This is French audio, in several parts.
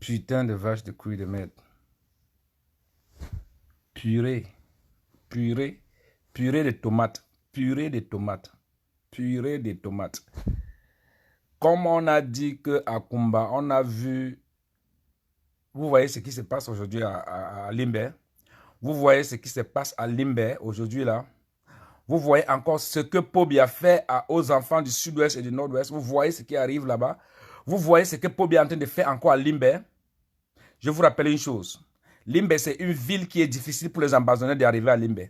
Putain de vache de couilles de merde. Purée. Purée. Purée de tomates. Purée de tomates. Purée de tomates. Comme on a dit qu'à Kumba, on a vu... Vous voyez ce qui se passe aujourd'hui à Limbe. Vous voyez ce qui se passe à Limbe aujourd'hui là. Vous voyez encore ce que Pobi a fait aux enfants du sud-ouest et du nord-ouest. Vous voyez ce qui arrive là-bas. Vous voyez ce que Pobi est en train de faire encore à Limbe. Je vous rappelle une chose. Limbe, c'est une ville qui est difficile pour les ambassadeurs d'arriver à Limbe.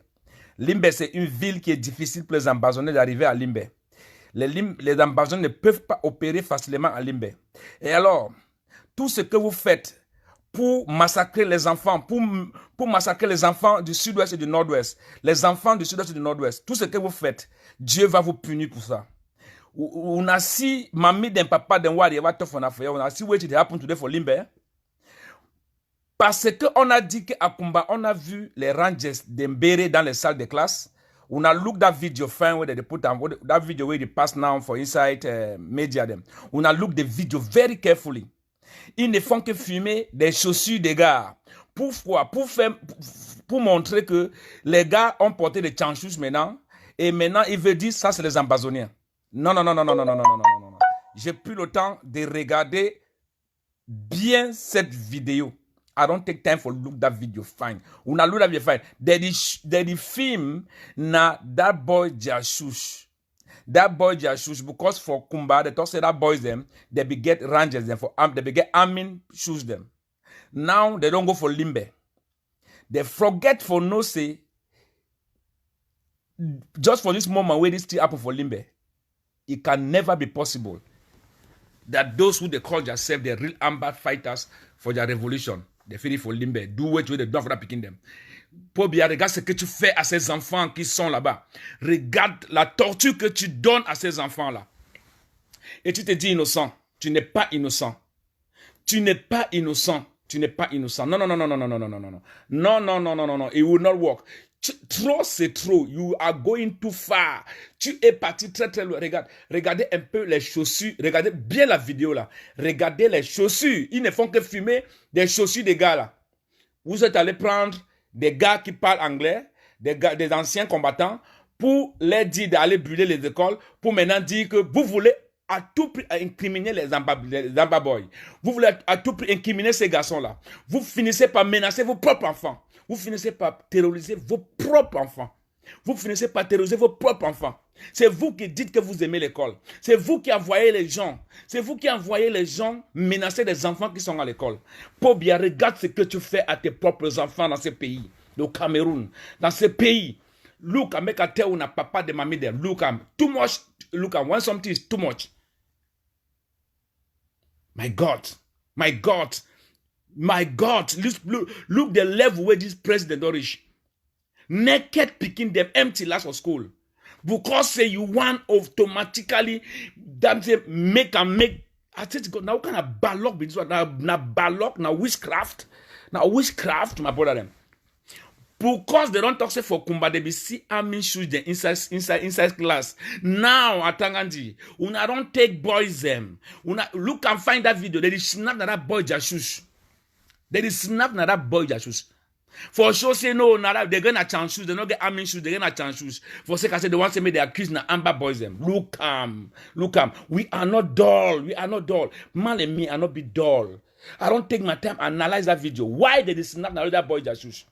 Limbe, c'est une ville qui est difficile pour les ambassadeurs d'arriver à Limbe. Les ambassadeurs ne peuvent pas opérer facilement à Limbe. Et alors, tout ce que vous faites pour massacrer les enfants, pour massacrer les enfants du sud-ouest et du nord-ouest, les enfants du sud-ouest et du nord-ouest, tout ce que vous faites, Dieu va vous punir pour ça. On a si mamie d'un papa d'un wari va te faire on a si what it happened today for Limbe. Parce qu'on a dit qu'à Kumba, on a vu les Rangers d'Embere dans les salles de classe. On a look that video fine where they put on that video where they pass now for inside media them. On a look the video very carefully. Ils ne font que fumer des chaussures des gars. Pourquoi? Pour montrer que les gars ont porté des chanchus maintenant. Et maintenant, ils veulent dire ça, c'est les ambazoniens. Non, non, non, non, non, non, non, non, non, non, non. J'ai plus le temps de regarder bien cette vidéo. I don't take time for look that video fine. Una look that video fine. There film na that boy Jashush. That boy Jashush, because for Kumba, they talk say that boys them, they be get rangers them for they be get arming shoes them. Now they don't go for Limbe. They forget for no say. Just for this moment where this thing happen for Limbe, it can never be possible that those who they call themselves the real armed fighters for their revolution, they finish for Limbe, do what they don't for picking them. Pobia, regarde ce que tu fais à ces enfants qui sont là-bas. Regarde la torture que tu donnes à ces enfants-là. Et tu te dis innocent. Tu n'es pas innocent. Tu n'es pas innocent. Tu n'es pas innocent. Non, non, non, non, non, non, non, non, non, non. Non, non, non, non, non, non. It will not work. Trop, c'est trop. You are going too far. Tu es parti très, très loin. Regarde, regardez un peu les chaussures. Regardez bien la vidéo là. Regardez les chaussures. Ils ne font que fumer des chaussures des gars là. Vous êtes allé prendre des gars qui parlent anglais, des anciens combattants, pour leur dire d'aller brûler les écoles, pour maintenant dire que vous voulez à tout prix incriminer les Amba Boys. Vous voulez à tout prix incriminer ces garçons-là. Vous finissez par menacer vos propres enfants. Vous finissez par terroriser vos propres enfants. Vous finissez par terroriser vos propres enfants. C'est vous qui dites que vous aimez l'école. C'est vous qui envoyez les gens. C'est vous qui envoyez les gens menacer des enfants qui sont à l'école. Pobia, regarde ce que tu fais à tes propres enfants dans ce pays. Le Cameroun. Dans ce pays. Look, make a tell una papa de mamie them. Look, too much. Look, when something is too much. My God. My God. My God. Look the level where this president reach. Naked picking them empty last of school. Because say you want automatically make I said God, now kind of ballock be this one. Now ballock, now witchcraft. Now witchcraft, my brother them. Because they don't talk say for Kumba, they be see army shoes them inside class. Now Atangandi, una don't take boys them. Una look and find that video. They snap that boy Jashush. They snap that boy Jashush. For sure, say no, they're gonna chance shoes, they're not get army shoes, they're gonna chance shoes. For sake I say they want to make the accused na Amber boys them. Look, we are not dull. We are not dull. Man and me are not be dull. I don't take my time analyze that video. Why did they snap that boy their shoes?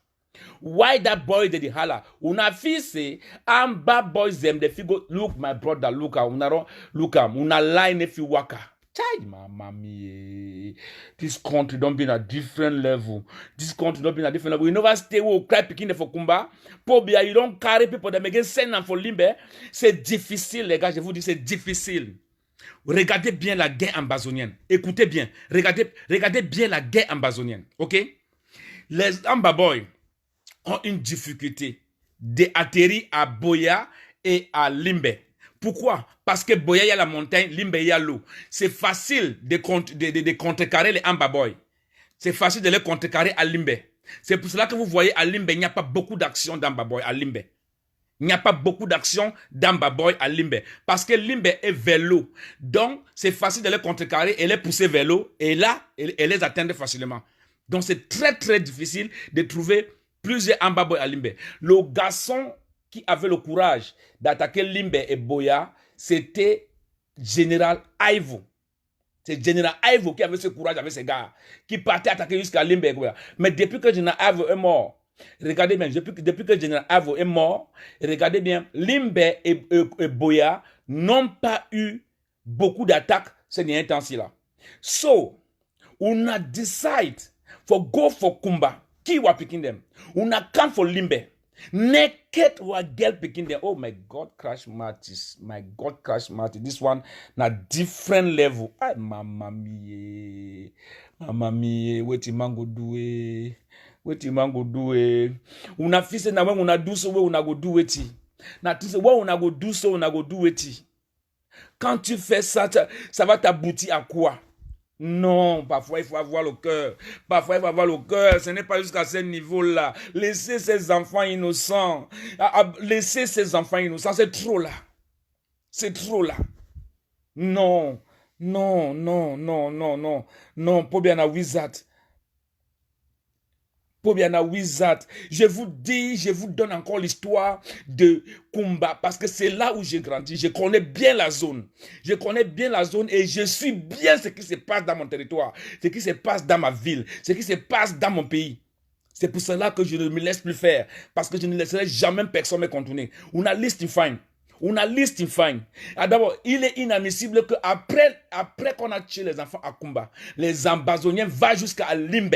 Why that boy did the holler? Una feel say Amber boys them they feel go look my brother, look una line if you waka. Child, mammy, this country don't be in a different level. This country don't be in a different level. You never stay with cry picking for Kumba. Pobia, you don't carry people that make send them for Limbe. C'est difficile, les gars, je vous dis, c'est difficile. Regardez bien la guerre ambazonienne. Écoutez bien. Regardez bien la guerre ambazonienne. Ok? Les Amba Boys ont une difficulté d'atterrir à Boya et à Limbe. Pourquoi? Parce que Boya, il y a la montagne, Limbe, il y a l'eau. C'est facile de contrecarrer les Amba Boys. C'est facile de les contrecarrer à Limbe. C'est pour cela que vous voyez à Limbe, il n'y a pas beaucoup d'actions d'Amba Boy à Limbe. Il Il n'y a pas beaucoup d'action d'Amba Boy à Limbe. Parce que Limbe est vers l'eau. Donc, c'est facile de les contrecarrer et les pousser vers l'eau. Et là, et les atteindre facilement. Donc, c'est très, très difficile de trouver plusieurs Amba Boy à Limbe. Le garçon qui avait le courage d'attaquer Limbe et Boya, c'était Général Ivo. C'est Général Ivo qui avait ce courage avec ces gars, qui partait attaquer jusqu'à Limbe et Boya. Mais depuis que Général Ivo est mort, regardez bien, depuis que Général Ivo est mort, regardez bien, Limbe et Boya n'ont pas eu beaucoup d'attaques ces derniers temps-ci là. So, on a decided for go for Kumba. Qui was picking them? On a come for Limbe. Naked was girl picking them. Oh my God, Crash Martis. My God, Crash Martis. This one na different level. Ay, mama mie. Mama mie. What you man go do it? What you man go do it? Una fise na when una do so, we una go do it. Na tu se when una go do so, una go do it. Quand tu fais ça, ça va t'aboutir à quoi? Non, parfois il faut avoir le cœur. Parfois il faut avoir le cœur. Ce n'est pas jusqu'à ce niveau-là. Laissez ces enfants innocents. Laissez ces enfants innocents. C'est trop là. C'est trop là. Non. Non, non, non, non, non. Non, Pobiana Wizard. Pobiana Wizard. Je vous dis, je vous donne encore l'histoire de Kumba parce que c'est là où j'ai grandi. Je connais bien la zone. Je connais bien la zone et je suis bien ce qui se passe dans mon territoire, ce qui se passe dans ma ville, ce qui se passe dans mon pays. C'est pour cela que je ne me laisse plus faire parce que je ne laisserai jamais personne me contourner. On a list fine. On a list fine. D'abord, il est inadmissible qu'après qu'on a tué les enfants à Kumba, les ambazoniens vont jusqu'à Limbe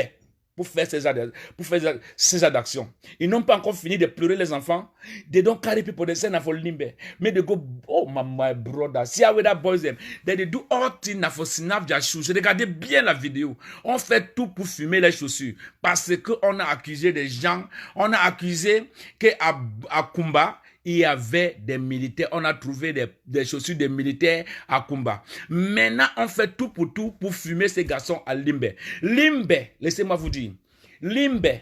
pour faire ces genres d'actions. Ils n'ont pas encore fini de pleurer les enfants. They don't carry people they send for Limbe. Mais they go, oh my brother, see how that boys them. They do all things for snap their shoes. Regardez bien la vidéo. On fait tout pour fumer les chaussures. Parce qu'on a accusé des gens. On a accusé qu'à Kumba, il y avait des militaires. On a trouvé des chaussures des militaires à Kumba. Maintenant, on fait tout pour fumer ces garçons à Limbe. Limbe, laissez-moi vous dire, Limbe,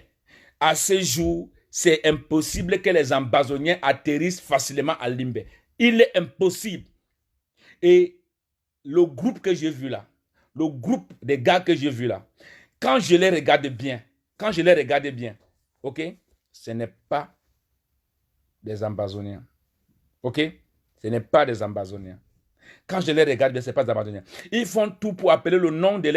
à ce jour, c'est impossible que les ambazoniens atterrissent facilement à Limbe. Il est impossible. Et le groupe que j'ai vu là, le groupe des gars que j'ai vu là, quand je les regarde bien, ok, ce n'est pas des ambazoniens. Ok? Ce n'est pas des ambazoniens. Quand je les regarde, ce n'est pas des ambazoniens. Ils font tout pour appeler le nom de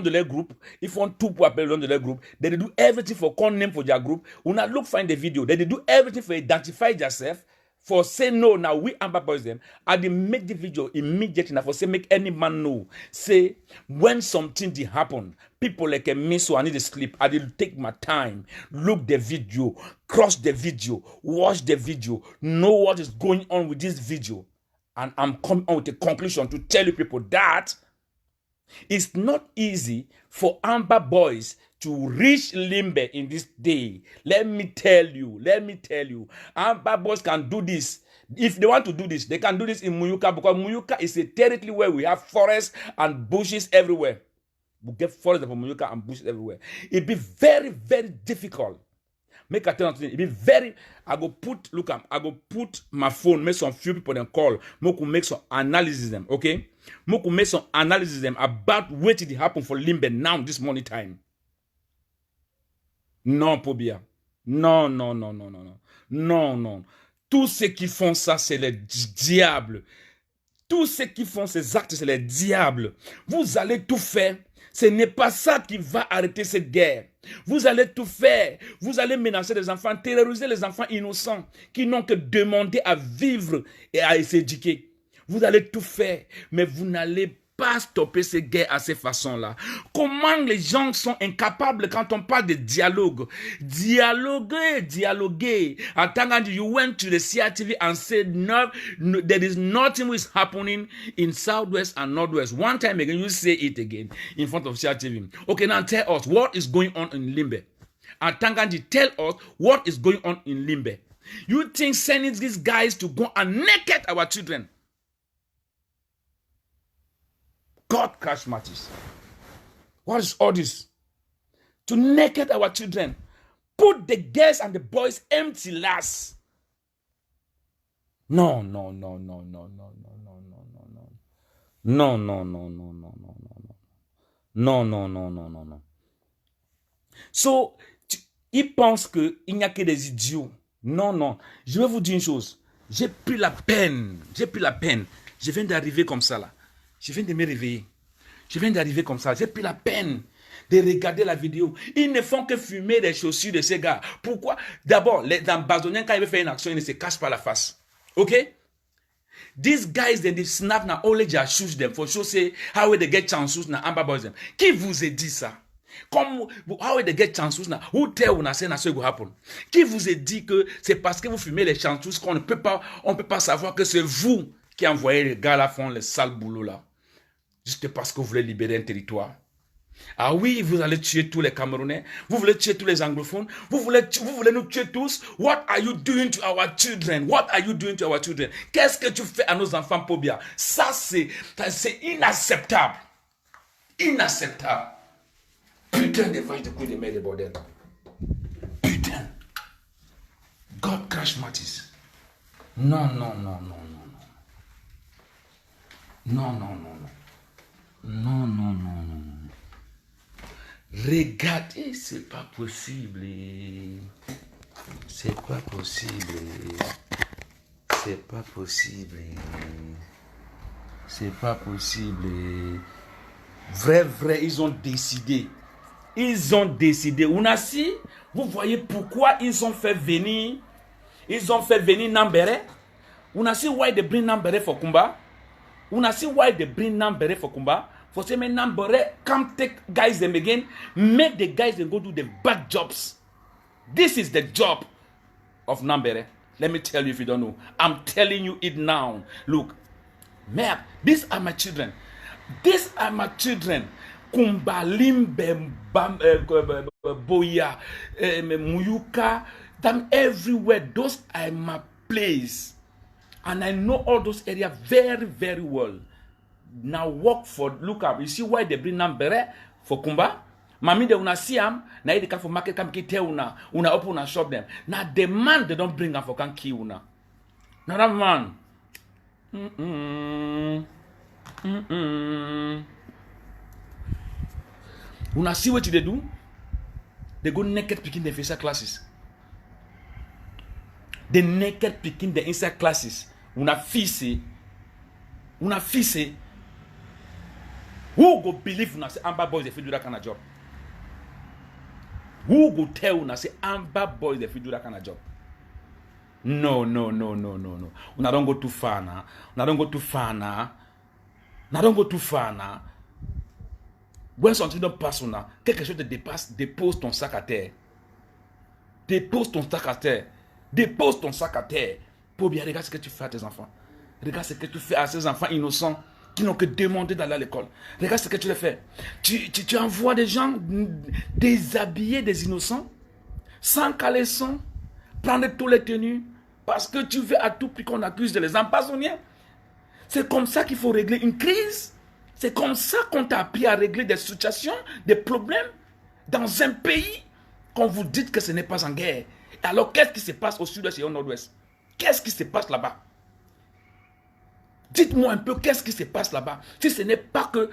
leur groupe. Ils font tout pour appeler le nom de leur groupe. They do everything for call name for their group. When I look find the video, they do everything for identify themselves. For say no, now we Amba Boys them. I did make the video immediately. Now for say make any man know. Say when something did happen, people like me, so I need to sleep. I did take my time, look the video, cross the video, watch the video, know what is going on with this video, and I'm coming on with a conclusion to tell you people that it's not easy for Amba Boys to reach Limbe in this day. Let me tell you. Amba Boys can do this. If they want to do this, they can do this in Muyuka because Muyuka is a territory where we have forests and bushes everywhere. We get forests from Muyuka and bushes everywhere. It'd be very, very difficult. Make a tell you, it be very. I go put my phone, make some few people then call. Moku make some analysis them, okay? Moku make some analysis them about what did happen for Limbe now this morning time. Non, Pobia. Non. Tous ceux qui font ça, c'est les diables. Tous ceux qui font ces actes, c'est les diables. Vous allez tout faire. Ce n'est pas ça qui va arrêter cette guerre. Vous allez tout faire. Vous allez menacer les enfants, terroriser les enfants innocents qui n'ont que demandé à vivre et à s'éduquer. Vous allez tout faire, mais vous n'allez pas stopper ces guerres à ces façons-là. Comment les gens sont incapables quand on parle de dialogue? Dialoguer. At Tangandi, you went to the CRTV and said, no, there is nothing is happening in Southwest and Northwest. One time again, you say it again in front of CRTV. Okay, now tell us what is going on in Limbe. At Tangandi, tell us what is going on in Limbe. You think sending these guys to go and naked our children? God, Crash Matches. What is all this? To naked our children. Put the girls and the boys empty last. No, no, no, no, no, no, no, no, no, no, no. Non, non, non, non, non, non, non, non. Non, non, non, non, non, non. So, ils pensent qu'il n'y a que des idiots. Non, non. Je vais vous dire une chose. J'ai pris la peine. J'ai pris la peine. Je viens d'arriver comme ça, là. Je viens de me réveiller. Je viens d'arriver comme ça. J'ai pris la peine de regarder la vidéo. Ils ne font que fumer les chaussures de ces gars. Pourquoi? D'abord, les Ambazoniens, quand ils veulent faire une action, ils ne se cachent pas la face. OK? These guys, they snap na only their shoes them for sure say how they get chances na Amber Boys them. Qui vous a dit ça? Comme how they get chances na who tell una say na so it go happen? Qui vous a dit que c'est parce que vous fumez les chances qu'on ne peut pas savoir que c'est vous qui envoyez les gars là font le sale boulot là. Juste parce que vous voulez libérer un territoire. Ah oui, vous allez tuer tous les Camerounais, vous voulez tuer tous les anglophones, vous voulez nous tuer tous. What are you doing to our children? What are you doing to our children? Qu'est-ce que tu fais à nos enfants, Pobia? Ça, c'est inacceptable. Inacceptable. Putain de vache de couilles de merde de bordel. Putain. God crash Matisse. Non, non, non, non, non, non. Non, non, non, non. Non, non, non, non. Regardez, c'est pas possible. C'est pas possible. C'est pas possible. C'est pas possible. Vrai, ils ont décidé. Ils ont décidé. Ounassi, vous voyez pourquoi ils ont fait venir. Ils ont fait venir Nambere. Ounassi, why they bring Nambere for Kumba? Ounassi, why they bring Nambere for Kumba? For say, me Nambere, come take guys them again. Make the guys them go do the bad jobs. This is the job of Nambere. Let me tell you if you don't know. I'm telling you it now. Look, merde, these are my children. These are my children. Kumbalimbe, Boya, Muyuka, them everywhere. Those are my place. And I know all those areas very, very well. Now work for, look up. You see why they bring Nambere for Kumba? Mami de una see am, na they come for market come kite una open una shop them. Now the man they don't bring am for can kill una. Now that man. Una see what they do? They go naked picking the inside classes. The naked picking the inside classes. Una fise. Who go believe una say Amber Boys they fit do that kind of job? Who go tell una say Amber Boys they fit do that kind of job? No. Una don't go too far now. Una don't go too far now. When something don't pass una, quelque chose te dépasse, dépose ton sac à terre. Dépose ton sac à terre. Pour bien regarde ce que tu fais à tes enfants. Regarde ce que tu fais à ces enfants innocents qui n'ont que demandé d'aller à l'école. Regarde ce que tu les fais. Tu envoies des gens déshabiller des innocents, sans caleçon, prendre tous les tenues, parce que tu veux à tout prix qu'on accuse de les Ambazoniens. C'est comme ça qu'il faut régler une crise. C'est comme ça qu'on t'a appris à régler des situations, des problèmes dans un pays qu'on vous dit que ce n'est pas en guerre. Alors qu'est-ce qui se passe au sud-ouest et au nord-ouest? Qu'est-ce qui se passe là-bas? Dites-moi un peu qu'est-ce qui se passe là-bas. Si ce n'est pas que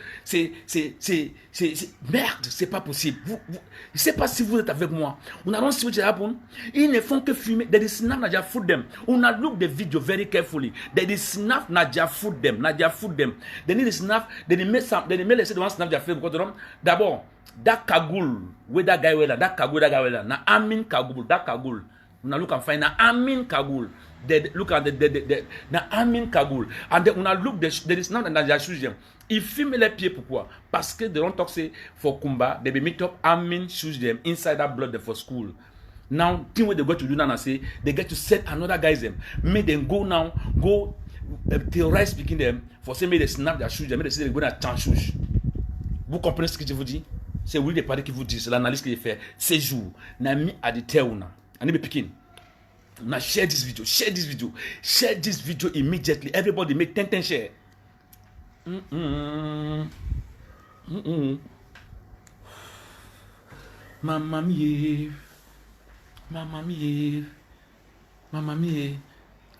merde, c'est pas possible. Je ne sais pas si vous êtes avec moi. On a switch happen. Ils ne font que fumer. They snap na food them. On a look the video very carefully. They snap na food them. They need to snap. They make some. They make say they want snap their face because d'abord that Kagul with that guy that Kagul na Amin Kagul that Kagul. On a look and find na Amin Kagul. They look at the na Amin Kagul and then on a look there is not that shoes them. Ils filment les pieds pourquoi? Parce que they don't talk say for Kumba they be meet up Amin shoes them inside that blood for school. Now thing what they got to do now say they get to set another guys them make them go terrorize speaking them for say make they snap their shoes them make they say they go na change shoes. Vous comprenez ce que je vous dis? C'est oui des paris qui vous disent, c'est l'analyse qu'il fait. Ces jours na mi à the tell na and be picking. Now share this video immediately. Everybody make 10 share. Mamma mia. Ma mamie, my mommy,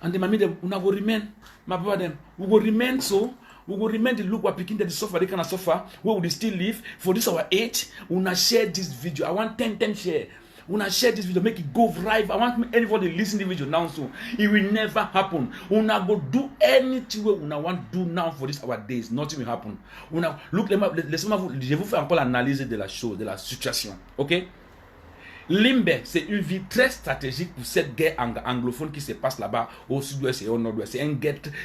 and the mommy them una go remain, my brother them, we go remain so, we go remain the look what picking the suffer, they cannot suffer, where would they still live for this our age? Una share this video. I want 10 share. Una share this video, make it go live. I want anybody listen to the video now, so it will never happen. Una go do anything we una want do now for this our days, nothing will happen. Una look, laissez-moi vous, je vous fais encore l'analyse de la chose, de la situation, ok? Limbe, c'est une ville très stratégique pour cette guerre anglophone qui se passe là-bas au sud-ouest et au nord-ouest.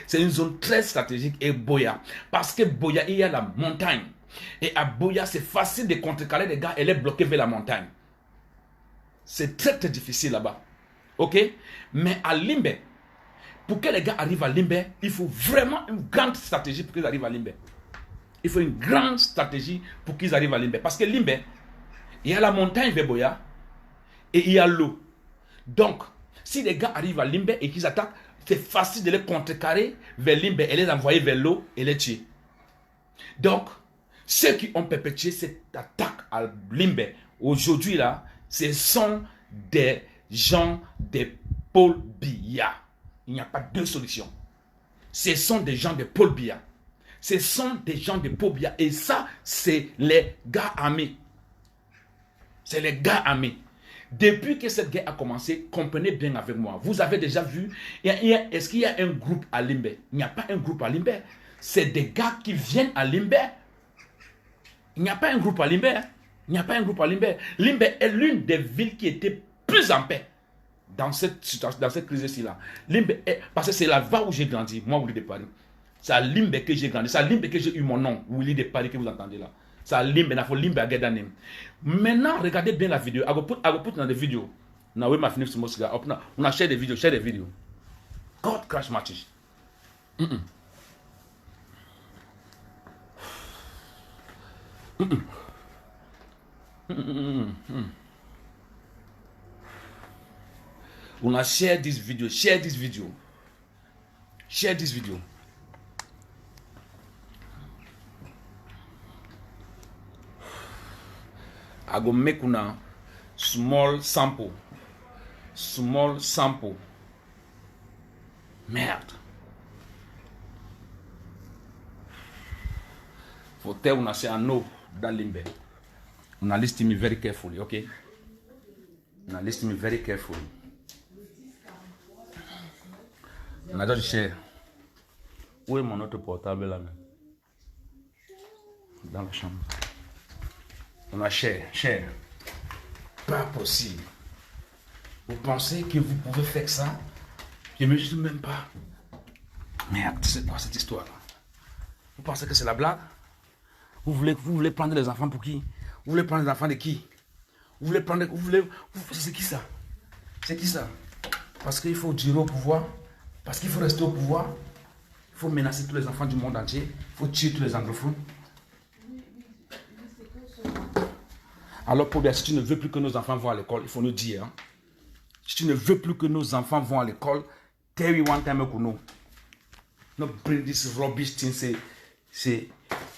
C'est une zone très stratégique et Boya. Parce que Boya, il y a la montagne. Et à Boya, c'est facile de contrecarrer les gars. Elle est bloquée vers la montagne. C'est très très difficile là-bas. Ok? Mais à Limbe, pour que les gars arrivent à Limbe, il faut vraiment une grande stratégie pour qu'ils arrivent à Limbe. Il faut une grande stratégie pour qu'ils arrivent à Limbe. Parce que Limbe, il y a la montagne vers Boya. Et il y a l'eau. Donc, si les gars arrivent à Limbe et qu'ils attaquent, c'est facile de les contrecarrer vers Limbe et les envoyer vers l'eau et les tuer. Donc, ceux qui ont perpétué cette attaque à Limbe, aujourd'hui là, ce sont des gens de Paul Biya. Il n'y a pas deux solutions. Ce sont des gens de Paul Biya. Ce sont des gens de Paul Biya. Et ça, c'est les gars armés. C'est les gars armés. Depuis que cette guerre a commencé, comprenez bien avec moi. Vous avez déjà vu, est-ce qu'il y a un groupe à Limbe? Il n'y a pas un groupe à Limbe. C'est des gars qui viennent à Limbe. Il n'y a pas un groupe à Limbe. Il n'y a pas un groupe à Limbe. Limbe est l'une des villes qui était plus en paix dans cette situation, dans cette crise-ci là. Limbe est, parce que c'est là-bas où j'ai grandi, moi, Willy de Paris. C'est à Limbe que j'ai grandi. C'est à Limbe que j'ai eu mon nom, Willy de Paris, que vous entendez là. C'est à Limbe, il faut Limbe à Gedanim. Maintenant, regardez bien la vidéo. I will put dans des vidéos. Now we must finish some more. On a share des vidéos, share des vidéos. God crash matches. On a share this video, share this video. Share this video. I go make una small sample. Small sample. Merde. Faut tell una say I know that Limbe. Una listen me very carefully, okay? Una listen me very carefully. Una just share. Où est mon autre portable là même? Dans la chambre. On a share. Pas possible. Vous pensez que vous pouvez faire ça? Je ne me dis même pas. Merde, c'est quoi cette histoire là? Vous pensez que c'est la blague? Vous voulez prendre les enfants pour qui? Vous voulez prendre les enfants de qui? Vous voulez prendre... c'est qui ça? C'est qui ça? Parce qu'il faut durer au pouvoir. Parce qu'il faut rester au pouvoir. Il faut menacer tous les enfants du monde entier. Il faut tuer tous les anglophones. Alors, Paul, si tu ne veux plus que nos enfants vont à l'école, il faut nous dire. Hein? Si tu ne veux plus que nos enfants vont à l'école, tell me one time to know. Not bring this rubbish thing. Say,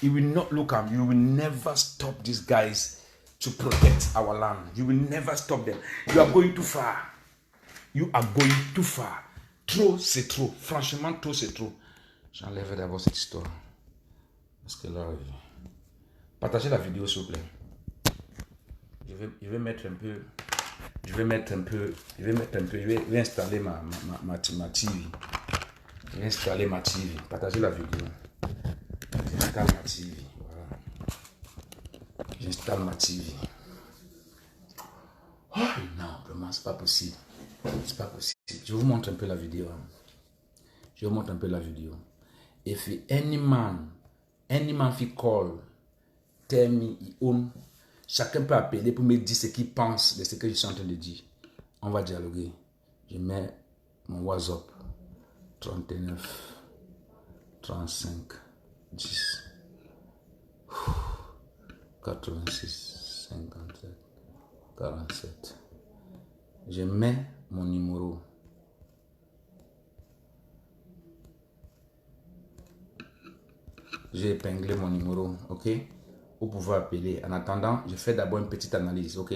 you will not look at. You will never stop these guys to protect our land. You will never stop them. You are going too far. You are going too far. Trop, c'est trop. Franchement, trop, c'est trop. J'enlève d'abord cette histoire. Parce que là, partagez la vidéo, s'il vous plaît. Je vais mettre un peu, je vais installer ma TV. Je vais installer ma TV. Partagez la vidéo. J'installe ma TV. Voilà. J'installe ma TV. Oh non, vraiment, c'est pas possible. C'est pas possible. Je vous montre un peu la vidéo. Je vous montre un peu la vidéo. If any man fi call, tell me he own. Chacun peut appeler pour me dire ce qu'il pense de ce que je suis en train de dire. On va dialoguer. Je mets mon WhatsApp 39 35 10 86 57 47. Je mets mon numéro. J'ai épinglé mon numéro, ok? Vous pouvez appeler. En attendant, je fais d'abord une petite analyse, ok?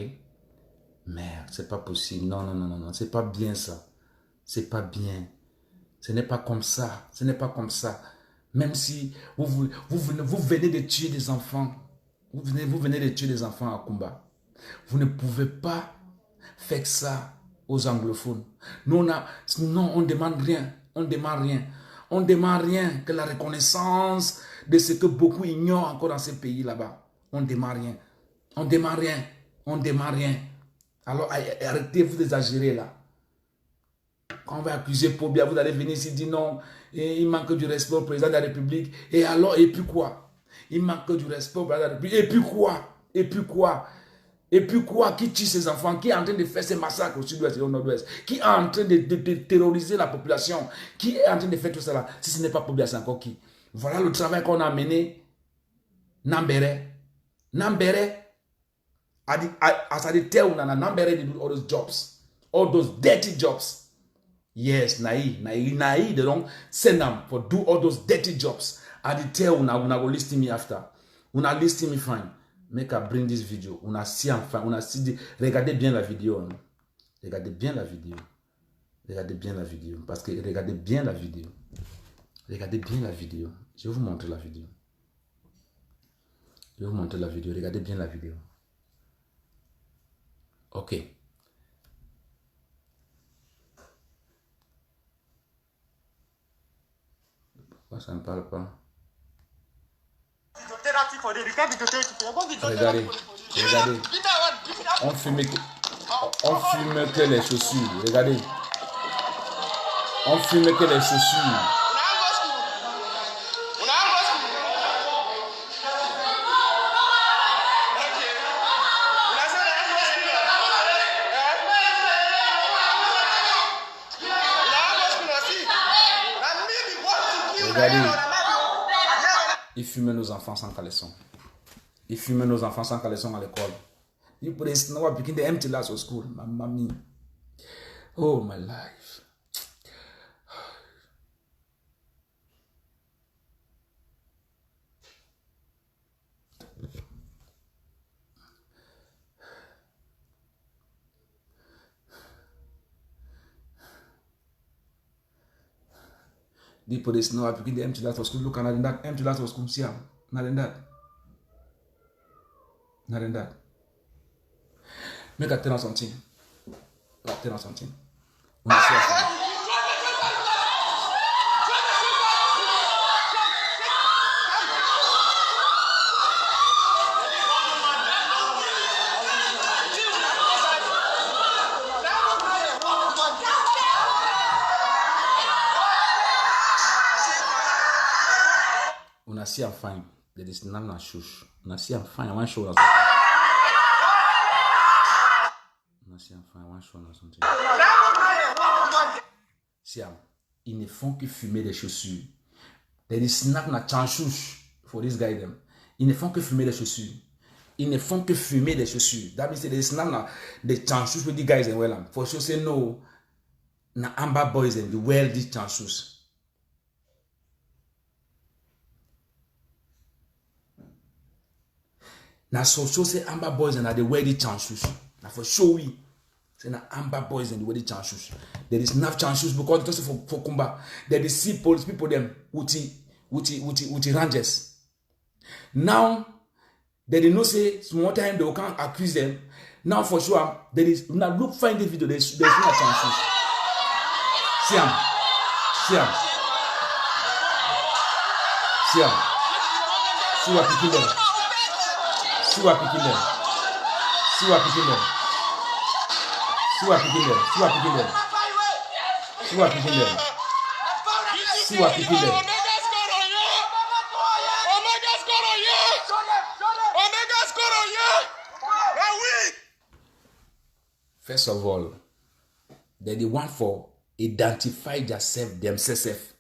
Merde, c'est pas possible. Non, non, non, non, non, c'est pas bien ça. C'est pas bien. Ce n'est pas comme ça. Ce n'est pas comme ça. Même si vous venez de tuer des enfants. Vous venez de tuer des enfants à Kumba. Vous ne pouvez pas faire ça aux anglophones. Nous, non, on ne demande rien. On ne demande rien. On ne demande rien que la reconnaissance de ce que beaucoup ignorent encore dans ces pays là-bas. On ne demande rien. On ne demande rien. On ne demande rien. Alors arrêtez-vous d'exagérer là. Quand on va accuser Pobia, vous allez venir ici et dire non, et il manque du respect au président de la République. Et alors, et puis quoi? Il manque du respect au président de la République. Et puis quoi? Et puis quoi? Et puis quoi? Qui tue ses enfants? Qui est en train de faire ces massacres au sud-ouest et au nord-ouest? Qui est en train de terroriser la population? Qui est en train de faire tout ça là? Si ce n'est pas Pobia, c'est encore qui? Voilà le travail qu'on a mené. Nambere. Nambere. As I tell you, Nambere did all those jobs. All those dirty jobs. Yes, Nai, they don't send them for do all those dirty jobs. I did tell una go listen me after. Una listen me fine. Make I bring this video. Una see enfin, una see. Regardez bien la vidéo. Hein. Regardez bien la vidéo. Regardez bien la vidéo. Parce que regardez bien la vidéo. Regardez bien la vidéo. Je vais vous montrer la vidéo. Je vais vous montrer la vidéo. Regardez bien la vidéo. Ok. Ça ne parle pas. Regardez, regardez. On fume que les chaussures. Regardez. On fume que les chaussures. Regardez. Ils fument nos enfants sans caleçon. Ils fument nos enfants sans caleçon à l'école. You put a snow up in the empty last of school. Mamma mia. Oh my life. They put a snow up in the empty last of school. Look at that empty last of school. See how? Not in that. Not in that. Make a 10 or something. Like 10 or something. On a si enfin, there is none na shush. On a si enfin, I want show us. On a si enfin, I want show us something. Siam, ils ne font que fumer des chaussures. There is not na chanchouche for this guy them. Ils ne font que fumer des chaussures. Ils ne font que fumer des chaussures. That means there is not na the chanchouche with the guys in well. For sure say no. Na Amber boys and the wear these chanchouche. Now so say Amber boys and they wear the chances. Now for sure we say na Amber boys and they wear the chances. There is enough chances because just for Kumba. There is see police people them uti rangers. Now they know say small time they can't accuse them. Now for sure there is now look find the video there's no chances. See am. See what people them. See what picking them. See what picking them. See what picking them. See what picking them. See what picking them. See what picking them. First of all, they're the one for identify themselves.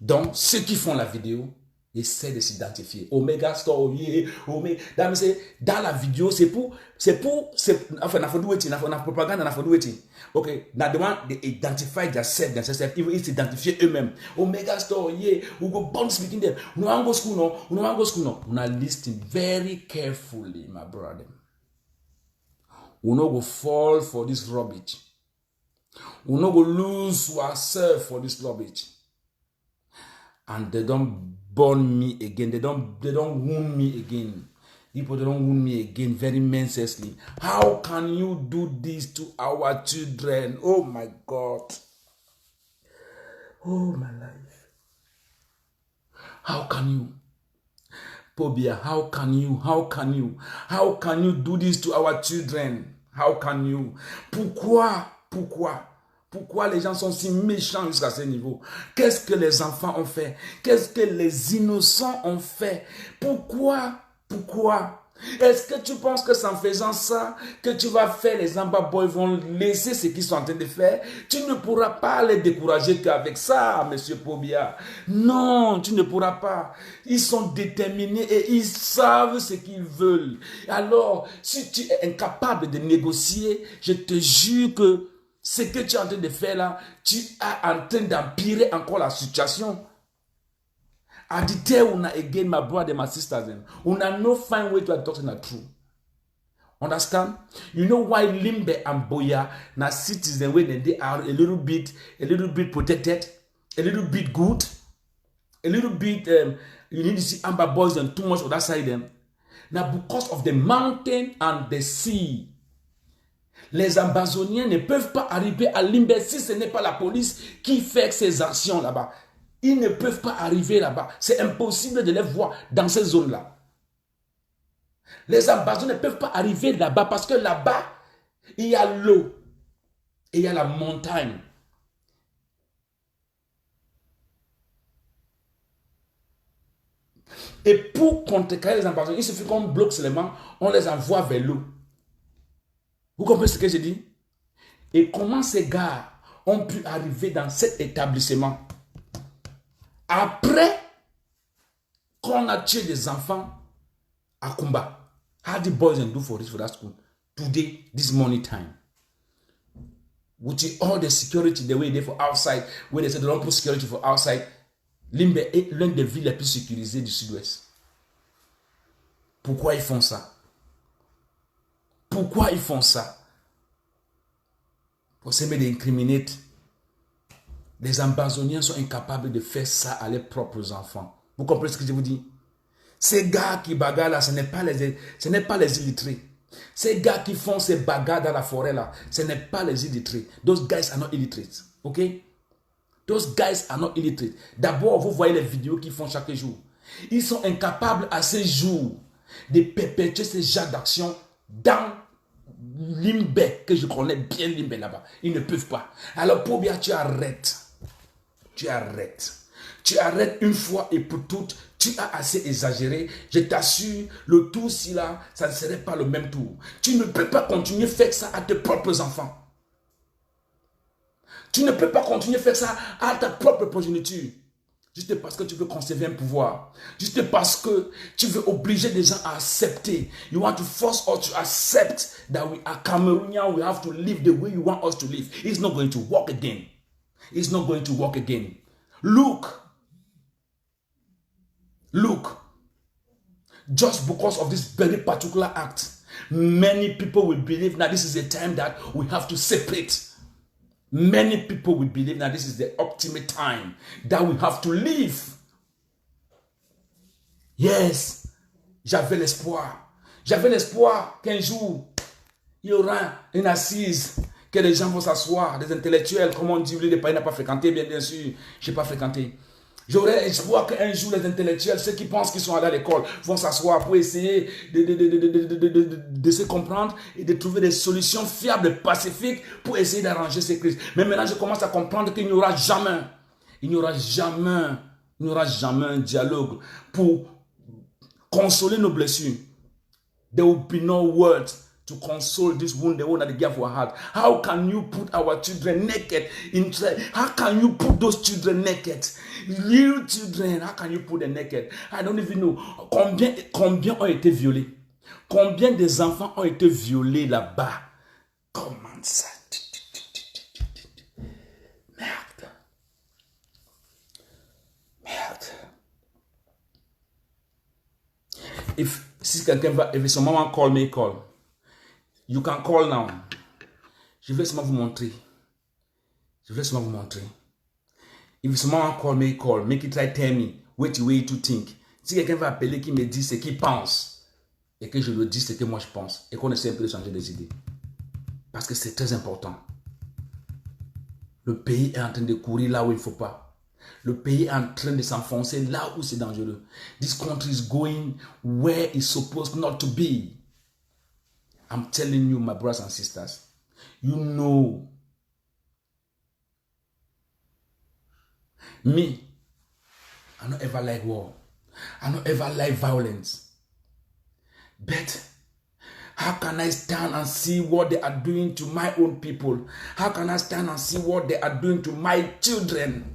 Donc, ceux qui font la vidéo, essaie de s'identifier. Omega Store, Omega. Dans la vidéo, enfin, na propagande, na ok, na demande d'identifier themselves, ils s'identifier eux-mêmes. Omega Store, we go born speaking them. We want go school, no. We listen very carefully, my brother. We no go fall for this rubbish. We no go lose ourselves for this rubbish. And they don't burn me again. They don't wound me again. People, they don't wound me again very mercilessly. How can you do this to our children? Oh my God. Oh my life. How can you? Pobia, how can you? How can you? How can you do this to our children? How can you? Pourquoi? Pourquoi les gens sont si méchants jusqu'à ce niveau? Qu'est-ce que les enfants ont fait? Qu'est-ce que les innocents ont fait? Pourquoi? Est-ce que tu penses que c'est en faisant ça que tu vas faire, les Amba Boys vont laisser ce qu'ils sont en train de faire? Tu ne pourras pas les décourager qu'avec ça, monsieur Pobia. Non, tu ne pourras pas. Ils sont déterminés et ils savent ce qu'ils veulent. Alors, si tu es incapable de négocier, je te jure que ce que tu es en train de faire là, tu es en train d'empirer encore la situation. I tell una again, my brother and my sisters, una no fine way to talk the truth. Understand? You know why Limbe and Boya na citizens when they are a little bit protected, a little bit good, a little bit you need to see Amba Boys and too much on that side them. Now because of the mountain and the sea. Les Ambazoniens ne peuvent pas arriver à Limbe si ce n'est pas la police qui fait ces actions là-bas. Ils ne peuvent pas arriver là-bas. C'est impossible de les voir dans ces zones-là. Les Ambazoniens ne peuvent pas arriver là-bas parce que là-bas, il y a l'eau et il y a la montagne. Et pour contrecarrer les Ambazoniens, il suffit qu'on bloque seulement, on les envoie vers l'eau. Vous comprenez ce que je dis? Et comment ces gars ont pu arriver dans cet établissement? Après qu'on a tué des enfants à Kumba. How the boys and do for that school? Today, this morning time. With all the security, the way they for outside, when they say they don't put security for outside, Limbe est l'une des villes les plus sécurisées du sud-ouest. Pourquoi ils font ça? Pourquoi ils font ça? Pour s'aimer d'incriminer. Les Ambazoniens sont incapables de faire ça à leurs propres enfants. Vous comprenez ce que je vous dis? Ces gars qui bagarrent là, ce n'est pas les illettrés. Ces gars qui font ces bagarres dans la forêt là, ce n'est pas les illettrés. Those guys are not illiterate. Ok? Those guys are not illiterate. D'abord, vous voyez les vidéos qu'ils font chaque jour. Ils sont incapables à ce jour de perpétuer ce genre d'action dans Limbe, que je connais bien Limbe là-bas. Ils ne peuvent pas. Alors, pour bien, tu arrêtes. Tu arrêtes. Tu arrêtes une fois et pour toutes. Tu as assez exagéré. Je t'assure, le tour-ci là, ça ne serait pas le même tour. Tu ne peux pas continuer à faire ça à tes propres enfants. Tu ne peux pas continuer à faire ça à ta propre progéniture. Juste parce que tu veux conserver un pouvoir. Juste parce que tu veux obliger des gens à accepter. You want to force us to accept that we are Cameroonian. We have to live the way you want us to live. It's not going to work again. It's not going to work again. Look. Just because of this very particular act, many people will believe now this is a time that we have to separate. Many people will believe that this is the ultimate time that we have to live. Yes, j'avais l'espoir. J'avais l'espoir qu'un jour, il y aura une assise, que les gens vont s'asseoir, des intellectuels, comme on dit, les pays n'a pas fréquenté, bien sûr, je n'ai pas fréquenté. J'aurais espoir qu'un jour les intellectuels, ceux qui pensent qu'ils sont allés à l'école, vont s'asseoir pour essayer de se comprendre et de trouver des solutions fiables, pacifiques pour essayer d'arranger ces crises. Mais maintenant, je commence à comprendre qu'il n'y aura jamais un dialogue pour consoler nos blessures. There will be no words to console this wound, the one that they gave our heart. How can you put our children naked? How can you put those children naked? Little children, how can you put them naked? I don't even know. Combien ont été violés? Combien des enfants ont été violés là-bas? Comment ça? Merde. Si quelqu'un va, if someone call me, call. You can call now. Je vais seulement vous montrer. Je vais seulement vous montrer. If someone call me, make it try tell me what to think. Si quelqu'un va appeler qui me dit ce qu'il pense et que je lui dis ce que moi je pense et qu'on essaie un peu de changer des idées. Parce que c'est très important. Le pays est en train de courir là où il ne faut pas. Le pays est en train de s'enfoncer là où c'est dangereux. This country is going where it's supposed not to be. I'm telling you, my brothers and sisters, you know, me, I don't ever like war. I don't ever like violence. But how can I stand and see what they are doing to my own people? How can I stand and see what they are doing to my children?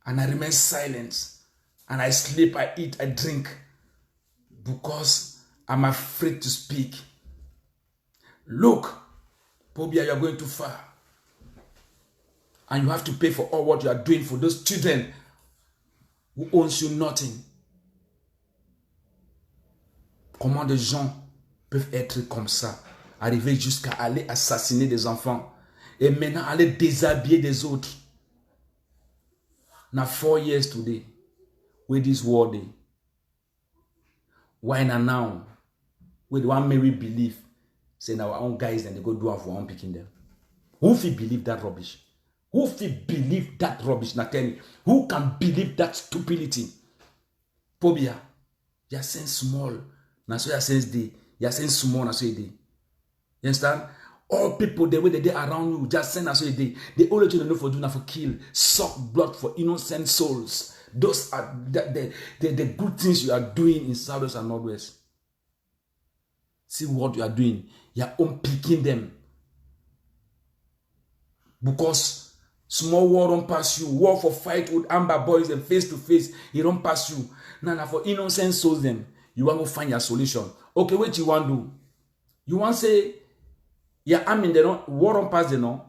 And I remain silent. And I sleep, I eat, I drink. Because I'm afraid to speak. Look, Pobia, you are going too far. And you have to pay for all what you are doing for those children who owns you nothing. Comment des gens peuvent être comme ça, arriver jusqu'à aller assassiner des enfants et maintenant aller déshabiller des autres. Now 4 years today, with this war day, why now? With one Mary believe, say our own guys and they go do it for one picking them. Who will believe that rubbish? Who will believe that rubbish? Now tell me, who can believe that stupidity? Pobia, you are saying small. Now so you are saying day. You are saying small. Now so you day. You understand? All people the way they around you just saying now so you day. The only thing they know for do now for kill, suck blood for innocent souls. Those are the good things you are doing in Southwest and Northwest. See what you are doing. You are unpicking them. Because small war don't pass you. War for fight with Amber boys and face to face, it don't pass you. Now for innocent souls them, you want to find your solution. Okay, what you want to do? You want to say, yeah, I mean, war don't pass, non.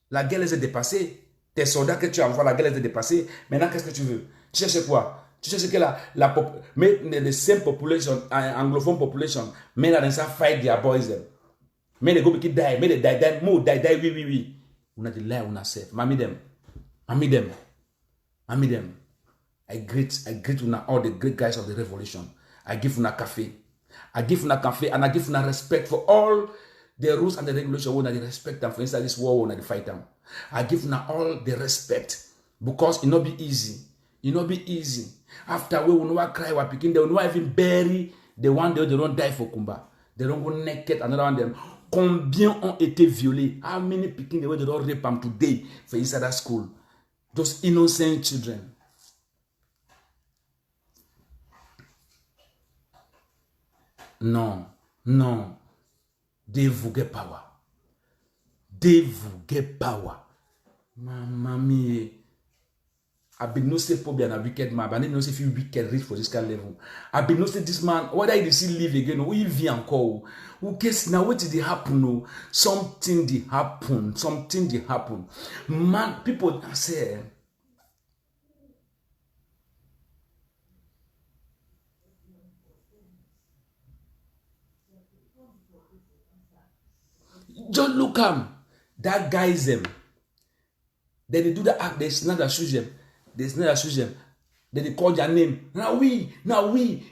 La guerre les a dépassés. Tes soldats que tu envoies, la guerre les a dépassés. Maintenant, qu'est-ce que tu veux? Tu cherches quoi? Tu cherches que mais the same population, anglophone population, mais là, ça fight their boys them. Mais les go qui die, mais les die, more die, oui. On a dit là, on a safe. Mami them. I greet una all the great guys of the revolution. I give una cafe. And I give una respect for all the rules and the regulations. When I respect them for inside this war, when I fight them. I give una all the respect because it not be easy. After we will not cry, we picking, they will not even bury the one they don't die for Kumba. They don't go naked, another one them. Combien ont été violés? How many picking the way they don't rape them today for inside that school? Those innocent children. Non. They will get power. Mamma mia. I been no say Pobia na wicked man, but I no say if you wicked rich for this kind of level. I been no say this man, whether he still live again or he vit encore. Who cares now? What did it happen? No, something did happen. Man, people say. Just look him. That guy's them. Then they do the act, they snap their shoes them. Then they call their name. Now we. Tell me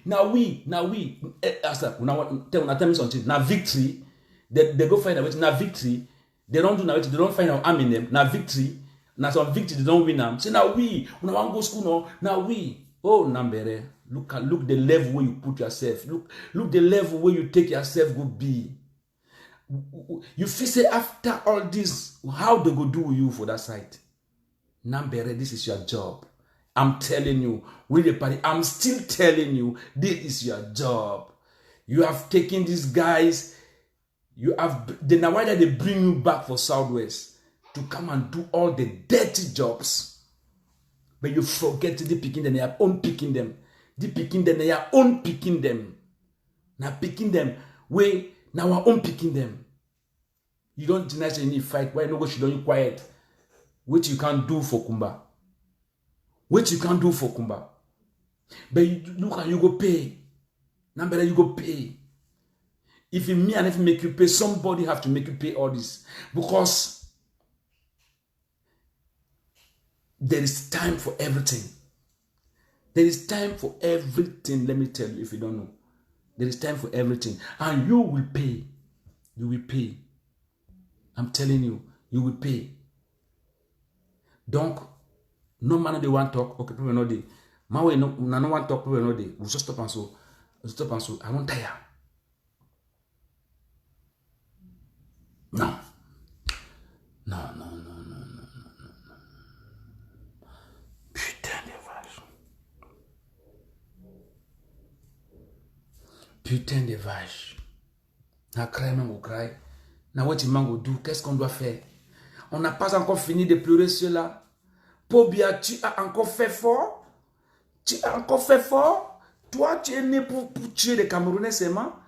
something. Now victory. They go find out. Now victory. They don't do now. They don't find out arm in them. Now victory. Now some victory they don't win them. Say now we. When I want to go school now. Now we. Oh Nambere. Look the level where you put yourself. Look the level where you take yourself go be. You feel say after all this, how they go do with you for that site? Nambere, this is your job. I'm telling you, with the party, I'm still telling you, this is your job. You have taken these guys, now why did they bring you back for Southwest to come and do all the dirty jobs? But you forget to picking them, they are own picking them. They are own picking them. Now picking them, now our own picking them. You don't deny any fight, why no go should you quiet? Which you can't do for Kumba. But you look and you go pay. Number you go pay. If me and if make you pay, somebody have to make you pay all this. Because there is time for everything. There is time for everything. Let me tell you if you don't know. There is time for everything. And you will pay. You will pay. I'm telling you, you will pay. Donc, no man they want talk, okay, people know they. My way no want talk, people know they. We just stop and so. Stop and so. I won't tire. Non. Non. Putain de vache. Putain de vache. Na craie même au craie. Na what mango do, qu'est-ce qu'on doit faire? On n'a pas encore fini de pleurer cela. Pobia, tu as encore fait fort? Tu as encore fait fort? Toi, tu es né pour tuer les Camerounais seulement?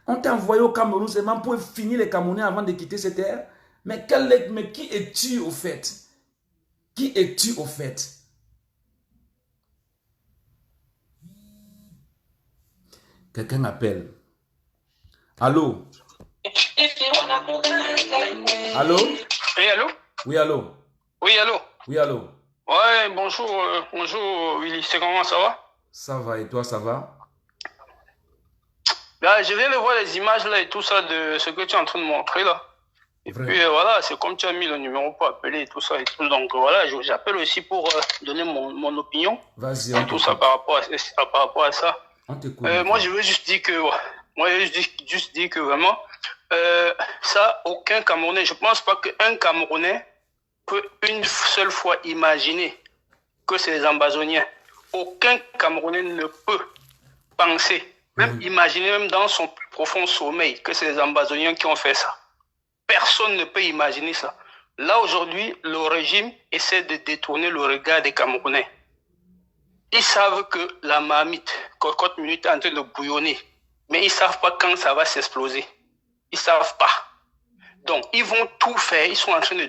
On t'a envoyé au Cameroun seulement pour finir les Camerounais avant de quitter cette terre? Mais qui es-tu au fait? Qui es-tu au fait? Quelqu'un appelle. Allô? Allô? Oui, allô? Oui, allô? Oui, allô? Oui, allô? Ouais, bonjour, bonjour Willy, c'est comment, ça va? Ça va et toi, ça va? Là, je viens de voir les images là et tout ça de ce que tu es en train de montrer là. Et Vrai. puis voilà, c'est comme tu as mis le numéro pour appeler et tout ça et tout. Donc voilà, j'appelle aussi pour donner mon opinion. Vas-y, et tout ça par rapport à ça. On t'écoute. Moi, je veux juste dire que, juste dire que vraiment, ça, aucun Camerounais, je pense pas qu'un Camerounais peut une seule fois imaginer que c'est les Ambazoniens. Aucun Camerounais ne peut penser, même imaginer, même dans son plus profond sommeil, que c'est les Ambazoniens qui ont fait ça. Personne ne peut imaginer ça. Là, aujourd'hui, le régime essaie de détourner le regard des Camerounais. Ils savent que la marmite, cocotte minute est en train de bouillonner. Mais ils ne savent pas quand ça va s'exploser. Ils ne savent pas. Donc, ils vont tout faire. Ils sont en train de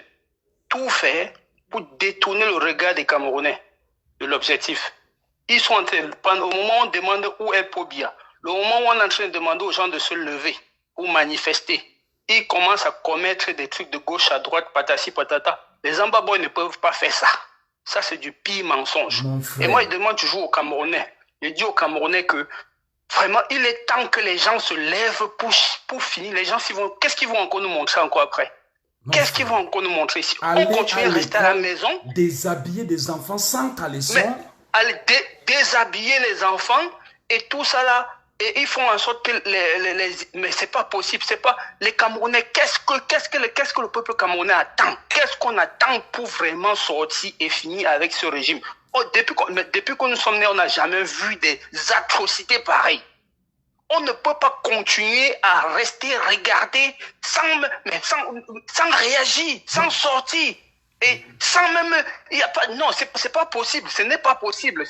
tout faire pour détourner le regard des Camerounais de l'objectif. Ils sont en train, au moment où on demande où est Pobia, le moment où on est en train de demander aux gens de se lever ou manifester, ils commencent à commettre des trucs de gauche à droite, patati patata. Les Ambaboy ne peuvent pas faire ça. Ça, c'est du pire mensonge. Et moi, je demande toujours aux Camerounais, je dis aux Camerounais que vraiment, il est temps que les gens se lèvent pour finir. Les gens, qu'est-ce qu'ils vont encore nous montrer encore après? Qu'est-ce qu'ils vont encore nous montrer ici? On continue à rester à la maison. Déshabiller des enfants sans caleçon. Mais aller déshabiller les enfants et tout ça là. Et ils font en sorte que mais c'est pas possible, c'est pas les Camerounais. Qu'est-ce que le peuple camerounais attend? Qu'est-ce qu'on attend pour vraiment sortir et finir avec ce régime? Depuis que nous sommes nés, on n'a jamais vu des atrocités pareilles. On ne peut pas continuer à rester regarder sans réagir, sans sortir. Et sans même, non, c'est pas possible, ce n'est pas possible.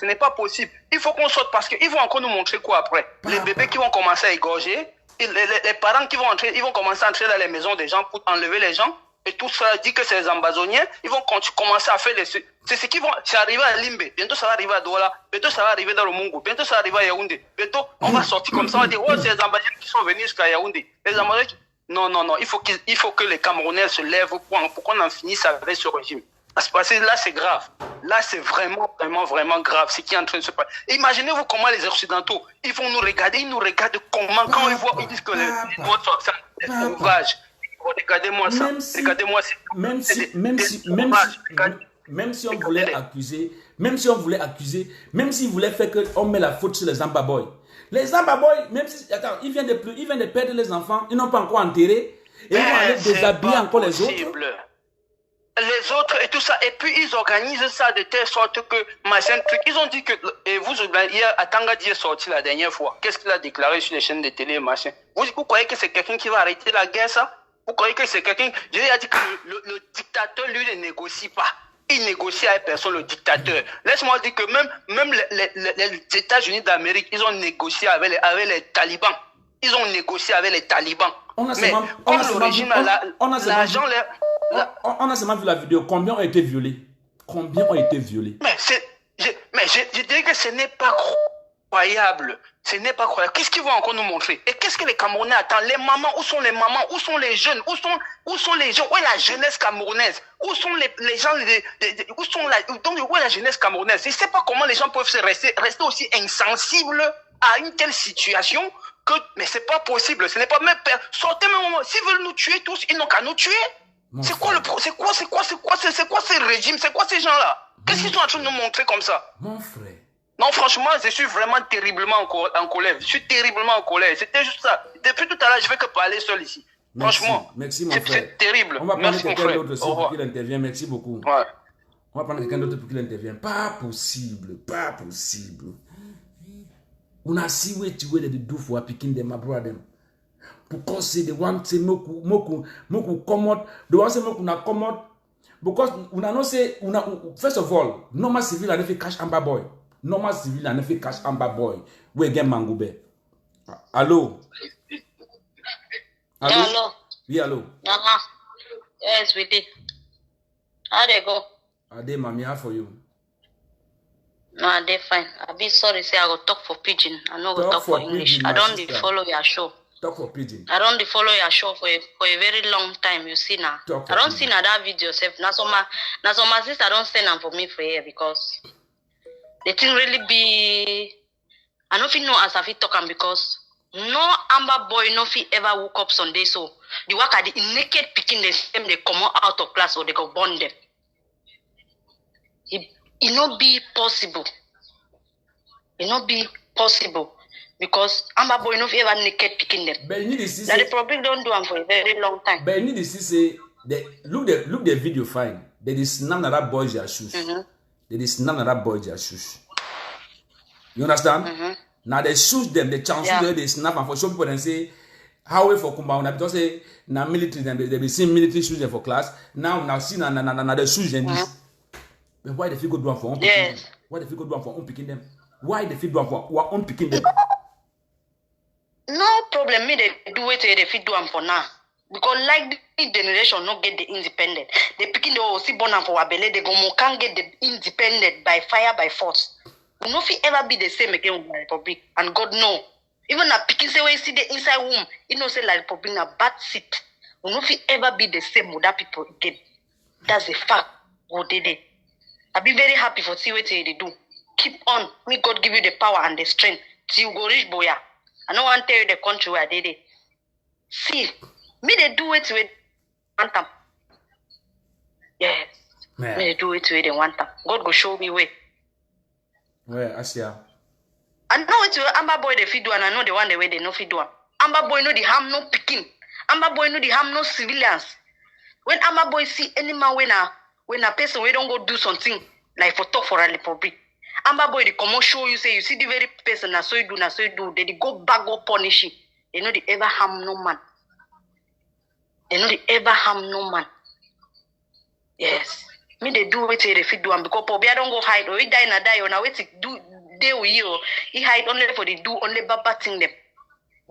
Il faut qu'on sorte parce qu'ils vont encore nous montrer quoi après? Les bébés qui vont commencer à égorger, et les parents qui vont entrer, ils vont commencer à entrer dans les maisons des gens pour enlever les gens, et tout ça dit que c'est les Ambazoniens, ils vont commencer à faire c'est arrivé à Limbe, bientôt ça va arriver à Douala, bientôt ça va arriver dans le Mungo, bientôt ça va arriver à Yaoundé, bientôt on va sortir comme ça, on va dire, oh, c'est les Ambazoniens qui sont venus jusqu'à Yaoundé. Les Ambazoniens, non, il faut que les Camerounais se lèvent pour qu'on en finisse avec ce régime. Parce que là, c'est grave. Là, c'est vraiment grave ce qui est en train de se passer. Imaginez-vous comment les Occidentaux, ils vont nous regarder, ils nous regardent comment, quand ils voient, ils disent que les doigts sont sauvages. Regardez-moi ça. Regardez-moi ça. Même si on voulait accuser, même s'ils voulaient faire qu'on met la faute sur les Ambaboy. Les Ambaboy, même si, attends, ils viennent de perdre les enfants, ils n'ont pas encore enterré, et ils vont aller déshabiller encore les autres. Les autres et tout ça, et puis ils organisent ça de telle sorte que, machin truc, ils ont dit que, et hier, Atangadi est sorti la dernière fois, qu'est-ce qu'il a déclaré sur les chaînes de télé, machin. Vous croyez que c'est quelqu'un qui va arrêter la guerre, ça? Vous croyez que c'est quelqu'un, je lui ai dit que le dictateur, lui, ne négocie pas. Il négocie avec personne, le dictateur. Laisse-moi dire que même les États-Unis d'Amérique, ils ont négocié avec les talibans. Ils ont négocié avec les talibans. On a seulement vu la vidéo. Combien ont été violés? Mais je dirais que ce n'est pas croyable. Ce n'est pas croyable. Qu'est-ce qu'ils vont encore nous montrer? Et qu'est-ce que les Camerounais attendent? Les mamans, où sont les mamans? Où sont les jeunes? Où sont les gens? Où est la jeunesse camerounaise? Où sont les gens? Où est la jeunesse camerounaise? Je ne sais pas comment les gens peuvent rester aussi insensibles à une telle situation que, mais c'est pas possible. Ce n'est pas même, sortez même, s'ils veulent nous tuer tous, ils n'ont qu'à nous tuer. C'est quoi ce régime? C'est quoi ces gens-là? Qu'est-ce qu'ils sont en train de nous montrer comme ça? Mon frère. Non, franchement, je suis vraiment terriblement en colère. Je suis terriblement en colère. C'était juste ça. Depuis tout à l'heure, je ne fais que parler seul ici. Merci. Franchement, merci mon frère. C'est terrible. On va prendre quelqu'un d'autre aussi pour qu'il intervienne. Merci beaucoup. Ouais. On va prendre quelqu'un d'autre pour qu'il intervienne. Pas possible. Pas possible. On a si we to wait the do for picking them, my brother. Because say the one say moku commode. The one say moku na commode. Because una no say una first of all, normal civil and if cash Amber Boy. Normal civil and if cash Amber Boy. We get Mangube. Allô? Allô? Hello. Oui, allô? Yes, we did. How they go? Ade, mommy, how for you? No, they fine. I be sorry, say I go talk for pidgin. I no go talk for English. Pidgin, I don't sister. follow your show. Talk for pidgin. I don't follow your show for a very long time. You see now. Talk for I don't pidgin. see now that video. Now so my sister don't send them for me for here because the thing really be. I don't feel no as I feel talking because no Amber Boy no fit ever woke up Sunday so the work at the naked picking the same they come out of class or they go burn them. It not be possible. It not be possible because Amber Boy no fit ever naked picking them. But you need to see. That the public don't do them for a very long time. But you need to see. Look the video fine. There is none of that boys their shoes. There is none of that boys their shoes. You understand? Now they shoot them, they chance they snap and for some people and say, how way for Kumba? Because say now military they be seeing military shoes them for class. Now see now the shoes and this. But why the feel go do one for picking them? Why the feel go do one for picking them? Why the feel do one for picking them? No problem. Me they do it they fit do them for now. Because like the generation not get the independent. They picking the Osi Bonam for Wabele, they go more can't get the independent by fire by force. We no fit ever be the same again with the Republic. And God know. Even a picking say when you see the inside womb, you know say like Republic a bad seat. We no fit ever be the same with that people again. That's a fact. What they did. I be very happy for see what they do. Keep on. May God give you the power and the strength till you go reach Boya. I don't want to tell you the country where they did. See, me they do it with want them. Yes. Me they do it with they want them. God go show me way. Where Asia? I know it's Amber Boy they fit do and I know the one the way they no fit do. Amber Boy know the harm no picking. Amber Boy know the harm no civilians. When Amber Boy see any man when a person we don't go do something like for talk for a republic. Amber Boy they come and show you say you see the very person na so you do they go back go punish you. They know they ever harm no man. They know they ever harm no man. Yes. Me they do what they fit do and because Pobia don't go hide or he die na die or na wait to do they with you. He hide only for the do only baba thing them.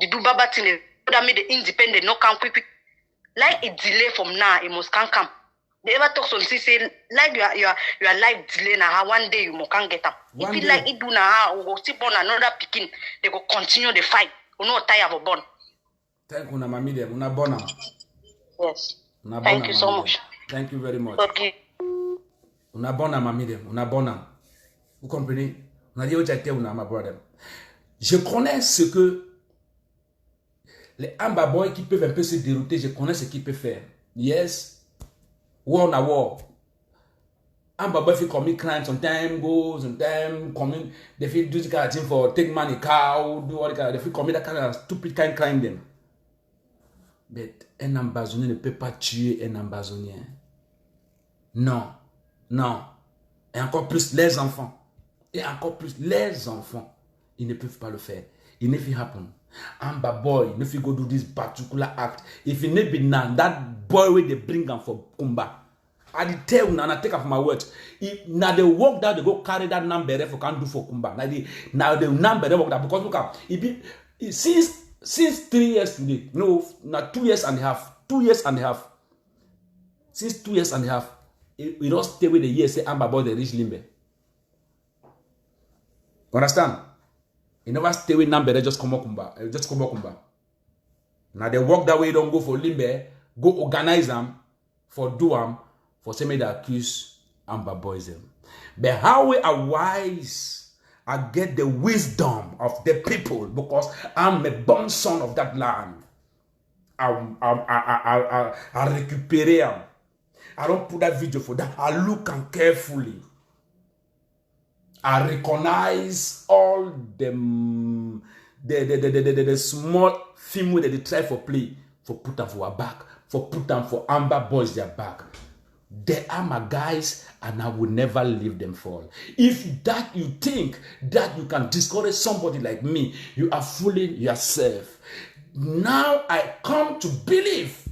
They do baba thing them. That made the independent no come quick. Like it delay from now, it must can't come. They ever talk something say like your life delay now one day you must can't get up. If you like it do now we go sit on another picking, they go continue the fight. We no tire of born. Thank you, Mami dem. Una bona. Yes. Thank you so much. Thank you very much. Okay. Una bona Mami dem. Una bona. Vous comprenez? On a dit au Jacké una ma brother. Je connais ce que les Amber Boys qui peuvent un peu se dérouter, je connais ce qu'ils peuvent faire. Yes. War on a war. Amber Boy fait commit crime sometimes, go sometimes commit. They feel do the kind of thing for take money, cow, do all the kind. They feel commit that kind of stupid kind crime them. But un ambazonien ne peut pas tuer un ambazonien. Non, non. Et encore plus les enfants. Et encore plus les enfants. Ils ne peuvent pas le faire. It never happen. Amber Boy, if you go do this particular act, if you never be now, that boy where they bring them for Kumba. I did tell you now, I take off my words. If now they walk down, they go carry that number there for can do for Kumba. Now the number they walk down because look up. Since 3 years today, no, not 2 years and a half. 2 years and a half. Since 2 years and a half, we don't stay with the year say Amber Boy they reach Limbe. Understand? You never stay with Nambere, just come Kumba. Just come Kumba. Now they walk that way, don't go for Limbe, go organize them, for do them, for say me they accuse Amba Boys them. But how we are wise, I get the wisdom of the people because I'm a born son of that land. I récupéré. I don't put that video for that. I look and carefully. I recognize all the small film that they try for play, for put them for our back, for put them for Amber Boys their back. They are my guys, and I will never leave them fall. If that you think that you can discourage somebody like me, you are fooling yourself. Now I come to believe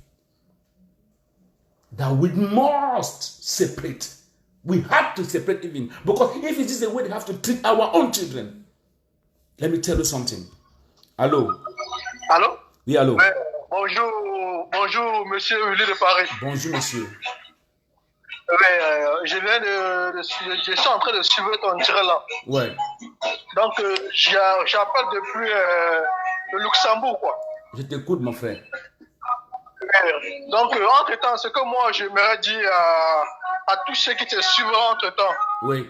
that we must separate. We have to separate even. Because if it is the way they have to treat our own children. Let me tell you something. Allô? Allô? Oui, allô? Bonjour, monsieur Uli de Paris. Bonjour, monsieur. Je suis en train de suivre ton direct là. Ouais. Donc, j'appelle depuis le Luxembourg, quoi. Je t'écoute, mon frère. Donc, entre-temps, ce que moi, j'aimerais dire à tous ceux qui te suivent entre-temps, oui,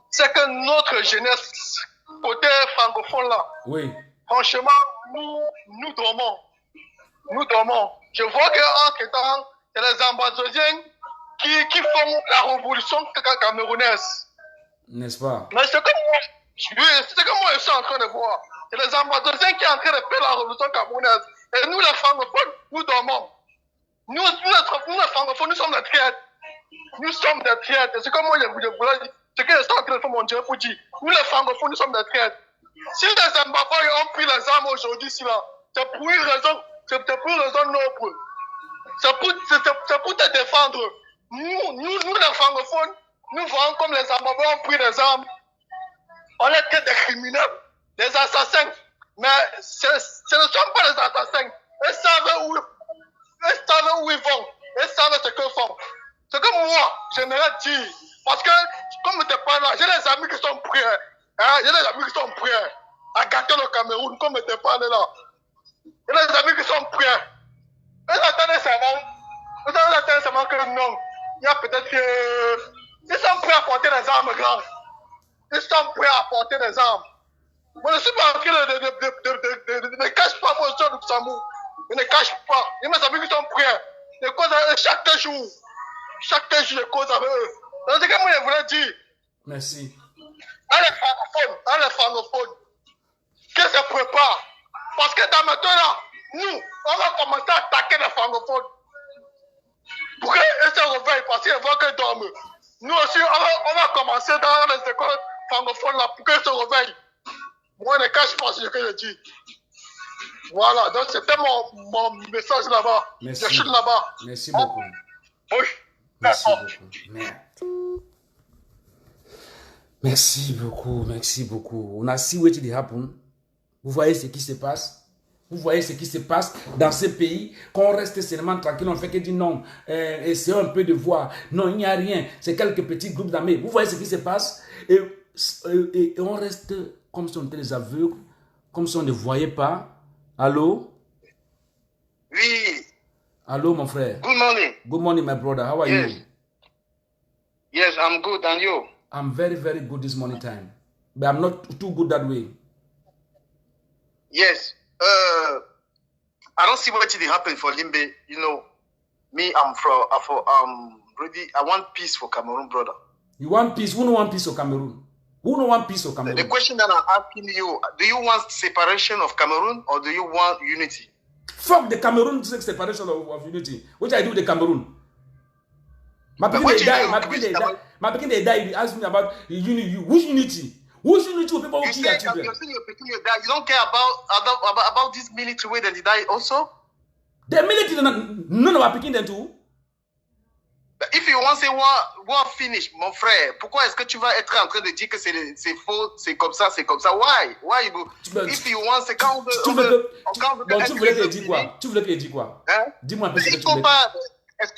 c'est que notre jeunesse, côté francophone là, oui, franchement, nous dormons. Nous dormons. Je vois qu'entre-temps, il y a les ambassadeurs qui font la révolution camerounaise. N'est-ce pas? Mais c'est que moi, je suis en train de voir. Il y a les ambassadeurs qui sont en train de faire la révolution camerounaise. Et nous, les francophones, nous dormons. Nous, les francophones, nous sommes des traîtres. Nous sommes des traîtres. C'est comme moi, je voulais dire. C'est que je suis en train de faire mon Dieu pour dire. Nous, les francophones, nous sommes des traîtres. Si les ambassadeurs ont pris les armes aujourd'hui, c'est pour une raison noble. C'est pour te défendre. Nous, les francophones, nous voyons comme les ambassadeurs ont pris les armes. On est que des criminels, des assassins. Mais ce ne sont pas les assassins. Ils savent où ils vont. Ils savent ce qu'ils font. Ce que moi, j'aimerais dire, parce que, comme tu parles là, j'ai des amis qui sont prêts. Hein, j'ai des amis qui sont prêts à gâter le Cameroun, comme tu parles là. J'ai des amis qui sont prêts. Ils attendent seulement que non. Il y a peut-être que. Ils sont prêts à porter des armes grandes. Ils sont prêts à porter des armes. Moi, je ne suis pas en train de ne cache pas mon son Luxembourg. Je ne cache pas. Il y a mes amis qui sont prêts. Je cause avec eux chaque jour. Chaque jour, je cause avec eux. C'est ce que moi, je voulais dire. Merci. À les francophones, qu'ils se préparent. Parce que dans maintenant, là, nous, on va commencer à attaquer les francophones. Pour qu'ils se réveillent, parce qu'ils voient qu'ils dorment. Nous aussi, on va commencer dans les écoles francophones là, pour qu'ils se réveillent. Moi, je ne cache pas ce que je dis. Voilà, donc c'était mon message là-bas. Merci. Je suis là-bas. Merci beaucoup. Oui. Merci beaucoup. Merde. Merci beaucoup, merci beaucoup. On a see what it happen. Vous voyez ce qui se passe? Vous voyez ce qui se passe dans ce pays? Quand on reste seulement tranquille, on fait que dire non. Essayons un peu de voir. Non, il n'y a rien. C'est quelques petits groupes d'armées. Vous voyez ce qui se passe? Et on reste comme si on était des aveugles, comme si on ne voyait pas. Allô? Oui. Allô, mon frère. Good morning. Good morning, my brother. How are you? Yes, I'm good. And you? I'm very, very good this morning time. But I'm not too good that way. Yes. I don't see what did happen for Limbe. You know, me, ready. I want peace for Cameroon, brother. You want peace? Who no want peace for Cameroon? Who no want peace for Cameroon? The question that I'm asking you, do you want separation of Cameroon or do you want unity? Fuck the Cameroon separation of unity. Which I do with the Cameroon. My people they die. My people they die. You ask me about unity. Which unity? Which unity will people kill their children? You don't care about this military way that they die also? The military, none of our picking them too. If you want to say one finish, mon frère, pourquoi est-ce que tu vas être en train de dire que c'est faux, c'est comme ça? Why? If you want, c'est quand tu voulais que je dise quoi? Tu voulais que je dise quoi? Dis-moi un peu ce que tu voulais. Est-ce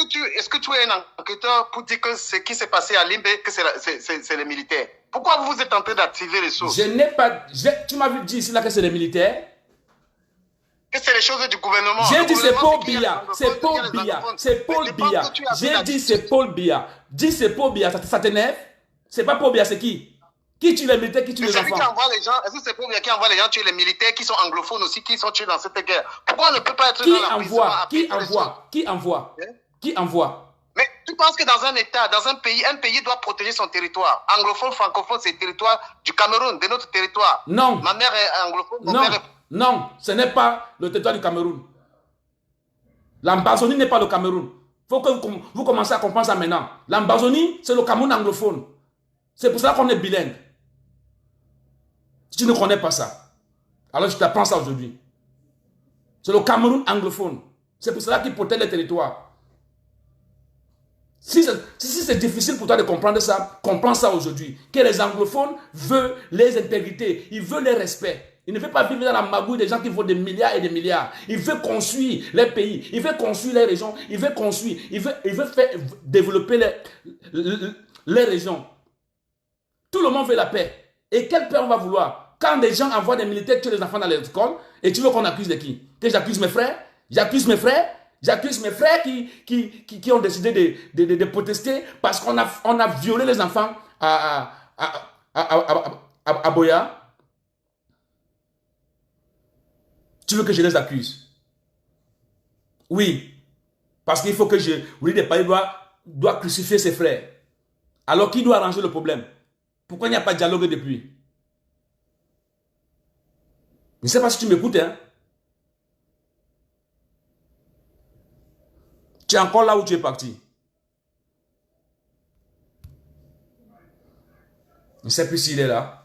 que tu es un enquêteur pour dire que ce qui s'est passé à Limbe, que c'est les militaires? Pourquoi vous êtes en train d'activer les choses? Je n'ai pas... tu m'as dit ici là que c'est les militaires. Que c'est les choses du gouvernement. J'ai dit c'est Paul Biya. C'est Paul Biya. C'est Paul Biya. J'ai dit c'est Paul Biya. Dis c'est Paul Biya. Ça t'énerve? C'est pas Paul Biya, c'est qui? Qui tue les militaires, qui tue les enfants? Qui envoie les gens, est-ce que c'est Paul Biya qui envoie les gens tuer les militaires qui sont anglophones aussi, qui sont tués dans cette guerre? Pourquoi on ne peut pas être dans la prison? Qui envoie? Mais tu penses que dans un État, dans un pays doit protéger son territoire. Anglophone, francophone, c'est le territoire du Cameroun, de notre territoire. Non. Ma mère est anglophone, mon Non. père est... Non, ce n'est pas le territoire du Cameroun. L'Ambazonie n'est pas le Cameroun. Il faut que vous commencez à comprendre ça maintenant. L'Ambazonie, c'est le Cameroun anglophone. C'est pour ça qu'on est bilingue. Si tu ne connais pas ça, alors je t'apprends ça aujourd'hui. C'est le Cameroun anglophone. C'est pour cela qu'il protège les territoires. Si c'est difficile pour toi de comprendre ça, comprends ça aujourd'hui. Que les anglophones veulent les intégrités, ils veulent les respects. Il ne veut pas vivre dans la magouille des gens qui vaut des milliards et des milliards. Il veut construire les pays, il veut construire les régions, il veut construire, il veut faire développer les régions. Tout le monde veut la paix. Et quelle paix on va vouloir? Quand des gens envoient des militaires tuer les enfants dans les écoles, et tu veux qu'on accuse de qui? Que j'accuse mes frères? J'accuse mes frères? J'accuse mes frères qui ont décidé de protester parce qu'on a violé les enfants à Boya. Tu veux que je les accuse? Oui. Parce qu'il faut que oui, des pays doit crucifier ses frères. Alors qui doit arranger le problème? Pourquoi il n'y a pas de dialogue depuis? Je ne sais pas si tu m'écoutes, hein? Tu es encore là où tu es parti. Je ne sais plus s'il est là.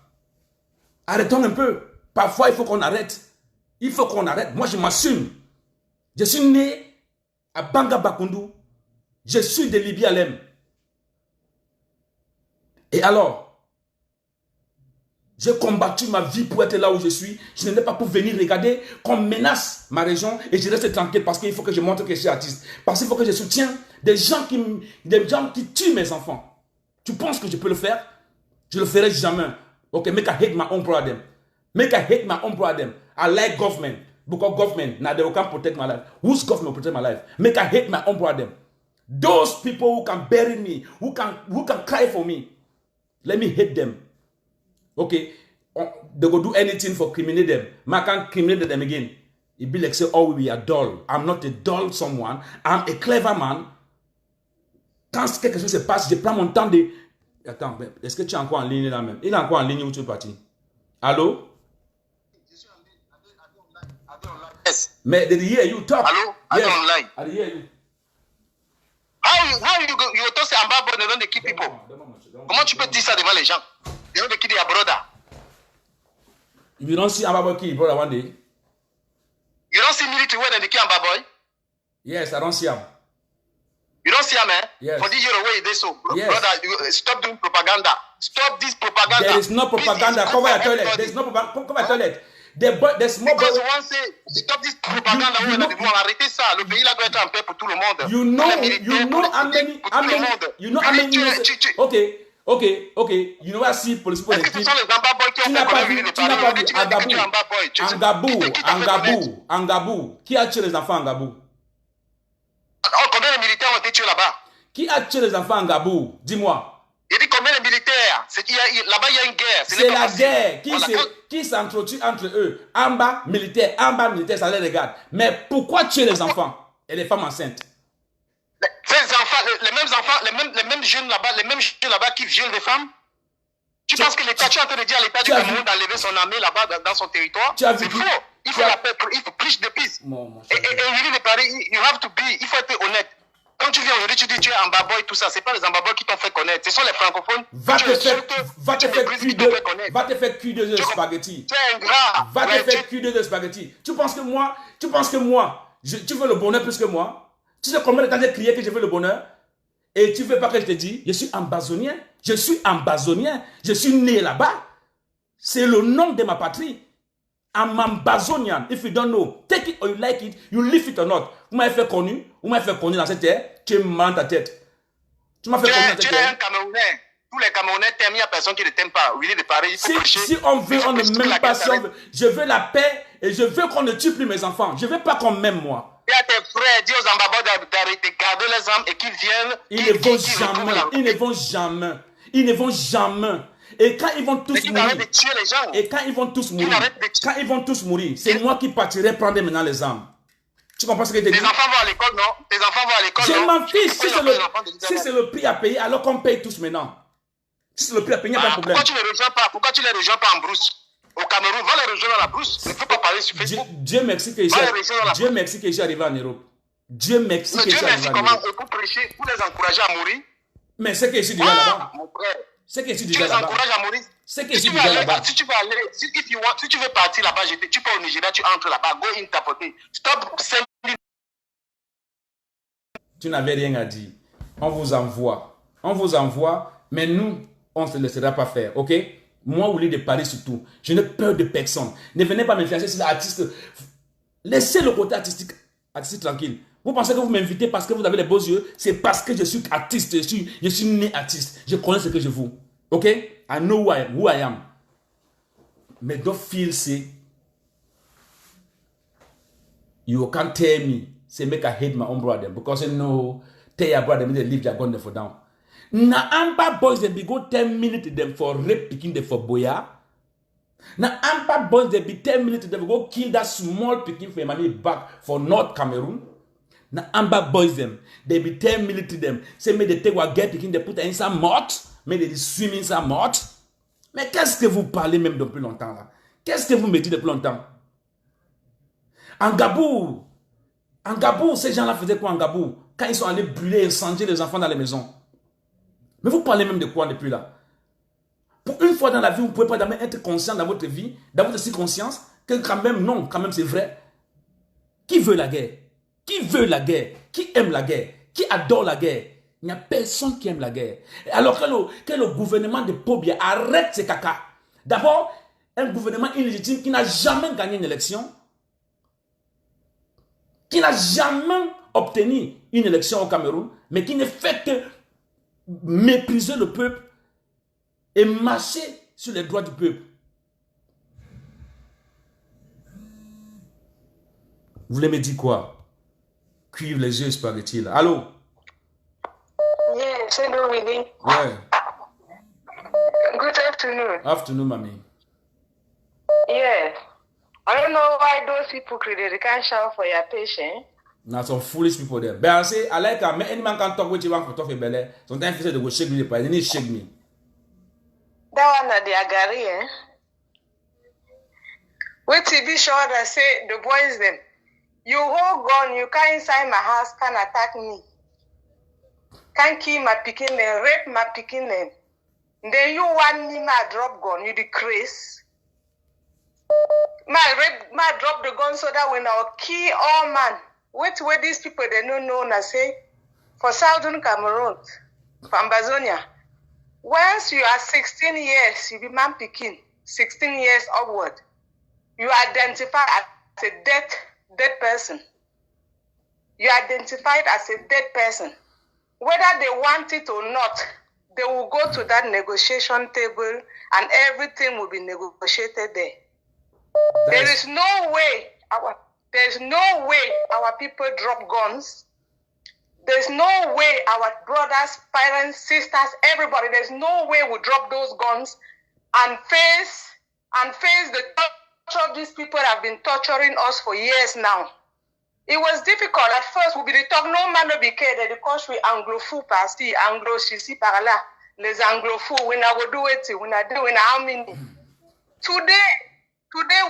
Arrêtons un peu. Parfois, il faut qu'on arrête. Il faut qu'on arrête. Moi, je m'assume. Je suis né à Banga Bakundu. Je suis de Libye Alem. Et alors, j'ai combattu ma vie pour être là où je suis. Je n'ai pas pour venir regarder qu'on menace ma région et je reste tranquille parce qu'il faut que je montre que je suis artiste. Parce qu'il faut que je soutienne des gens qui tuent mes enfants. Tu penses que je peux le faire? Je ne le ferai jamais. Ok, make I hate my own problem. Make I hate my own problem. I like government. Because government, now they can't protect my life. Whose government will protect my life? Make I hate my own problem. Those people who can bury me, who can cry for me, let me hate them. Okay, they go do anything for criminate them. I can't criminate them again. It be like say, oh, we are dull. I'm not a dull someone. I'm a clever man. Quand quelque chose se passe, je prends mon temps de... Attends, est-ce que tu es encore en ligne là même? Il est encore en ligne où tu es parti? Allô? Yes. Mais did he hear you talk? Allô? Yes. Online. I hear you. How you talk say Amba boy they don't kill people? Comment tu peux dire ça devant les gens? They don't kill their brother. You don't see Amba boy kill brother one day? You don't see military where they kill Amba boy? Yes, I don't see him. You don't see him, man? Yes. For this year away, they so. Yes. Brother, stop doing propaganda. Stop this propaganda. There is no propaganda. Cover your toilet. There is no propaganda. Cover your toilet. There's more. Because one say, stop this propaganda. You know, arrêtez ça. Le pays là doit être en paix pour tout le monde. You know how many. Okay. You know what I see police people. Est-ce que ce sont les Amba boys qui ont fait connaître le pays? Angabou. Qui a tué les enfants Angabou? Combien de militaires ont été tués là-bas? Qui a tué les enfants Angabou? Dis-moi. Il dit combien de militaires? Là-bas, il y a une guerre. C'est la guerre qui s'entretue entre eux. Amba militaire, ça les regarde. Mais pourquoi tuer les enfants et les femmes enceintes? Ces enfants, les mêmes jeunes là-bas qui violent des femmes. Tu penses que l'État, tu es en train de dire à l'État du Cameroun d'enlever son armée là-bas dans son territoire? C'est faux. Il faut la paix, il faut plus de peace. Et aujourd'hui, les paris, il faut être honnête. Quand tu viens aujourd'hui, tu dis tu es Amba boy, tout ça, c'est pas les Amba boys qui t'ont fait connaître, ce sont les francophones. Va te faire cuire de spaghetti. Tu es ingrat. Va te faire cuire de spaghetti. Tu penses que moi, tu veux le bonheur plus que moi? Tu sais combien de temps j'ai crié que je veux le bonheur? Et tu veux pas que je te dise, je suis ambazonien. Je suis né là-bas. C'est le nom de ma patrie. I'm Ambazonian. If you don't know, take it or you like it, you live it or not. Vous m'avez fait connu dans cette terre, tu es mal dans ta tête. Tu m'as fait connu dans cette terre. Tu es un Camerounais. tous les Camerounais t'aiment, il n'y a personne qui ne t'aime pas. Willy de Paris, il faut prêcher. Si on veut, on ne m'aime pas. Si on veut. Je veux la paix et je veux qu'on ne tue plus mes enfants. Je ne veux pas qu'on m'aime, moi. Il y a tes frères, dis aux ambassadeurs d'arrêter de garder les armes et qu'ils viennent. Ils ne vont jamais. Ils ne vont jamais. Ils ne vont jamais. Et quand ils vont tous mourir. De tuer les gens. Et quand ils vont tous mourir. Quand ils vont tous mourir, c'est moi qui partirai prendre maintenant les armes. Tu comprends ce que je te dis? Tes enfants vont à l'école, non? Tes enfants vont à l'école, non? Je m'en fiche. Si c'est le prix à payer, alors qu'on paye tous maintenant. Si c'est le prix à payer, il n'y a pas de problème. Pourquoi tu ne les rejoins pas en brousse? Au Cameroun, va les rejoindre dans la brousse. Il ne faut pas parler sur Facebook. Dieu merci que je suis arrivé en Europe. Dieu merci que je suis arrivé en Europe. Pour prêcher, pour les encourager à mourir. Mais c'est que je suis déjà là-bas. Mon frère. C'est que je suis déjà là-bas. Tu les encourages à mourir. C'est que je suis déjà là-bas. Si tu veux aller, si tu veux partir là-bas, tu pars au Nigeria, tu entres là-bas, go in tapoter. Stop sending. Tu n'avais rien à dire. On vous envoie. On vous envoie, mais nous, on ne se laissera pas faire, ok? Moi, au lieu de parler surtout, je n'ai peur de personne. Ne venez pas m'influencer sur l'artiste. Laissez le côté artistique tranquille. Vous pensez que vous m'invitez parce que vous avez les beaux yeux? C'est parce que je suis artiste, je suis né artiste. Je connais ce que je vaux. Ok? I know who I am. Mais don't feel say you can't tell me, say make I hate my own brother because you know, tell your brother they leave their gun there for down. Now Amber boys they be go 10 minutes to them for rape picking them for boya. Now Amber boys they be 10 minutes to them go kill that small picking for money back for North Cameroon. Now Amber boys them they be 10 minutes to them say may they take what get picking they put in some mud, may they swim in some mud. Mais qu'est-ce que vous parlez même depuis longtemps là? Qu'est-ce que vous me dites depuis longtemps? En Gabou, ces gens-là faisaient quoi en Gabou? Quand ils sont allés brûler et incendier les enfants dans les maisons. Mais vous parlez même de quoi depuis là? Pour une fois dans la vie, vous ne pouvez pas jamais être conscient dans votre vie, dans votre conscience, que quand même, non, quand même c'est vrai. Qui veut la guerre? Qui veut la guerre? Qui aime la guerre? Qui adore la guerre? Il n'y a personne qui aime la guerre. Alors que le gouvernement de Pobia arrête ces caca. D'abord, un gouvernement illégitime qui n'a jamais gagné une élection, qui n'a jamais obtenu une élection au Cameroun, mais qui ne fait que mépriser le peuple et marcher sur les droits du peuple. Vous voulez me dire quoi? Cuivre les yeux, paraît-il. Allô? Yes, hello, Willie. Yeah. Good afternoon. Afternoon, mommy. Yeah. I don't know why those people they can't shout for your patient. Now some foolish people there. But I say, I like her. Any man can talk with you one for talk for belly. Sometimes they go shake me the price. They need shake me. That one at the Agari, eh? With TV show that say the boys them. You hold gun, you can't inside my house, can attack me. Can't kill my picking them, rape my picking them. Then you want me my drop gun, you decrease. My drop the gun so that when I'll kill all man. Wait where these people they don't know I say for Southern Cameroon, for Ambazonia. Once you are 16 years, you be man picking, 16 years upward. You identify as a dead person. You identified as a dead person. Whether they want it or not, they will go to that negotiation table and everything will be negotiated there. There is no way our people drop guns. There's no way our brothers, parents, sisters, everybody, there's no way we drop those guns and face the torture these people have been torturing us for years now. It was difficult at first. We be talk no man no be care because we anglophone parti anglo ici par là. Les anglophones we not go do it. We not do it how many. Today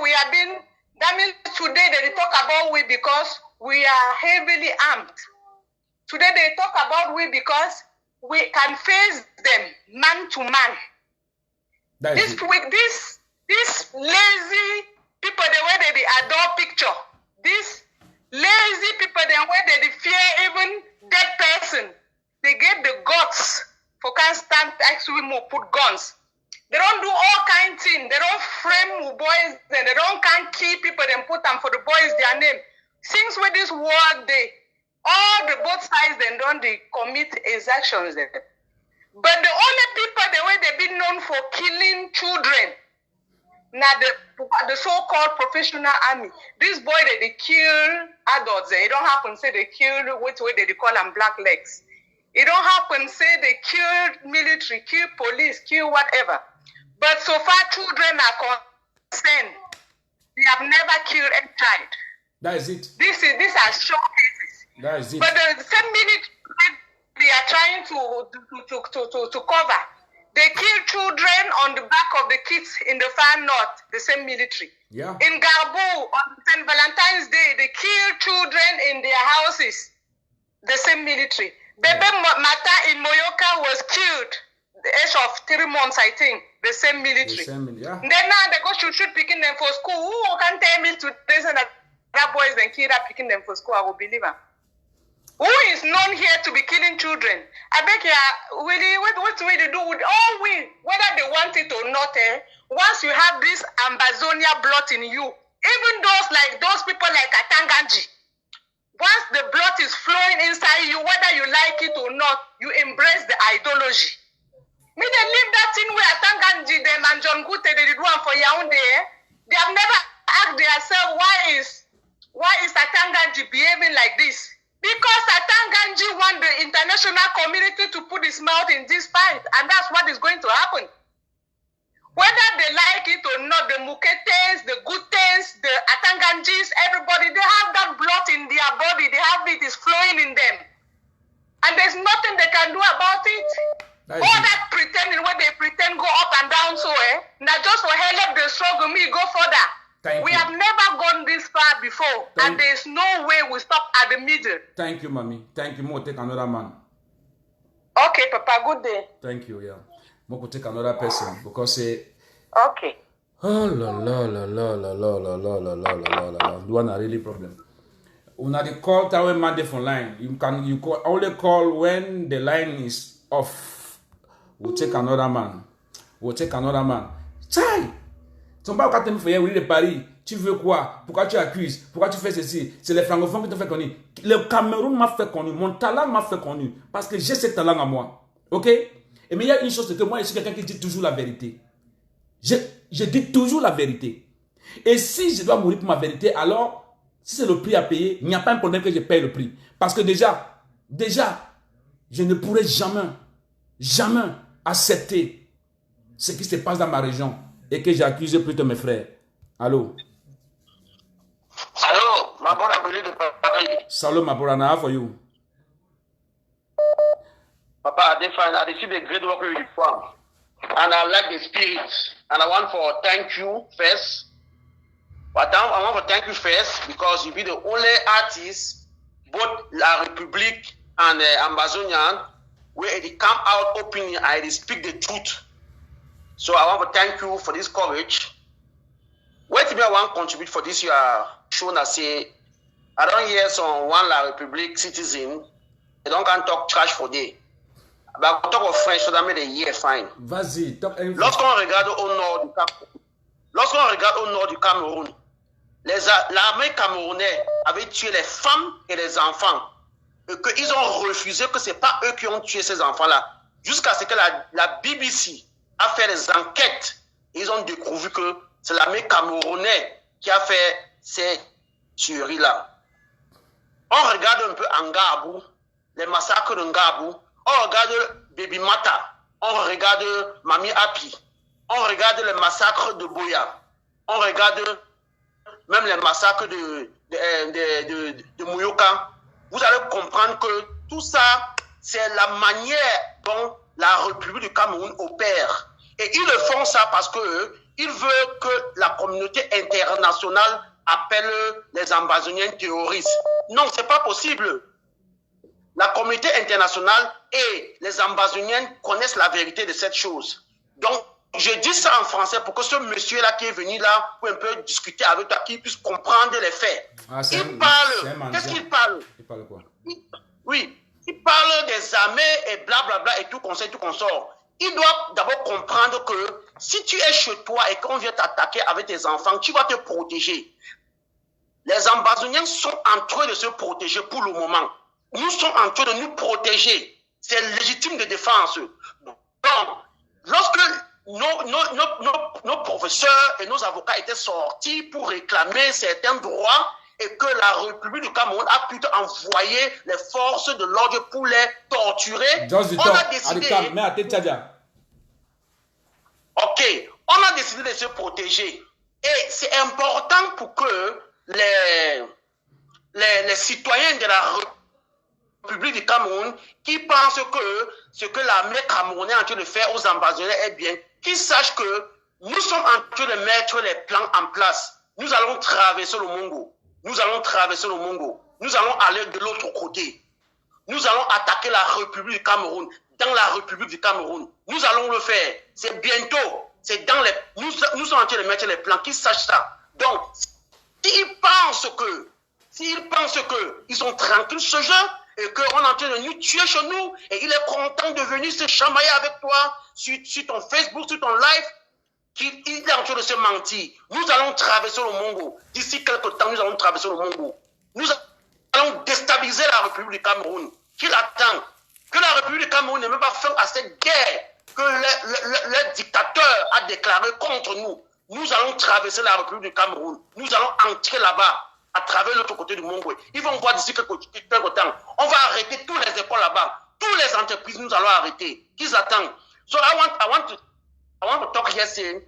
we have been. That means today they talk about we because we are heavily armed. Today they talk about we because we can face them man to man. This lazy people, the way they adore picture. This lazy people, the way they fear even dead person. They get the guts for can't stand actually more put guns. They don't do all kind of things. They don't frame boys. They don't can't kill people and put them for the boys their name. Since with this war, all the both sides then don't they commit exactions there. But the only people, the way they've been known for killing children, now the so-called professional army, this boy that they kill adults, it don't happen say they kill, which way they call them black legs. It don't happen say they kill military, kill police, kill whatever. But so far children are concerned. They have never killed a child. That is it. These are short cases. That is it. But the same military they are trying to cover. They kill children on the back of the kids in the far north, the same military. Yeah. In Garbu, on St. Valentine's Day, they kill children in their houses, the same military. Bebe Mata in Moyoka was killed, the age of 3 months, I think, the same military. Yeah. Then now they go shoot picking them for school. Who can tell me today that boys and kids are picking them for school? I will believe them. Who is known here to be killing children? I beg you, what will they do with all we, whether they want it or not, once you have this Ambazonia blood in you, even those people like Atanganji, once the blood is flowing inside you, whether you like it or not, you embrace the ideology. Me, they leave that thing where Atanganji, them and John Gute, they did one for Yaoundé. They have never asked themselves, why is Atanganji behaving like this? Because Atanganji want the international community to put his mouth in this fight, and that's what is going to happen. Whether they like it or not, the Muketes, the Gutes, the Atanganjis, everybody, they have that blood in their body. They have it, is flowing in them. And there's nothing they can do about it. That pretending, when they pretend go up and down so, now just for help the struggle, me go further. We have never gone this far before, and there's no way we stop at the middle. Thank you, mommy. Thank you. More take another man. Okay, Papa. Good day. Thank you. Yeah. More take another person because okay. Oh la. You want a really problem? Una the call tower man different line. You call, only call when the line is off. We'll take another man. Chai. Ton pas quand tu me fais oui de Paris, tu veux quoi? Pourquoi tu accuses? Pourquoi tu fais ceci? C'est les francophones qui t'ont fait connu. Le Cameroun m'a fait connu, mon talent m'a fait connu parce que j'ai ce talent à moi. OK? Et mais il y a une chose, c'est que moi je suis quelqu'un qui dit toujours la vérité. Je dis toujours la vérité. Et si je dois mourir pour ma vérité, alors si c'est le prix à payer, il n'y a pas un problème que je paye le prix. Parce que déjà, je ne pourrai jamais accepter ce qui se passe dans ma région. Et que j'accuse plutôt mes frères. Allô? Allô, ma bonne appelée de Paris. Salut, ma bonne how for you? Papa, I receive the great work you perform. And I like the spirit. And I want to thank you first. But I want to thank you first because you be the only artist, both La République and Ambazonian, where they come out openly and they speak the truth. So I want to thank you for this courage. What I want to contribute for this year show that say I don't hear some one La République citizen, they don't can talk trash for day. But I talk of French so that made a year fine. Vas-y, talk English. Lorsqu'on regarde au nord du Cameroun, l'armée camerounaise avait tué les femmes et les enfants. Et qu'ils ont refusé que ce n'est pas eux qui ont tué ces enfants-là. Jusqu'à ce que la BBC a fait des enquêtes. Ils ont découvert que c'est l'armée camerounaise qui a fait ces tueries-là. On regarde un peu Ngabou, les massacres de Ngabou. On regarde Baby Mata. On regarde Mami Api. On regarde les massacres de Boya. On regarde même les massacres de Mouyoka. Vous allez comprendre que tout ça, c'est la manière dont la République du Cameroun opère. Et ils le font ça parce qu'ils veulent que la communauté internationale appelle les Ambazoniens terroristes. Non, ce n'est pas possible. La communauté internationale et les Ambazoniens connaissent la vérité de cette chose. Donc, je dis ça en français pour que ce monsieur-là qui est venu là pour un peu discuter avec toi, qu'il puisse comprendre les faits. Il parle. Qu'est-ce qu'il parle? Il parle quoi? Oui, il parle des armées et blablabla et tout conseil, tout consort. Il doit d'abord comprendre que si tu es chez toi et qu'on vient t'attaquer avec tes enfants, tu vas te protéger. Les Ambazoniens sont en train de se protéger pour le moment. Nous sommes en train de nous protéger. C'est légitime de défense. lorsque nos professeurs et nos avocats étaient sortis pour réclamer certains droits et que la République du Cameroun a pu envoyer les forces de l'ordre pour les torturer, on a décidé... Ok, on a décidé de se protéger. Et c'est important pour que les citoyens de la République du Cameroun qui pensent que ce que l'armée camerounaise est en train de faire aux ambassadeurs est bien, qu'ils sachent que nous sommes en train de mettre les plans en place. Nous allons traverser le Mongo. Nous allons traverser le Mongo. Nous allons aller de l'autre côté. Nous allons attaquer la République du Cameroun. Dans la République du Cameroun. Nous allons le faire. C'est bientôt. C'est dans les... Nous sommes en train de mettre les plans. Qu'ils sachent ça. Donc, s'ils pensent qu'ils sont tranquilles ce jeu et qu'on est en train de nous tuer chez nous et il est content de venir se chamailler avec toi sur ton Facebook, sur ton live, qu'il est en train de se mentir. Nous allons traverser le Mongo. D'ici quelques temps, nous allons traverser le Mongo. Nous allons déstabiliser la République du Cameroun. Qu'il attend que la République du Cameroun ne met pas fin à cette guerre que le dictateur a déclaré contre nous. Nous allons traverser la République du Cameroun. Nous allons entrer là-bas, à travers l'autre côté du Mongo. Ils vont voir d'ici quelques temps. On va arrêter tous les écoles là-bas. Toutes les entreprises, nous allons arrêter. Qu'ils attendent. So I want to talk here saying,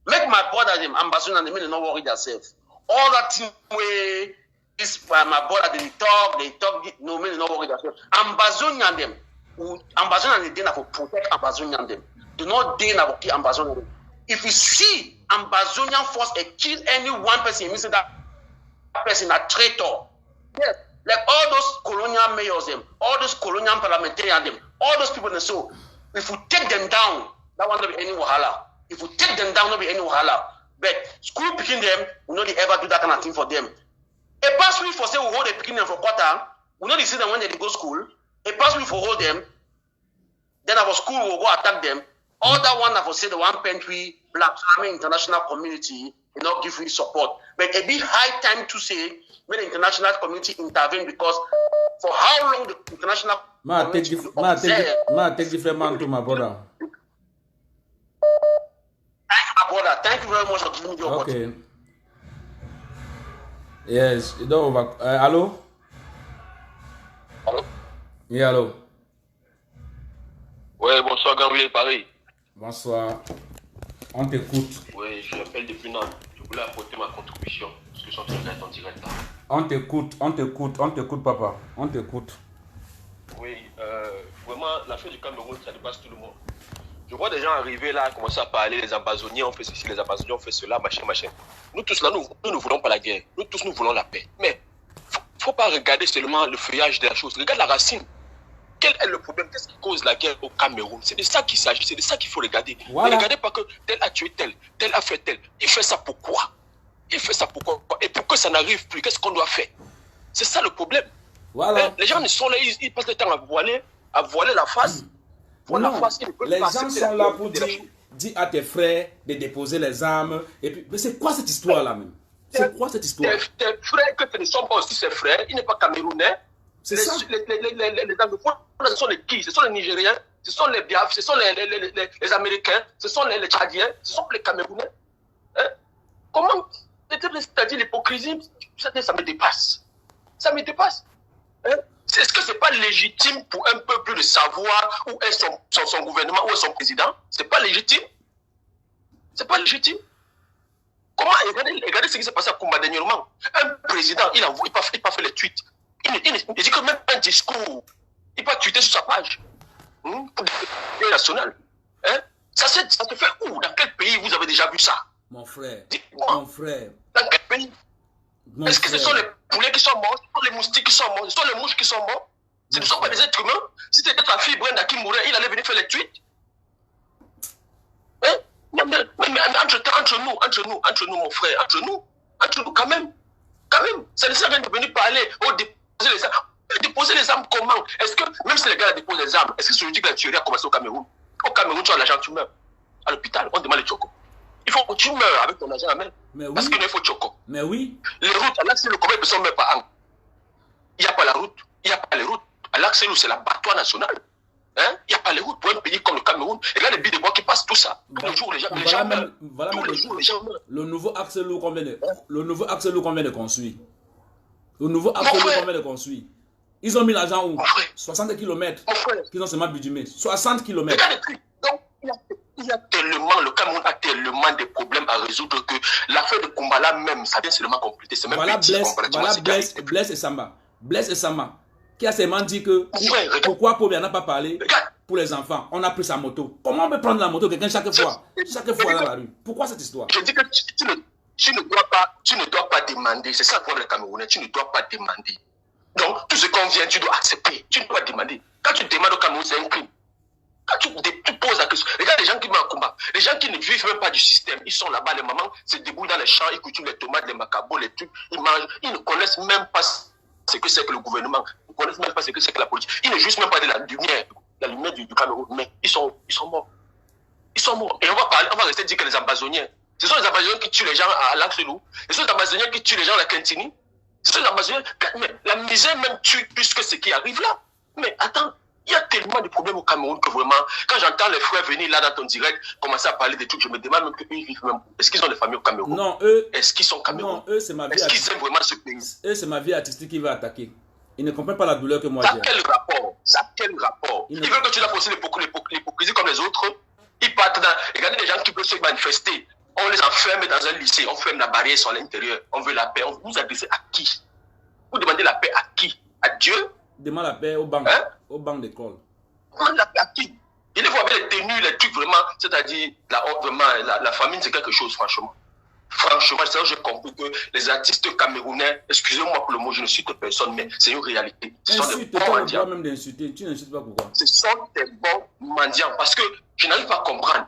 make my brother them ambassador and they may not worry themselves. All that thing where is my brother they talk, no may not worry themselves. Ambassador them, ambassador and they for protect ambassador them. Do not deign about the ambassador them. If you see ambassador force and kill any one person, it means that person a traitor. Yes, like all those colonial mayors them, all those colonial parliamentarians them, all those people and so. If we take them down, that won't be any wahala. If we take them down, not be any wahala. But school picking them, we know they ever do that kind of thing for them. A pass we for say we hold the picking them for quarter, we know they see them when they go school. A pass we for hold them, then our school will go attack them. All that one for say the one country black army international community will not give you support. But it be high time to say when the international community intervene because for how long the international community take different man to my brother. Brother, thank you very much for giving me the opportunity. Okay. Yes, donc allô? Allô? Oui, allô? Oui, bonsoir Gabriel Paris. Bonsoir. On t'écoute. Oui, je l'appelle depuis Nantes. Je voulais apporter ma contribution parce que je suis en train de regarder en direct. On t'écoute, papa. On t'écoute. Oui, vraiment, l'affaire du Cameroun, ça dépasse tout le monde. Je vois des gens arriver là, commencer à parler, les ambassadeurs ont fait ceci, les ambassadeurs ont fait cela, machin. Nous tous là, nous ne voulons pas la guerre. Nous tous, nous voulons la paix. Mais il ne faut pas regarder seulement le feuillage de la chose. Regarde la racine. Quel est le problème? Qu'est-ce qui cause la guerre au Cameroun? C'est de ça qu'il s'agit, c'est de ça qu'il faut regarder. Voilà. Ne regardez pas que tel a tué tel a fait tel. Il fait ça pourquoi? Et pour que ça n'arrive plus, qu'est-ce qu'on doit faire? C'est ça le problème. Voilà. Les gens sont là, ils passent le temps à voiler la face. Non, les gens sont là pour dire à tes frères de déposer les armes. Et puis, mais c'est quoi cette histoire-là même? C'est quoi cette histoire? Tes frères, que ce ne sont pas aussi ses frères, il n'est pas camerounais. C'est ça. Les anglophones, ce sont les qui? Ce sont les Nigériens, ce sont les Biafs, ce sont les Américains, ce sont les Tchadiens, ce sont les Camerounais. Hein? Comment? C'est-à-dire l'hypocrisie, ça me dépasse. Ça me dépasse. Hein? Est-ce que ce n'est pas légitime pour un peuple de savoir où est son gouvernement, où est son président? Ce n'est pas légitime. C'est pas légitime. Comment? Regardez ce qui s'est passé à Kumba dernièrement. Un président, il n'a pas fait les tweets. Il dit que même un discours, il n'a pas tweeté sur sa page. Pour le national. Hein? Ça se fait où? Dans quel pays vous avez déjà vu ça? Mon frère. Mon frère. Dans quel pays? Est-ce que ce sont les poulets qui sont morts? Ce sont les moustiques qui sont morts? Ce sont les mouches qui sont morts? Ce ne sont pas des êtres humains? Si c'était ta fille Brenda qui mourait, il allait venir faire les tweets? Hein? Mais entre nous, mon frère, entre nous, quand même. Ça ne sert à rien de venir parler, déposer les armes. Déposer les armes comment? Est-ce que, même si les gars déposent les armes, est-ce que ça veut dire que la tuerie a commencé au Cameroun? Au Cameroun, tu as l'argent, tu meurs. À l'hôpital, on demande les chocos. Il faut que tu meurs avec ton argent à main. Mais oui. Parce qu'il faut choco. Mais oui. Les routes, à l'Axelou, combien de personnes meurent par an? Il n'y a pas la route, il n'y a pas les routes. À l'Axelou, c'est l'abattoir national. Hein? Il n'y a pas les routes pour un pays comme le Cameroun. Et là, les billes de bois qui passent, tout ça. Tous les jours, les gens meurent. Tous les jours, les gens meurent. Le nouveau axe lourd qu'on vient de construire. Le nouveau axe lourd qu'on vient de construire. Ils ont mis l'argent où? 60 km. Qu'ils ont seulement bidumé. 60 km. Donc, il y a tellement, le Cameroun a tellement de problèmes à résoudre que l'affaire de Kumbala même, ça vient seulement compliquer. C'est même voilà petit, Blaise et Samba. Blaise et Samba. Qui a seulement dit que pourquoi Paul n'a pas parlé pour les enfants. On a pris sa moto. Comment on peut prendre la moto quelqu'un chaque fois dans la rue? Pourquoi cette histoire? Je dis que tu ne dois pas demander. C'est ça le problème des Camerounais. Tu ne dois pas demander. Donc, tout ce qu'on vient, tu dois accepter. Tu ne dois pas demander. Quand tu demandes au Cameroun, c'est un crime. Quand tu poses la question, regarde les gens qui meurent en combat, les gens qui ne vivent même pas du système, ils sont là-bas, les mamans se débrouillent dans les champs, ils cultivent les tomates, les macabos, les trucs, ils mangent, ils ne connaissent même pas ce que c'est que le gouvernement, ils ne connaissent même pas ce que c'est que la politique, ils ne jouissent même pas de la lumière du Cameroun, mais ils sont morts. Ils sont morts. Et on va rester dire que les Amazoniens, ce sont les Amazoniens qui tuent les gens à l'Axelou, ce sont les Amazoniens qui tuent les gens à la Quintini, ce sont les Amazoniens, mais la misère même tue plus que ce qui arrive là. Mais attends. Il y a tellement de problèmes au Cameroun que vraiment, quand j'entends les frères venir là dans ton direct, commencer à parler des trucs, je me demande même qu'eux vivent même. Est-ce qu'ils ont des familles au Cameroun? Non, eux. Est-ce qu'ils sont Cameroun? Non, eux, c'est ma vie. Est-ce qu'ils aiment vraiment ce pays? Eux, c'est ma vie artistique qui va attaquer. Ils ne comprennent pas la douleur que moi j'ai. Ça a quel rapport? Ils veulent que tu dois poser l'hypocrisie comme les autres. Ils partent dans. Regardez les gens qui veulent se manifester. On les enferme dans un lycée, on ferme la barrière sur l'intérieur. On veut la paix. Vous adressez à qui? Vous demandez la paix à qui? À Dieu? Demande la paix au banc. Hein? Au banc d'école. À qui? Il faut avoir les tenues, les trucs vraiment, c'est-à-dire la famine, c'est quelque chose, franchement. Franchement, c'est là que j'ai compris que les artistes camerounais, excusez-moi pour le mot, je ne cite personne, mais c'est une réalité. Ce sont des bons mendiants. Même d'insulter, tu n'insultes pas pourquoi? Ce sont des bons mendiants parce que je n'arrive pas à comprendre.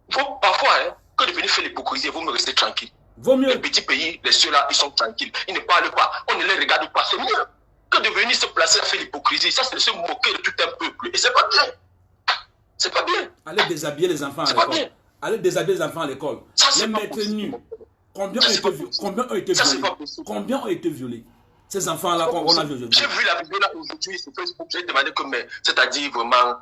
Il faut parfois que de venir faire l'hypocrisie, vous me restez tranquille. Vaut mieux. Les petits pays, les ceux-là, ils sont tranquilles. Ils ne parlent pas, on ne les regarde pas, c'est mieux. Que de venir se placer à faire l'hypocrisie, ça c'est de se moquer de tout un peuple. Et c'est pas bien. C'est pas bien. Allez déshabiller les enfants à l'école. Allez déshabiller les enfants à l'école. Les mettre nus. Combien ont été violés? Combien ont été violés? Ces enfants-là qu'on a vus aujourd'hui. J'ai vu la vidéo là aujourd'hui sur Facebook, j'ai demandé que, c'est-à-dire vraiment,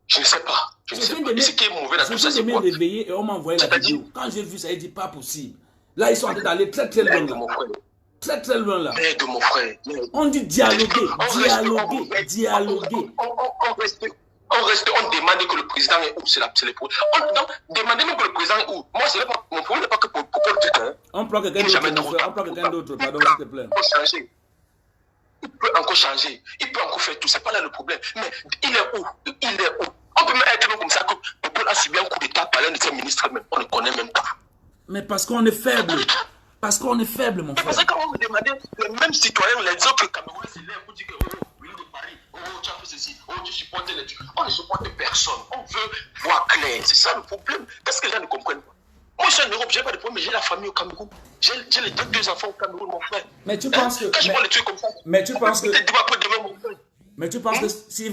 je ne sais pas. Je ne sais pas. Et ce qui est mauvais dans tout ça, c'est quoi? Réveillé et on m'a envoyé la vidéo. Quand j'ai vu ça, il dit pas possible. Là, ils sont en train d'aller très très loin. Très très loin là. Merde, mon frère. On dit dialoguer. On demande que le président est où? C'est les problèmes. On demande même que le président est où? Moi, c'est pas mon problème, n'est pas que pour le on prend quelqu'un d'autre, pardon, s'il te plaît. Il peut encore changer. Il peut encore faire tout. C'est pas là le problème. Mais il est où? On peut même être comme ça que Popol a subi un coup d'état par l'un de ses ministres même. On ne connaît même pas. Mais parce qu'on est faible. Parce qu'on est faible, mon frère. Parce que quand on vous demandait, les mêmes citoyens, les autres Camerounais, c'est là pour dire que oui, de Paris, tu as fait ceci, tu supportes les trucs. On ne supporte personne. On veut voir clair. C'est ça le problème. Qu'est-ce que les gens ne comprennent pas? Moi, je suis en Europe, je n'ai pas de problème, mais j'ai la famille au Cameroun. J'ai les deux enfants au Cameroun, mon frère. Mais tu penses que. Quand je vois les trucs comme ça. Mais tu penses que. Mais tu penses que s'ils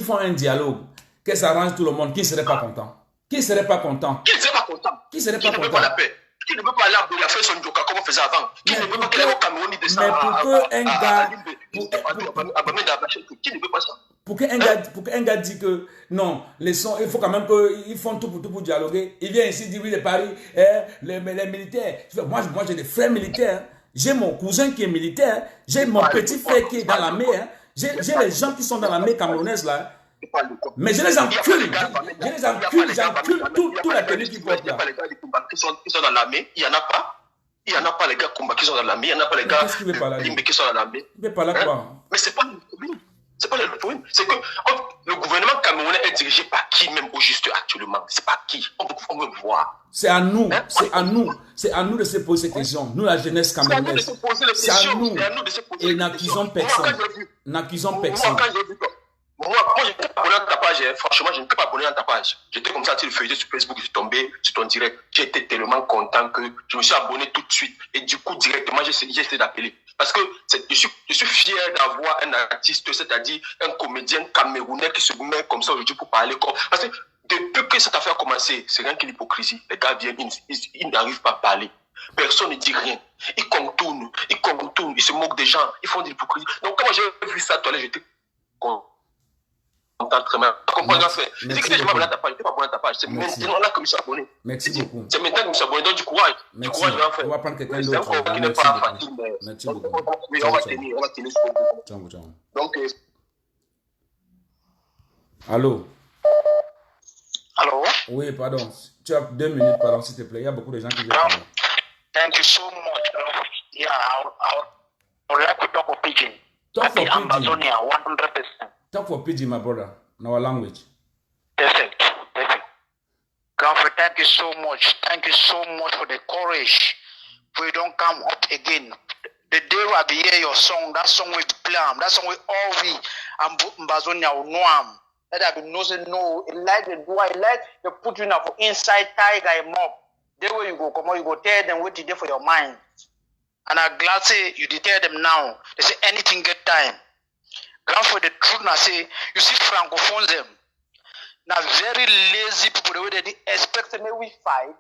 font un dialogue, que ça arrange tout le monde, qui ne serait pas content? Qui ne serait pas content? Qui ne serait pas content? Qui ne veut pas la paix? Qui ne veut pas aller à Boula faire son joker comme on faisait avant? Qui ne veut pas qu'elle aille au Cameroun, il descend qui ne veut pas ça? Pour qu'un gars dise que non, il faut quand même qu'ils font tout pour dialoguer. Il vient ici dire oui, de Paris, les militaires. Moi j'ai des frères militaires. J'ai mon cousin qui est militaire. J'ai mon petit frère qui est dans l'armée. J'ai les gens qui sont dans l'armée camerounaise là. Mais je les encule. J'encule toute la tenue qui porte là. Il n'y a pas les gars qui sont dans l'armée. Il n'y en a pas. Il n'y en a pas les gars qui sont dans l'armée. Il n'y en a pas les gars qui sont dans l'armée. Mais pas là quoi. Mais c'est pas le problème. C'est pas le problème. C'est que le gouvernement camerounais est dirigé par qui même au juste actuellement? C'est pas qui? On veut voir. C'est à nous. C'est à nous. C'est à nous de se poser ces questions. Nous, la jeunesse camerounaise. C'est à nous. Et n'accusons personne. N'accusons personne. Moi, je n'étais pas abonné à ta page. Franchement, je n'étais pas abonné à ta page. J'étais comme ça, tu le faisais sur Facebook, je suis tombé sur ton direct. J'étais tellement content que je me suis abonné tout de suite. Et du coup, directement, j'ai essayé d'appeler. Parce que je suis fier d'avoir un artiste, c'est-à-dire un comédien camerounais qui se met comme ça aujourd'hui pour parler. Parce que depuis que cette affaire a commencé, c'est rien que l'hypocrisie. Les gars viennent, ils n'arrivent pas à parler. Personne ne dit rien. Ils contournent, ils se moquent des gens, ils font de l'hypocrisie. Donc, quand j'ai vu ça, j'étais contact très bien. Comprends, frère. Je dis que je m'abonne à ta page. Je ne vais pas abonner à ta page. C'est maintenant là que je me suis abonné. Merci beaucoup. C'est maintenant que je me suis abonné. Donc, du courage. Merci. Du courage, grand frère. On va prendre quelqu'un C'est un d'autre. corps qui n'est pas facile. Merci beaucoup. Oui, on va tenir. On va tenir sur le Ciao, ciao. Donc, Allô? Hello. Oui, pardon. Tu as 2 minutes, pardon, s'il te plaît. Il y a beaucoup de gens qui veulent parler. Thank you so much. Yeah, I would like to talk for Pidgin. Talk for Pidgin. Amazonia, 100%. Talk for Pidgin, my brother, in our language. Perfect. Godfrey, thank you so much. Thank you so much for the courage. We don't come up again. The day I be hear your song, that song we play, that song we all we and Mbazonia will know am. That I be no say no. It like the do I like they put you now for inside tiger a mob. There where you go, come on, you go tell them what you did for your mind. And I'm glad say you did tell them now. They say anything get time. Grand for the truth now say you see francophones them. Now very lazy people the way they expect them we fight.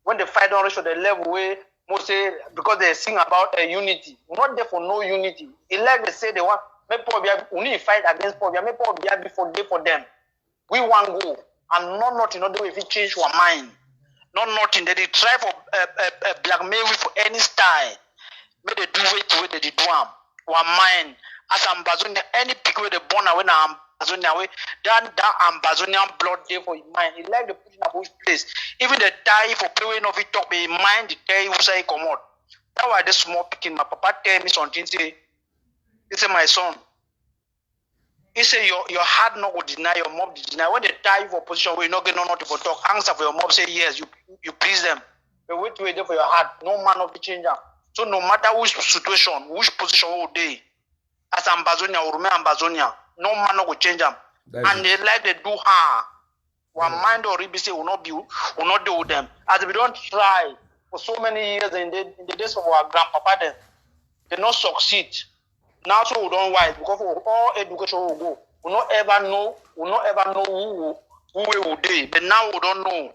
When they fight don't reach to the level where most say because they sing about unity. Not there for no unity. It like they say they want make only fight against Pobia, make Pobia before day for them. We want go and not nothing, not if it change our mind. Not nothing. They try for blackmail for any style. May they do it they do them. One mind. As Ambazonia, any pick where they born away now Ambazonia way, that Ambazonian blood there for your mind. It like the put in a bush place. Even the die for playing of it talk be mind the day who say come out. That's why this small picking my papa tell me something say, he say my son. He say your heart not will deny, your mom deny. When they die for position where you not get nothing for talk, answer for your mom say yes, you please them. But wait there for your heart. No man of the changer. So no matter which situation, which position all day, as Ambazonia or remain Ambazonia, no man will change them. And they like they do one mind or say will not do with them. As we don't try for so many years in the days of our grandpapa, they not succeed. Now so we don't wise because for all education will go. We not ever know who we will do. But now we don't know.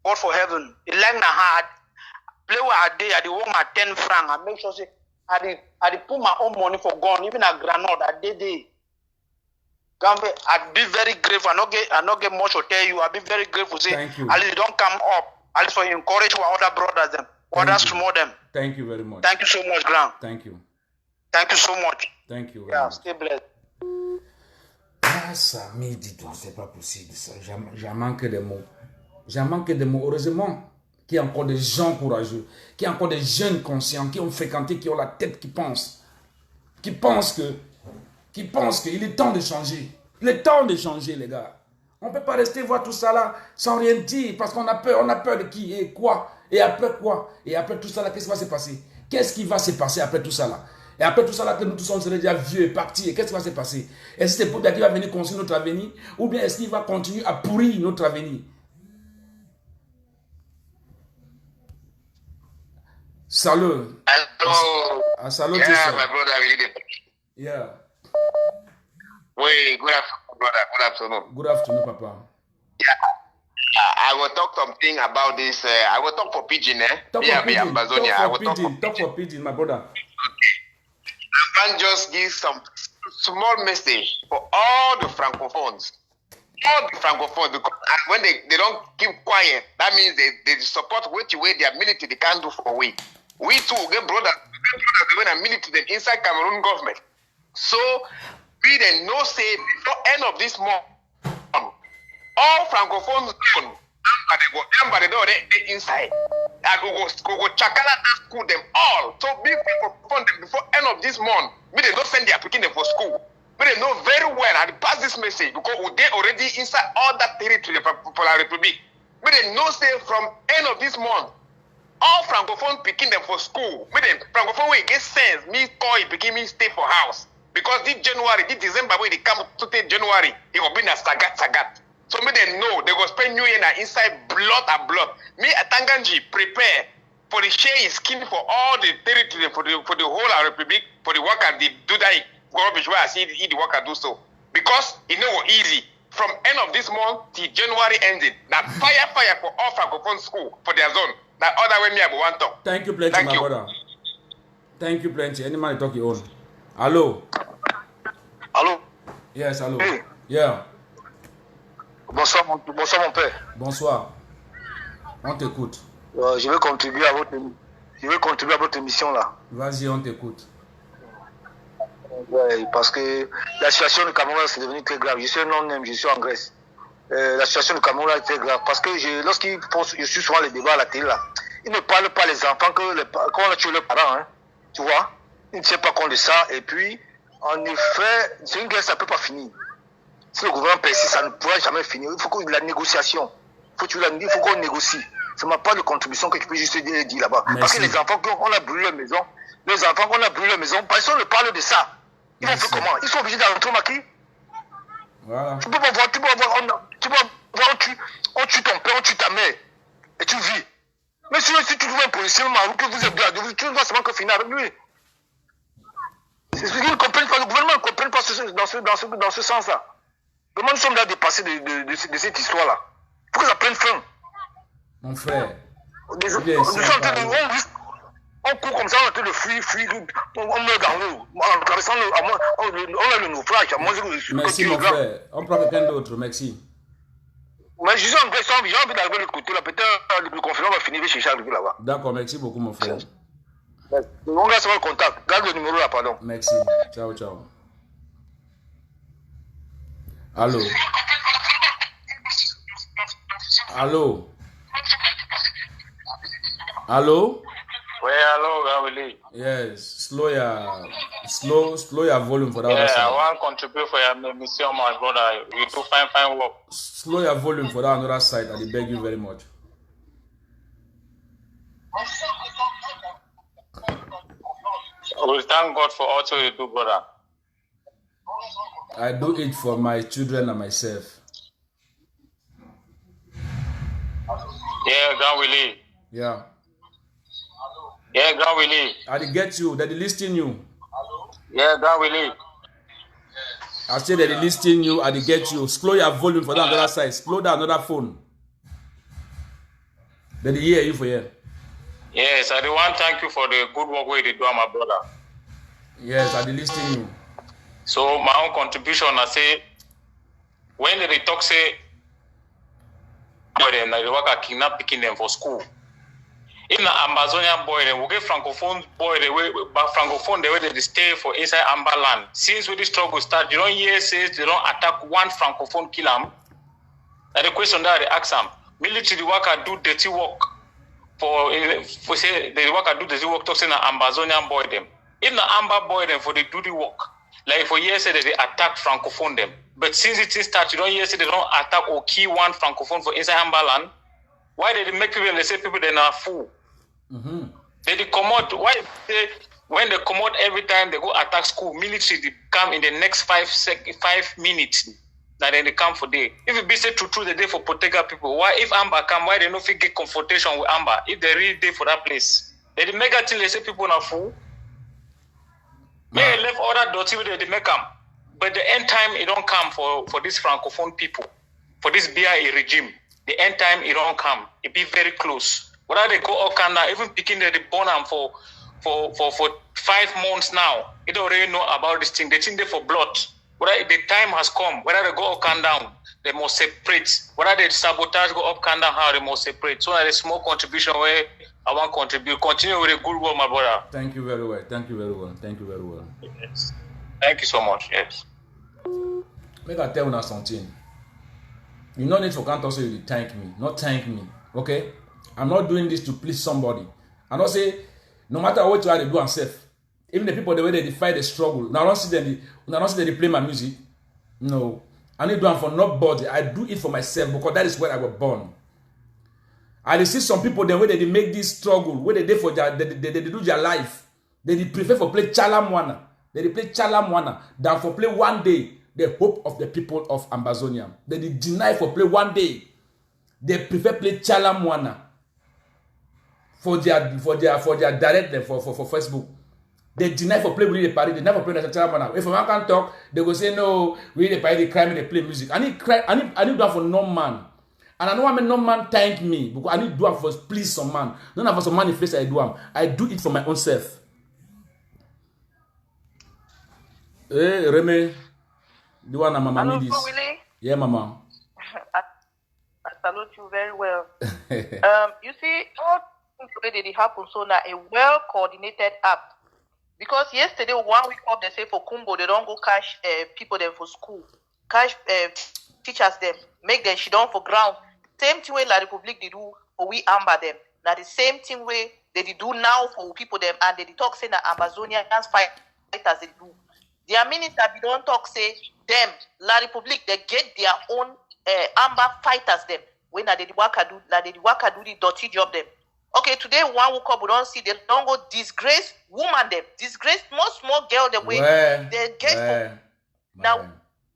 God for heaven. It like na hard. Play where I did, I work my 10 francs. I make sure say I put my own money for gun, even a granite. I did it. I'd be very grateful. I not get much to tell you. I'll be very grateful. Say, at least you don't come up. At least for encourage our other brothers them. Others to more them. Thank you very much. Thank you so much, Graham. Thank you. Thank you so much. Thank you. Yeah, stay blessed. Ah, ça me dit donc, c'est pas possible ça. J'en manque de mots. J'en manque de mots. Heureusement qu'il y a encore des gens courageux, qu'il y a encore des jeunes conscients qui ont fréquenté, qui ont la tête qui pense, qui pensent qu'il est temps de changer. Il est temps de changer, les gars. On ne peut pas rester voir tout ça là sans rien dire parce qu'on a peur. On a peur de qui et quoi. Et après quoi? Et après tout ça là, qu'est-ce qui va se passer? Qu'est-ce qui va se passer après tout ça là? Et après tout ça là, que nous tous on serait déjà vieux et partis. Et qu'est-ce qui va se passer? Est-ce que c'est Pobia qui va venir construire notre avenir? Ou bien est-ce qu'il va continuer à pourrir notre avenir? Salut. Hello. Salut, yeah, my brother. Yeah. Wait, good afternoon, brother. Good afternoon. Good afternoon, Papa. Yeah. I will talk something about this. I will talk for Pidgin, Talk for Pidgin. Talk for Pidgin, my brother. I can just give some small message for all the francophones. All the francophones, because when they don't keep quiet, that means they support what way their military they can't do for we. We too get brothers when a military inside Cameroon government. So we then no say before end of this month, all francophones done, but they go they inside. And we go chakala school them all. So be francophone them before end of this month. We they don't send their picking them for school. But they know very well and pass this message because they already inside all that territory for la Republic. But they know say from end of this month, all francophone picking them for school. But then francophone will get sense. Me call it picking me stay for house. Because this January, this December when they come to take January, it will be a sagat. So me they know they go spend New Year inside blood and blood. Me Atanganji prepare for the share skin for all the territory for the whole Republic for the work and the do that. Garbage where I see the worker do so. Because it no easy. From end of this month till January ending. Now fire for all francophone school for their zone. That other way me I want to. Thank you plenty, my brother. Thank you plenty. Any man talk your own. Hello. Hello. Yes, allô. Hey. Yeah. Bonsoir mon père. Bonsoir. On t'écoute. Je vais contribuer à votre émission là. Vas-y, on t'écoute. Ouais, parce que la situation du Cameroun c'est devenu très grave. Je suis un non-name, je suis en Grèce. La situation du Cameroun est très grave parce que je suis souvent les débats à la télé là. Ils ne parlent pas les enfants quand on a tué leurs parents, hein. Tu vois? Ils ne tiennent pas compte de ça. Et puis, en effet, c'est une guerre, ça ne peut pas finir. Si le gouvernement persiste, ça ne pourra jamais finir. Il faut qu'il y ait la négociation. Il faut qu'on négocie. Ça n'a pas de contribution que tu peux juste dire là-bas. Parce que les enfants, on a brûlé leur maison, personne ne parle de ça. Ils vont faire comment? Ils sont obligés d'entrer au maquis. Voilà. Tu peux pas voir, on tue ton père, on tue ta mère. Et tu vis. Mais si tu trouves un policier marocain que vous êtes deux, tu ne vas seulement que finir avec lui. C'est ce qu'ils ne comprennent pas. Le gouvernement ne comprenne pas dans ce sens-là. Comment nous sommes là dépassés de cette histoire-là? Il faut que ça prenne fin. Mon frère. On court comme ça, on est en train de fuir, on meurt dans l'eau. En traversant on a le naufrage. Merci mon frère. On prend quelqu'un d'autre, merci. Mais je suis en Grèce, j'ai envie d'arriver de l'autre côté là. Peut-être le confinement va finir, je vais chercher à arriver là-bas. D'accord, merci beaucoup mon frère. On reste sur le contact. Garde le numéro là, pardon. Merci. Ciao, ciao. Allô? Allô? Allô? Oui, hello, Gawili. Yes, slow your volume for that. Yeah, I want to contribute for your mission, my brother. You do fine work. Slow your volume for that another side, and I beg you very much. We thank God for all you do, brother. I do it for my children and myself. Yeah, Gawili. Yeah. Yeah, God willing. I get you. That they listing you. Yeah, God willing. I say that they listing you. I get you. Slow your volume for that other side. Slow down another phone. Then they hear you for here. Yes, I do want to thank you for the good work you do, my brother. Yes, I listing you. So my own contribution, I say, when they talk say, them they work at kidnap picking them for school. In the Amazonian boy, we get francophone boy the way, but francophone the way they stay for inside Amber land. Since we the struggle start, you don't hear says they don't attack one francophone kill them. And the question that they ask them, military worker do dirty work for say the worker do dirty work. Talking the Amazonian boy them. In the Amber boy them for they do the work. Like for years say that they attack francophone them. But since it start, you don't hear say they don't attack or kill one francophone for inside Amber land. Why did they make people? They say people they are fool. Mm-hmm. They come out. Why when they come out every time they go attack school, military they come in the next 5 minutes. Now then they come for day. If it be say true they day for protect people. Why if Amber come? Why they no fit get confrontation with Amber? If they really day for that place, they make a thing. They say people are fool. They left other dirty they make them. But the end time it don't come for this francophone people, for this BIA regime. The end time it don't come. It be very close. Whether they go Okanda, even picking the born them for 5 months now, they don't already know about this thing. They think they for blood. Whether the time has come, whether they go up and down, they must separate. Whether they sabotage go up and down, how they must separate. So that a small contribution where I want to contribute. Continue with the good work, my brother. Thank you very well. Thank you very well. Thank you very well. Yes. Thank you so much. Yes. Make I tell you something. You no need for can't say you thank me. Not thank me. Okay? I'm not doing this to please somebody. I don't say, no matter what you are to do and self, even the people the way they fight the struggle. Now I don't see them they play my music. No. I need to do it for nobody. I do it for myself because that is where I was born. I see some people the way they make this struggle, where they for their they do their life. They prefer for play Chalamwana. They play Chalamwana than for play one day the hope of the people of Ambazonia. They deny for play one day. They prefer play Chalamwana. For their direct for Facebook. They deny for play with the party, they never play the Chalamwana. If one can talk, they go say no, we the party the crime, they play music. I need that for no man. And I know no man thank me because I need to do it for please some man. None of us some money face I do them. I do it for my own self. Hey, Remy. The one that Mama Hello, Midis. Willie. Yeah, Mama. I salute you very well. You see, all things already happen, so now a well-coordinated app. Because yesterday, 1 week up, they say for Kumbo, they don't go cash people them for school. Cash teachers them, make them shit down for ground. Same thing way La Republic they do for we amber them. Now the same thing way they do now for people them, and they talk say that Amazonians fighters they do. Their minister we don't talk say them La Republic they get their own amber fighters them. When they work do the dirty job them. Okay, today one woke up, we don't see they don't go disgrace woman them, disgrace small girl the way they get now.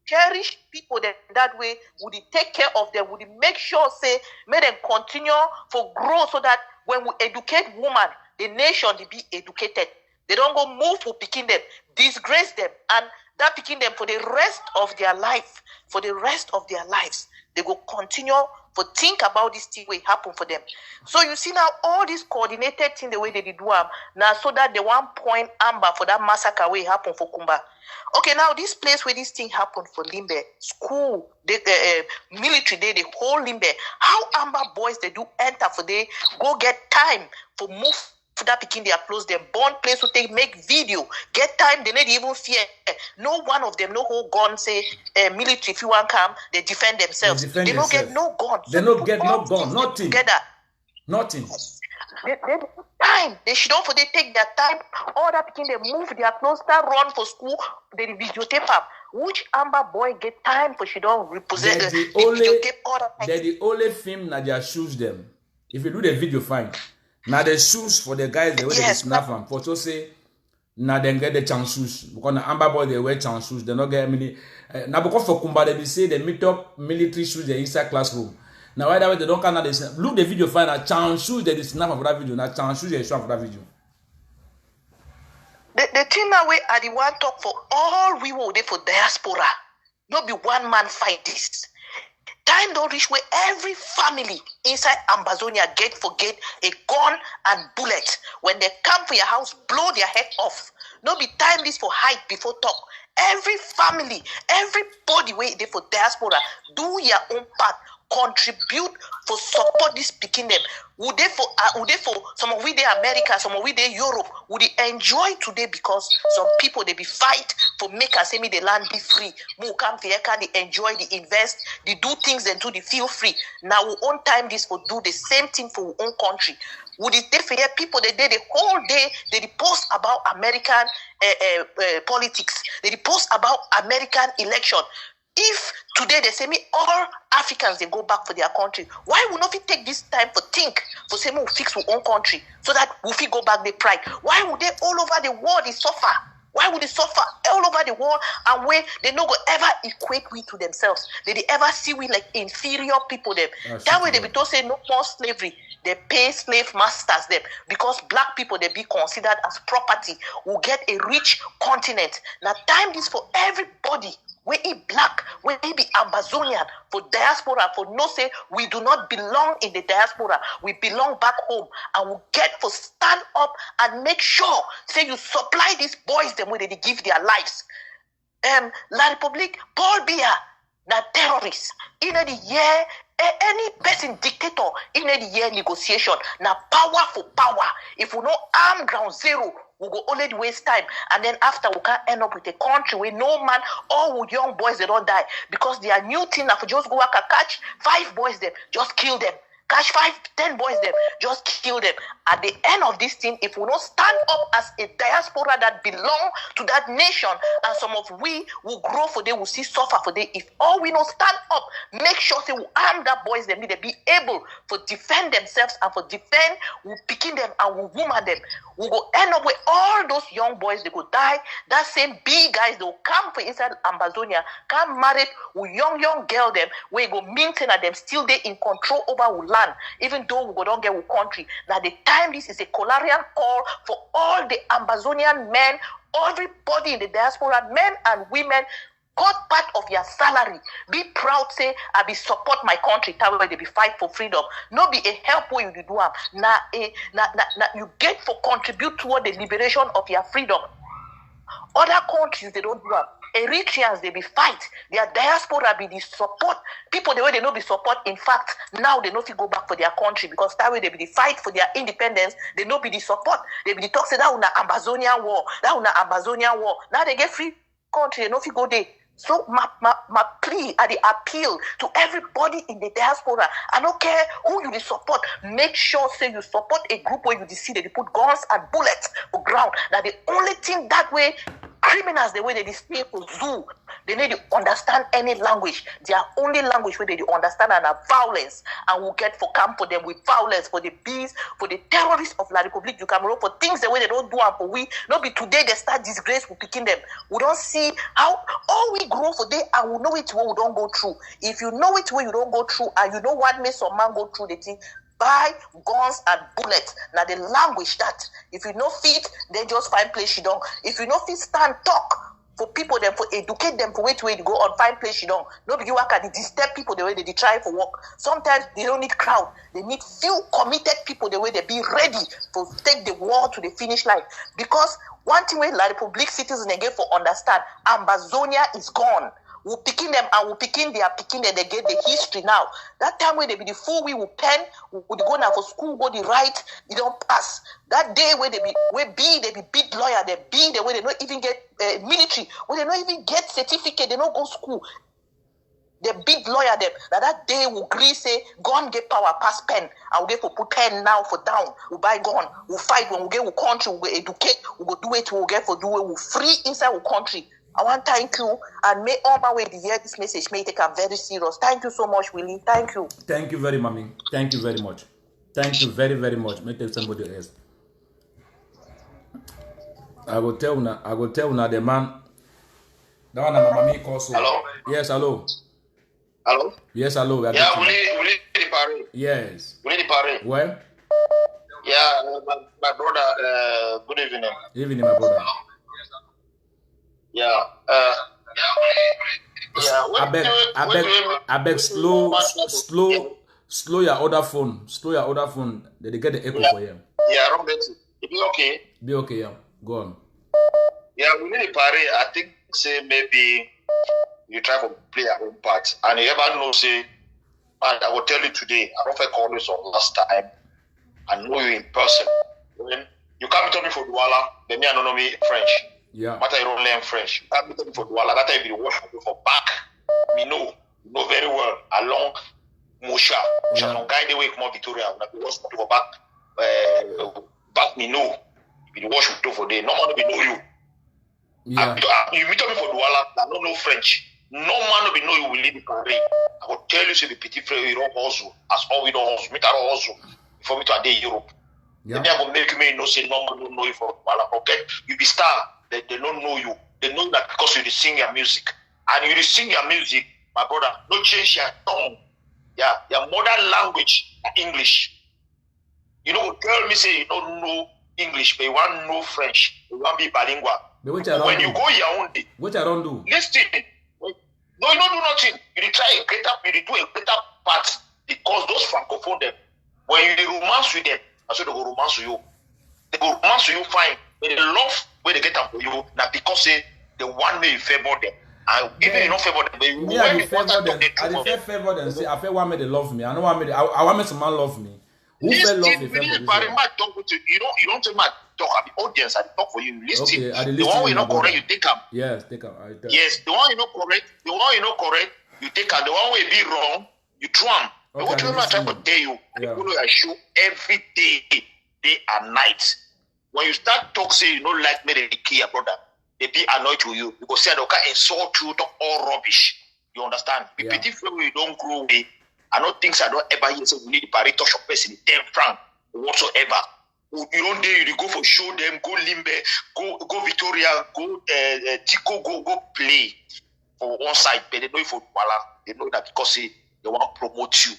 Cherish people that way, would they take care of them, would they make sure say make them continue for growth so that when we educate women, the nation they be educated. They don't go move for picking them, disgrace them, and that picking them for the rest of their life, for the rest of their lives. They go continue for think about this thing will happen for them. So you see now all this coordinated thing the way they do them now so that the 1 point amber for that massacre will happen for Kumba. Okay, now this place where this thing happened for Limbe, school, the military day, the whole Limbe, how amber boys they do enter for they go get time for move for that picking their clothes, their born place to take make video, get time, they need even fear. No one of them, no whole gun say military if you want come, they defend themselves. They don't get no gun. They don't get no gun, nothing. Together. Nothing. They time. They should also they take their time. All that picking they move their clothes, start run for school, they videotape up. Which amber boy get time for she don't represent videotape all that time. They're the only film that they shoes them. If you do the video fine. Now the shoes for the guys the way they snap them. For so say now they get the chance shoes. Because the amber boy they wear chance shoes, they not get many now because for Kumba they say they meet up military shoes they inside classroom. Now why that way they don't come now they look the video fine a chance shoes they snap for that video. Now chance shoes they show for that video. The thing that way are the one talk for all we will for diaspora. Not be one man fight this. Time don't reach where every family inside Amazonia get a gun and bullet. When they come for your house, blow their head off. No be time this for hide before talk. Every family, everybody wait there for diaspora, do your own part. Contribute for support this picking them. Would they for some of we they America, some of we they Europe, would they enjoy today because some people they be fight for make us say me the land be free. Mu come here can they enjoy, they invest, they do things and do they feel free. Now we own time this for do the same thing for our own country. Would it take for people they did the whole day they post about American politics, they post about American election. If today they say me all Africans they go back for their country, why would not we take this time for think for say we fix our own country so that we go back the pride? Why would they all over the world they suffer? Why would they suffer all over the world and where they no go ever equate we to themselves? They ever see we like inferior people them. That way they be told say no more slavery. They pay slave masters them because black people they be considered as property. Will get a rich continent. Now time is for everybody. We eat black, we be Amazonian, for diaspora, for no say we do not belong in the diaspora, we belong back home, and we get for stand up and make sure, say you supply these boys them where they give their lives. La Republique, Paul Biya, na terrorists, in the year, any person dictator, in the year negotiation, na power for power, if we no arm ground zero, we go only waste time, and then after we can't end up with a country where no man, all young boys they don't die because their new thing if just go work catch 5 boys them, just kill them. Catch 5, 10 boys them, just kill them. At the end of this thing, if we don't stand up as a diaspora that belong to that nation, and some of we will grow for them, will see suffer for them. If all we don't stand up, make sure say we arm that boys them, they be able to defend themselves and for defend, we picking them and we woman them. We go end up with all those young boys, they go die. That same big guys, they will come for inside Amazonia, come married with young girl them, we go maintain at them still they in control over our land, even though we go don't get our country. Now the time this is a clarion call for all the Amazonian men, everybody in the diaspora, men and women. Cut part of your salary. Be proud, say, I be support my country. That way they be fight for freedom. No be a help where you do. Now you get for contribute toward the liberation of your freedom. Other countries, they don't do that. Eritreans, they be fight. Their diaspora be the support. People, the way they know be support. In fact, now they know if you go back for their country because that way they be the fight for their independence. They know be the support. They be the talk say that una Amazonian war. That una Amazonian war. Now they get free country. They know if you go there. So my plea and the appeal to everybody in the diaspora, I don't care who you support, make sure say you support a group where you see that they put guns and bullets for ground. That the only thing that way criminals, the way they stay for zoo, they need to understand any language. Their only language where they understand and are violence, and will get for camp for them with violence, for the bees, for the terrorists of La République du Cameroon, for things the way they don't do and for we. Not be today they start disgrace for picking them. We don't see how all we grow for day and we know it where we don't go through. If you know it where you don't go through and you know what makes some man go through the thing, buy guns and bullets. Now the language that if you know fit, then just find place you don't. If you know fit, stand talk for people, them for educate them for way to go on find place you don't. Nobody work at the disturb people the way they try for work. Sometimes they don't need crowd. They need few committed people the way they be ready to take the war to the finish line. Because one thing where La République citizens again for understand, Ambazonia is gone. We're picking them and we're picking they get the history now. That time when they be the fool we will pen, we would go now for school, go the right, you don't pass. That day where they be big lawyer, they be the way they don't even get military, where they don't even get certificate, they don't go school. They big lawyer them. That day will agree say gun get power pass pen. I will get for put pen now for down. We'll buy gun. We'll fight when we get our country, we'll educate, we'll do it, we'll get for do it, we'll free inside our country. I want to thank you and may all my way to hear this message may take a very serious. Thank you so much, Willie. Thank you. Thank you very much, mommy. Thank you very much. Thank you very, very much. May take somebody else. I will tell now the man. That one my mommy calls. Hello? Yes, hello. Hello? Yes, hello. Yeah, Willie the Paris. Yes. Willie the Paris. Well? Yeah, my brother, good evening. Evening, my brother. Yeah. I beg slow your other phone. Slow your other phone. They get the echo for you. Yeah, wrong it. It be okay. Be okay, yeah. Go on. Yeah, we need to party. I think say maybe you try to play your own part. And you ever know say, and I will tell you today, I don't call this on last time. I know you in person. When you come to me for Douala, then me I don't know me French. Yeah. But I don't learn French. You come to me for Douala, that time you work for back. Me know very well. Along Mosha. Mosha no guy the way come Victoria. When I was for back, back me know. You wash with for day. No man will know you. Yeah. You meet me for Douala, I don't know French. No man will know you will live in Paris. I will tell you, say the petit frère, you don't hustle. As all we don't hustle. Me don't hustle. For me to a day Europe. Yeah. Then I will make me know, say no man don't know you for Douala. Forget, you be star. They don't know you. They know that because you sing your music. And you sing your music, my brother, don't change your tongue. Yeah, your mother language, English. You know, tell me, say you don't know English, but you want to know French. You want to be bilingual. When you go Yaoundé, what I don't do? Listen. No, you don't do nothing. You try a greater, you do a greater part because those francophone them, when you romance with them, that's why they go romance with you. They go romance with you fine, but they love where they get them for you. Now because they want me to favor them. And even you don't favor them, but you I favor them. Say I feel want me to love me. I know want me. I want me some man love me. Who will love me? You don't take my talk at the audience. I talk for you. Listen. Okay, the one you not correct, you take them. Yes, take them. Yes, the one you not correct, you take them. The one will be wrong, you throw them. Okay, what you want to try to tell you? Yeah. I show every day and night. When you start talk, say you don't like me, they care, brother. They be annoyed with you because say they can insult you, talk all rubbish. You understand? The petit frère you don't grow with. I don't think I don't ever hear say we need Paris touch a person in 10 francs whatsoever. You don't dare you go for show them, go Limbe, go Victoria, go Tico, go play for one side, but they know it for Douala. They know that because they want to promote you.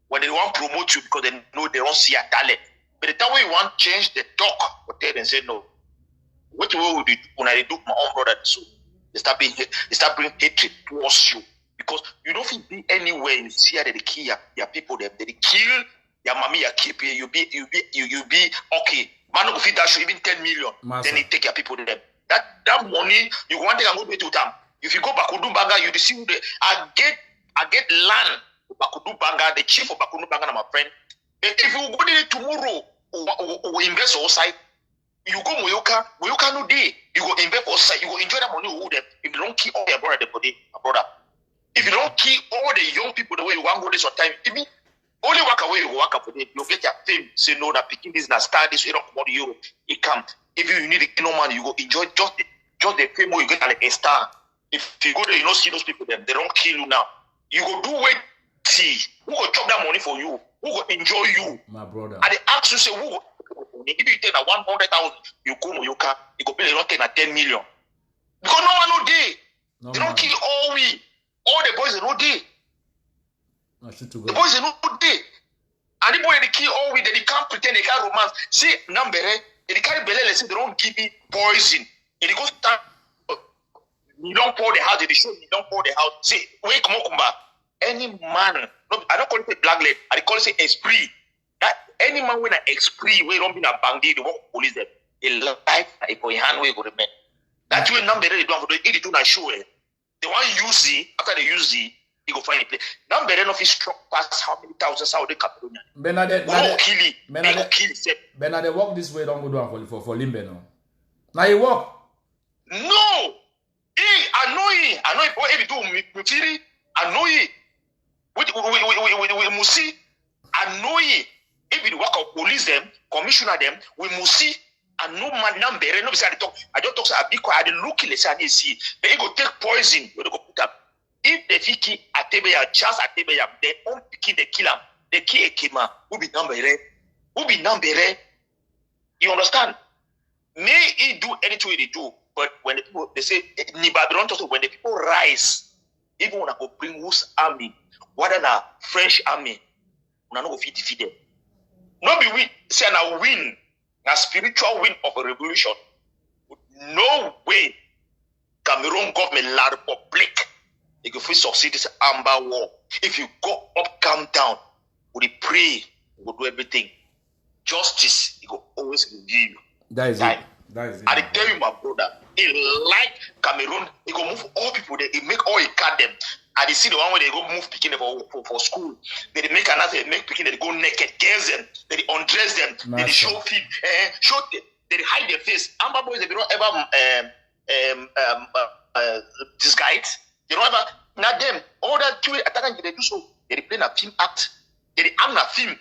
When they want to promote you because they know they don't see a talent. But the time when you want to change the talk, but tell them say no. What will do when I do my own brother so they start bringing hatred towards you. Because you don't feel be anywhere you see that they kill your people them. They kill your mommy, your kid, you be okay. Man no go feed that show even 10 million. Master. Then he take your people them. That money you want to go pay to them. If you go Bakudu Banga, you see I get land for Bakudu Banga, the chief of Bakudu Banga, my friend. If you go there tomorrow, or invest outside, you go Moyoka no day. You go invest outside, you go enjoy that money with them. If you don't keep all your brother, my brother. If you don't keep all the young people the way you want to go this time, even only walk away, you walk up with it, you get your fame. Say no, that picking this and start this, you don't come out of Europe. It come. If you need no money, you go enjoy just the fame where you get like a star. If you go there, you don't see those people, they don't kill you now. You go do wait, see who go chop that money for you, who go enjoy you. My brother. And they ask you, say, who go, if you take a 100,000, you go Moyoka, you go pay a lot, take a 10 million. Because no one no day. They don't kill all we. All the boys are no day. The boys are no day. And the boys they kill all we, they can't pretend they can't romance. See, number, they can't believe they don't give me poison. And they go stand, you don't pour the house, they show you don't pour the house. See, wait, come on, any man, no, I don't call it a black leg, I call it an esprit. That any man with an esprit, we don't be a bandit, they won't police them. A life, a boy hand, we go to men. That's when number they don't for the do not show it. The one you see, after they use it, you go find a place. Now, better enough is struck past how many thousands out of Catalonia. Bernadette, Bernadette, walk this way, don't go down for Limbe now. Now you walk. No! I know it, boy, if you do Mutiri, I know it. We must see, I know it. If you work out, police them, commissioner them, we must see. And no man number, no be say I talk. I don't talk. I be quiet. I look in say I see. They go take poison. They go put up. If they fiki Atebeya, just Atebeya, they own picking the killer. They kill a kima. Who be number? Who be number? You understand? May he do anything they do, but when the people they say Babylon also when the people rise, even when I go bring whose army, what than a French army, we no go defeat them. No be we say na win. A spiritual win of a revolution. No way Cameroon government, La Republic, they can succeed this amber war. If you go up, come down, we pray, we will do everything. Justice, it will always give you. That is it. That is it. I tell you, my brother, it like Cameroon, it will move all people there, it make all it cut them. And you see the one where they go move picking for school. They make another, they make picking, they go naked, girls them, they undress them, they show feet, they hide their face. Amber boys, they don't ever disguise. They don't ever, not them. All that they do so. They play a film act. They act a film.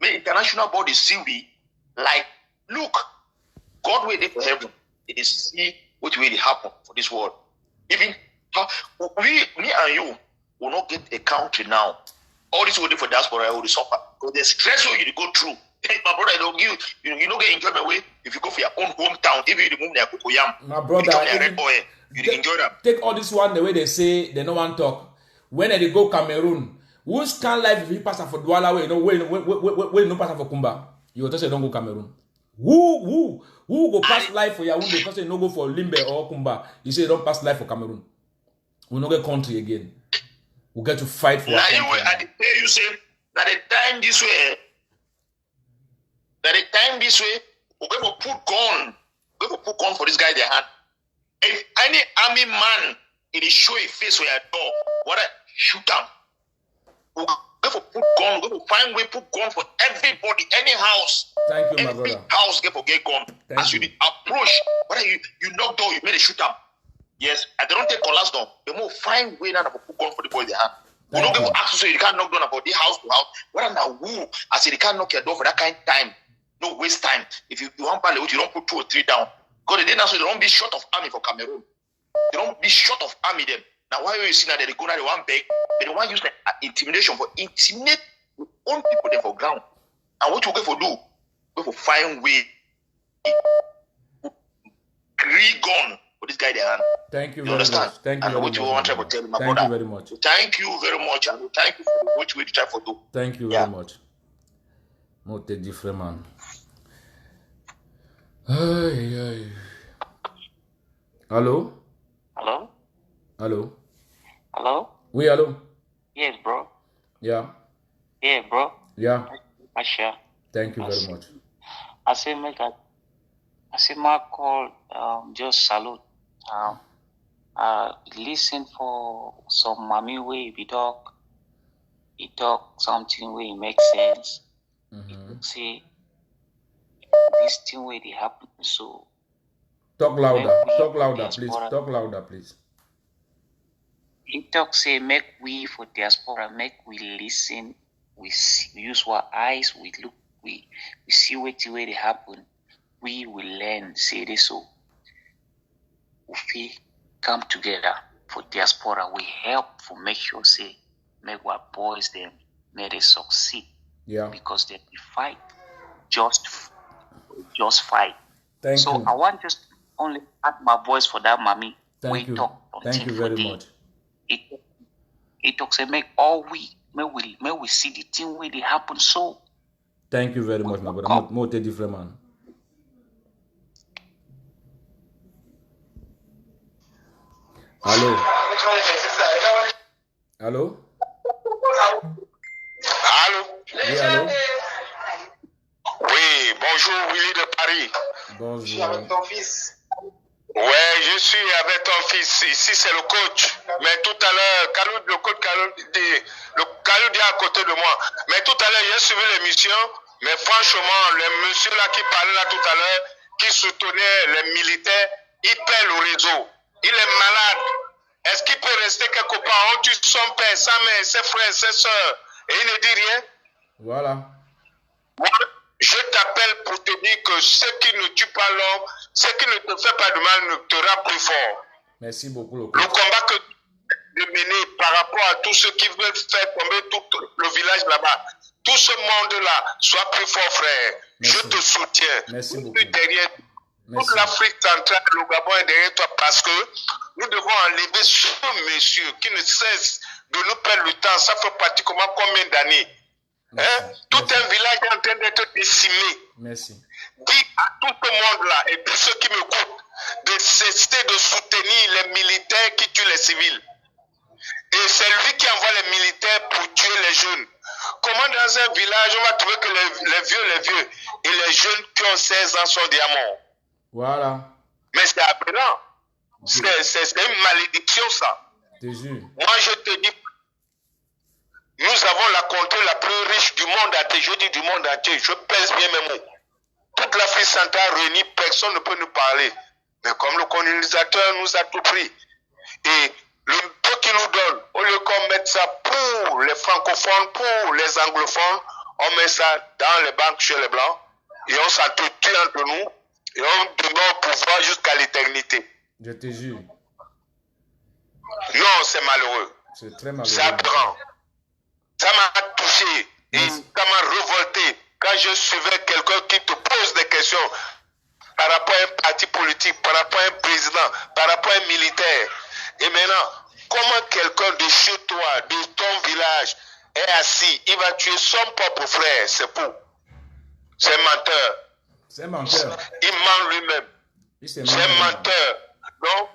May international bodies see we like, look, God waited for heaven. It is see what will happen for this world. Even me and you will not get a country now. All this will do for diaspora, will suffer. Because the stress you go through. My brother, don't give you don't get enjoyment way if you go for your own hometown. If you remove their cocoyam, my brother, you enjoy them. Take all this one the way they say they no one talk. When they go Cameroon, who's can life if you pass for Douala way, you no pass for Kumba. You just say don't go Cameroon. Who go pass life for Yaoundé because you no go for Limbe or Kumba. You say don't pass life for Cameroon. We'll not get country again. We'll get to fight for now you say that the time this way, we're going to put gun for this guy their hand. If any army man in the show a face where a door, what I shoot down. We're going to put gun, we're going to find way put gun for everybody, any house. Thank you, my every brother. House get gun. As you approach, whether you knock door, you made a shoot down. Yes, and they don't take collapse down. They more find way now to put gun for the boy they have. We don't give access so you can't knock down about the house to house. What now who? I say they can't knock your door for that kind of time. No waste time. If you want to you don't put 2 or 3 down. Because they didn't answer, they don't be short of army for Cameroon. They don't be short of army them. Now why you see that they go now they want beg, but they want use like intimidation for intimidate the own people there for ground. And what you go for do? Go for find way. Gun for this guy there. Thank you very much. Thank you. And what you want to tell my brother. Thank you very much. Thank you very much. And thank you for what you try for do. Thank you very much. Not a different man. Hey. Hello? Hello? Hello? Hello? Oui, hello? Yes, bro. Yeah. Yeah, bro. Yeah. Asha. Thank you very much. I say my call, just salute. listen for some mommy way we talk. He talk something where it makes sense. He say this thing where they happen. So talk louder, please. Talk louder, please. He talk say make we for diaspora, make we listen. We use our eyes. We look. We see what the way they happen. We will learn. Say this so. If we come together for diaspora, we help for make sure say make our boys them may they succeed. Yeah. Because they fight, just fight. Thank you. I want just only add my voice for that, mommy. Thank you. Thank you very much. It talks say make all may we see the thing where they happen. So thank you very much, my brother. More different man. Allô? Allô? Allô? Oui, allô? Oui, bonjour, Willy de Paris. Bonjour. Je suis avec ton fils. Ouais, je suis avec ton fils. Ici, c'est le coach. Mais tout à l'heure, le coach Kalou dit à côté de moi. Mais tout à l'heure, j'ai suivi l'émission. Mais franchement, le monsieur là qui parlait là tout à l'heure, qui soutenait les militaires, il perd le réseau. Il est malade. Est-ce qu'il peut rester quelque part? On tue son père, sa mère, ses frères, ses soeurs. Et il ne dit rien. Voilà. Je t'appelle pour te dire que ce qui ne tue pas l'homme, ce qui ne te fait pas de mal ne te rend plus fort. Merci beaucoup. Le combat que tu as mené par rapport à tous ceux qui veulent faire tomber tout le village là-bas, tout ce monde-là, sois plus fort, frère. Merci. Je te soutiens. Merci beaucoup. Derrière toute l'Afrique centrale, le Gabon est derrière toi parce que nous devons enlever ce monsieur qui ne cesse de nous perdre le temps. Ça fait pratiquement combien d'années? Hein? Tout un village est en train d'être décimé. Merci. Dis à tout ce monde-là et tous ceux qui m'écoutent de cesser de soutenir les militaires qui tuent les civils. Et c'est lui qui envoie les militaires pour tuer les jeunes. Comment dans un village, on va trouver que les vieux et les jeunes qui ont 16 ans sont diamants? Voilà. Mais c'est aberrant. C'est une malédiction, ça. Moi, je te dis, nous avons la contrée la plus riche du monde entier. Je dis du monde entier. Je pèse bien mes mots. Toute l'Afrique centrale réunie, personne ne peut nous parler. Mais comme le colonisateur nous a tout pris, et le peu qu'il nous donne, au lieu qu'on mette ça pour les francophones, pour les anglophones, on met ça dans les banques chez les blancs, et on s'entretue entre nous, et on demeure au pouvoir jusqu'à l'éternité. Je te jure. Non, c'est malheureux. C'est très malheureux. C'est aberrant. Ça m'a touché et ça m'a révolté quand je suivais quelqu'un qui te pose des questions par rapport à un parti politique, par rapport à un président, par rapport à un militaire. Et maintenant, comment quelqu'un de chez toi, de ton village, est assis, il va tuer son propre frère, c'est fou. C'est menteur. C'est menteur. Il ment lui-même. C'est menteur. Donc,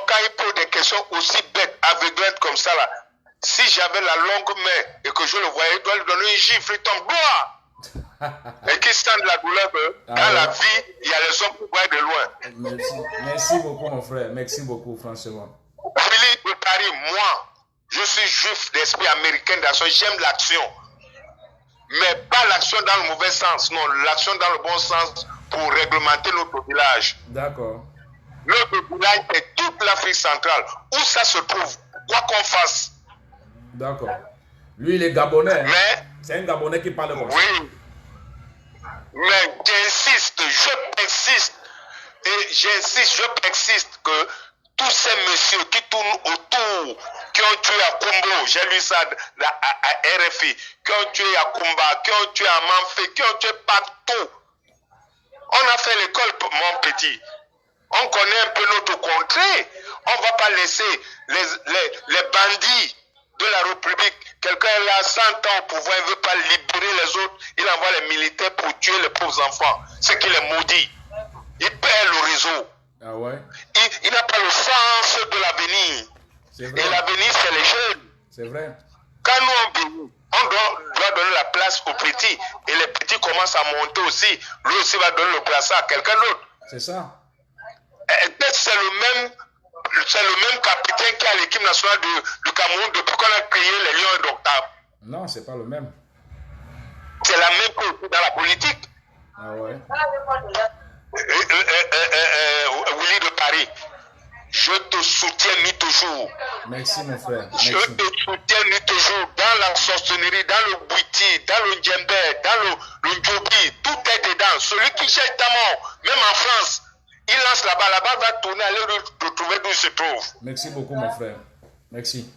quand il pose des questions aussi bêtes, aveuglantes comme ça, là, si j'avais la longue main et que je le voyais, je dois lui donner une gifle, il tombe droit. Et qui sent de la douleur, dans la vie, il y a les hommes qui voient de loin. Merci beaucoup, mon frère. Merci beaucoup, franchement. Philippe de Paris, moi, je suis juif d'esprit américain d'action. J'aime l'action. Mais pas l'action dans le mauvais sens, non. L'action dans le bon sens pour réglementer notre village. D'accord. Notre village, c'est toute l'Afrique centrale. Où ça se trouve, quoi qu'on fasse. D'accord. Lui, il est gabonais. Mais c'est un Gabonais qui parle comme ça. Oui. Mais j'insiste, je persiste. Et j'insiste, je persiste que tous ces messieurs qui tournent autour, qui ont tué à Kumbo, j'ai lu ça à RFI, qui ont tué à Kumba, qui ont tué à Manfé, qui ont tué partout. On a fait l'école, mon petit. On connaît un peu notre contrée. On ne va pas laisser les bandits de la République. Quelqu'un est là 100 ans au pouvoir, il ne veut pas libérer les autres. Il envoie les militaires pour tuer les pauvres enfants. C'est qu'il est maudit. Il perd le réseau. Ah ouais? Il n'a pas le sens de l'avenir. Et l'avenir, c'est les jeunes. C'est vrai. Quand nous, on doit donner la place aux petits. Et les petits commencent à monter aussi. Lui aussi va donner le place à quelqu'un d'autre. C'est ça. C'est le même c'est le même capitaine qui est à l'équipe nationale du Cameroun depuis qu'on a créé les Lions d'Octave. Non, c'est pas le même. C'est la même chose dans la politique. Ah ouais. Willy de Paris, je te soutiens toujours. Merci mon frère. Merci. Je te soutiens toujours dans la sorcellerie, dans le bouiti, dans le djembé, dans le njobi, tout est dedans. Celui qui cherche ta mort, même en France, il lance la balle va tourner, aller retrouver d'où il se trouve. Merci beaucoup mon frère. Merci.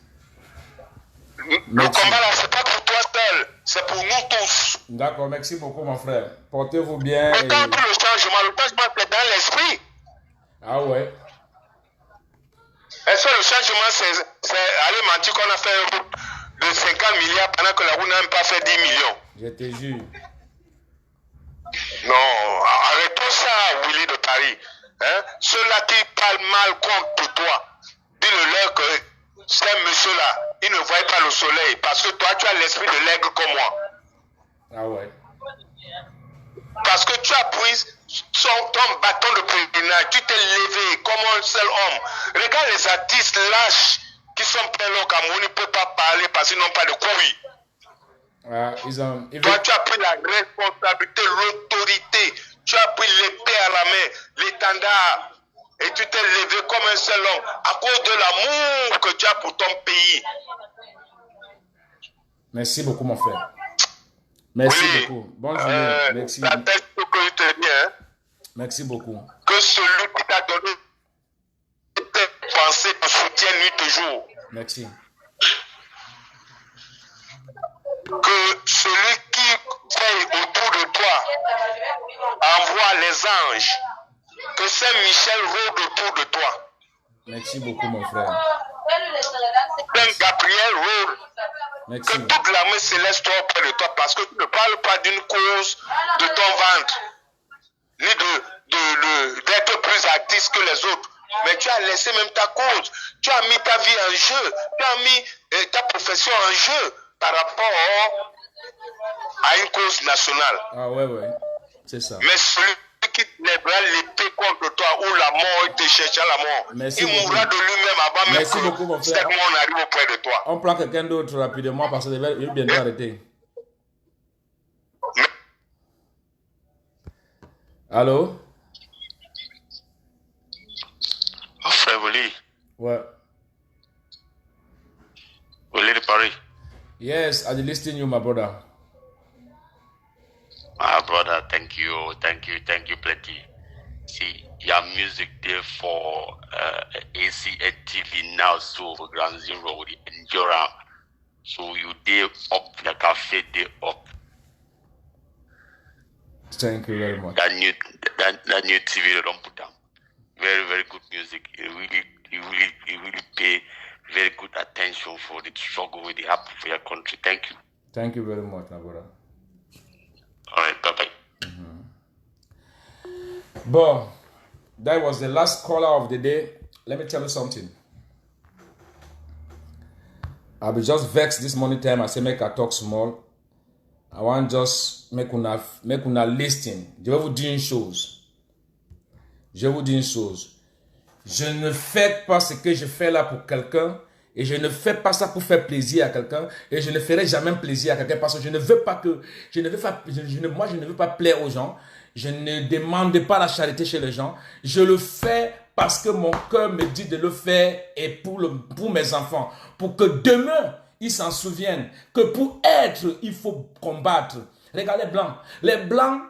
Le combat là, c'est pas pour toi seul, c'est pour nous tous. D'accord, merci beaucoup mon frère. Portez-vous bien. Et quand le changement c'est dans l'esprit. Ah ouais. Est-ce que le changement c'est aller mentir qu'on a fait une route de 50 milliards pendant que la route n'a même pas fait 10 millions? Je te jure. Non, arrêtons ça, Willy de Paris. Hein? Ceux-là qui parlent mal contre toi, dis-le-leur que ces messieurs-là, ils ne voient pas le soleil parce que toi, tu as l'esprit de l'aigle comme moi. Ah ouais. Parce que tu as pris ton bâton de pèlerinage, tu t'es levé comme un seul homme. Regarde les artistes lâches qui sont pleins au Cameroun, ils ne peuvent pas parler parce qu'ils n'ont pas de couilles. Ah, Toi, tu as pris la responsabilité, l'autorité, tu as pris l'épée à la main, l'étendard, et tu t'es levé comme un seul homme à cause de l'amour que tu as pour ton pays. Merci beaucoup, mon frère. Merci beaucoup. Bonne journée. Merci. La tête que je te dis, hein? Merci beaucoup. Que celui qui t'a donné tes pensées te soutienne nuit et jour. Merci. Que celui qui veille autour de toi envoie les anges. Que Saint-Michel rôde autour de toi. Merci beaucoup, mon frère. Saint Gabriel rôde. Merci. Que toute l'armée céleste soit auprès de toi parce que tu ne parles pas d'une cause de ton ventre, ni d'être plus artiste que les autres. Mais tu as laissé même ta cause. Tu as mis ta vie en jeu. Tu as mis ta profession en jeu par rapport à une cause nationale. Ah ouais, ouais. C'est ça. Mais celui qui lèvera l'épée contre toi ou la mort, il te cherchera la mort. Merci il mourra de lui-même avant même que beaucoup, mon frère. cette mort n'arrive auprès de toi. On prend quelqu'un d'autre rapidement parce que je vais bientôt arrêter. Allô? Oh, frère Willy. Ouais. Willy de Paris. Yes, I listen you, my brother. My brother, thank you plenty. See, your music there for ACN TV now, so Grand Zero, the Endura. So you there up, the cafe there up. Thank you very much. That new TV they don't put down. Very, very good music. You really pay very good attention for the struggle with the happen for your country. Thank you. Thank you very much, my brother. All right, bye-bye. Bon, that was the last caller of the day. Let me tell you something. I be just vexed this morning time. I say make I talk small. I want just make una listen. Je vais vous dire une chose. Je vais vous dire une chose. Je ne fais pas ce que je fais là pour quelqu'un. Et je ne fais pas ça pour faire plaisir à quelqu'un. Et je ne ferai jamais plaisir à quelqu'un parce que je ne veux pas que... moi, je ne veux pas plaire aux gens. Je ne demande pas la charité chez les gens. Je le fais parce que mon cœur me dit de le faire et pour mes enfants. Pour que demain, ils s'en souviennent. Que pour être, il faut combattre. Regarde les Blancs. Les Blancs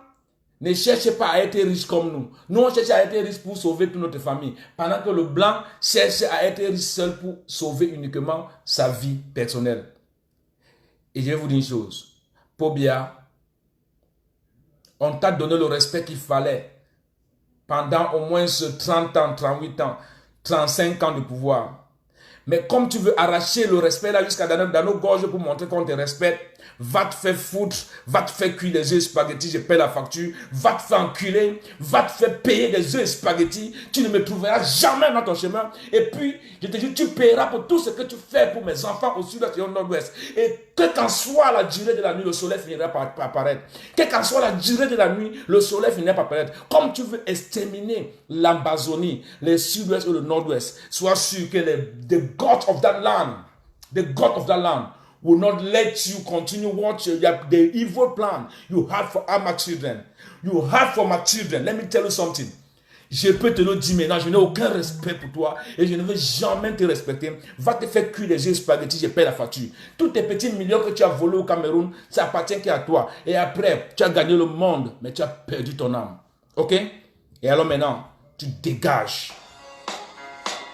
ne cherchez pas à être riches comme nous. Nous, on cherche à être riches pour sauver toute notre famille. Pendant que le Blanc cherche à être riche seul pour sauver uniquement sa vie personnelle. Et je vais vous dire une chose. Pobia, on t'a donné le respect qu'il fallait pendant au moins 30 ans, 38 ans, 35 ans de pouvoir. Mais comme tu veux arracher le respect là jusqu'à dans nos gorges pour montrer qu'on te respecte, Va te faire foutre, va te faire cuire des œufs spaghettis, je paie la facture. Va te faire enculer, va te faire payer des œufs spaghettis. Tu ne me trouveras jamais dans ton chemin. Et puis, je te dis, tu paieras pour tout ce que tu fais pour mes enfants au sud-est et au nord-ouest. Et quelle qu'en soit la durée de la nuit, le soleil finira par apparaître. Quelle qu'en soit la durée de la nuit, le soleil finira par apparaître. Comme tu veux exterminer l'Amazonie, le sud-ouest et le nord-ouest, sois sûr que the God of that land, will not let you continue what the evil plan you had for my children. You had for my children. Let me tell you something. Je peux te le dire maintenant, je n'ai aucun respect pour toi et je ne veux jamais te respecter. Va te faire cuire les œufs spaghettis, je paie la facture. Tous tes petits millions que tu as volés au Cameroun, ça appartient qu'à toi. Et après, tu as gagné le monde, mais tu as perdu ton âme. Ok? Et alors maintenant, tu dégages.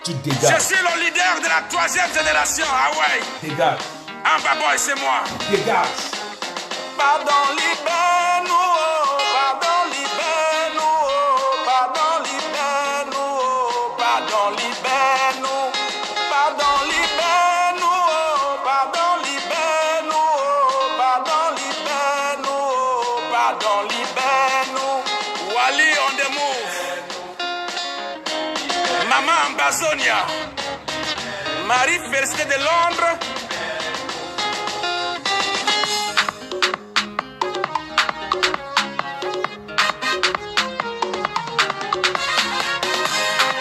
Tu dégages. Je suis le leader de la 3e génération. Ah ouais. Dégage. Amba Boy, c'est moi. Dégage. Pardon, libère-nous. Pardon, libère-nous. Pardon, libère-nous. Pardon, libère-nous. Pardon, libère-nous. Pardon, libère-nous. Pardon, libère-nous. Pardon, libère-nous. Wally on the move. Maman Ambazonia. Marie Félicité de Londres.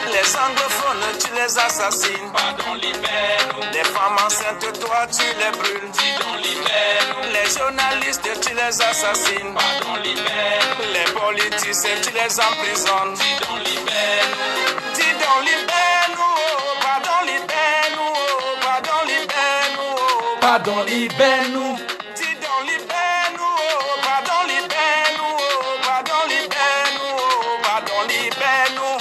Les anglophones, tu les assassines. Pardon, libère-nous. Les femmes enceintes, toi, tu les brûles. Pardon, libère-nous. Les journalistes, tu les assassines. Pardon, libère-nous. Les politiciens, tu les emprisonnes. Pardon, libère-nous. Dis donc, libère-nous. Pardon, libère-nous. Pardon, libère-nous. Pardon, libère-nous. Dis donc, libère-nous. Pardon, libère-nous. Pardon, libère-nous. Pardon, libère-nous.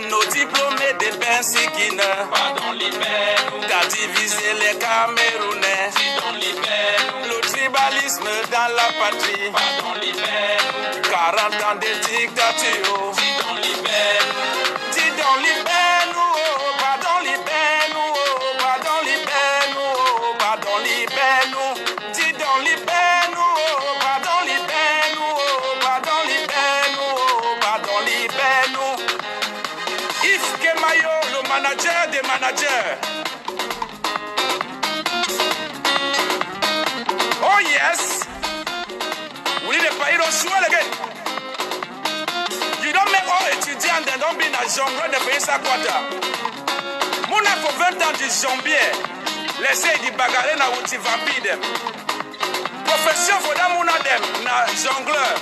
Nos diplômés des Bensikina. Pardon, libère-nous. T'as divisé les Camerounais. Pardon, libère-nous. Le tribalisme dans la patrie. Pardon, libère-nous. 40 ans de dictature. Pardon, libère-nous. Dis donc, libère-nous. Pardon, libère-nous. Pardon, libère-nous. Pardon, libère-nous. Dis donc, libère-nous. Pardon, libère-nous. Pardon, libère-nous. Pardon, libère-nous. Yves Kemayo, le manager des managers. Oh yes. We need a pyro swell again. You don't make all étudiants and don't be in a jungle de pays sa quota. Mon a pour 20 ans du jambier. Laissez du bagarre na outi vampire. Profession for that mon dem na jongleur.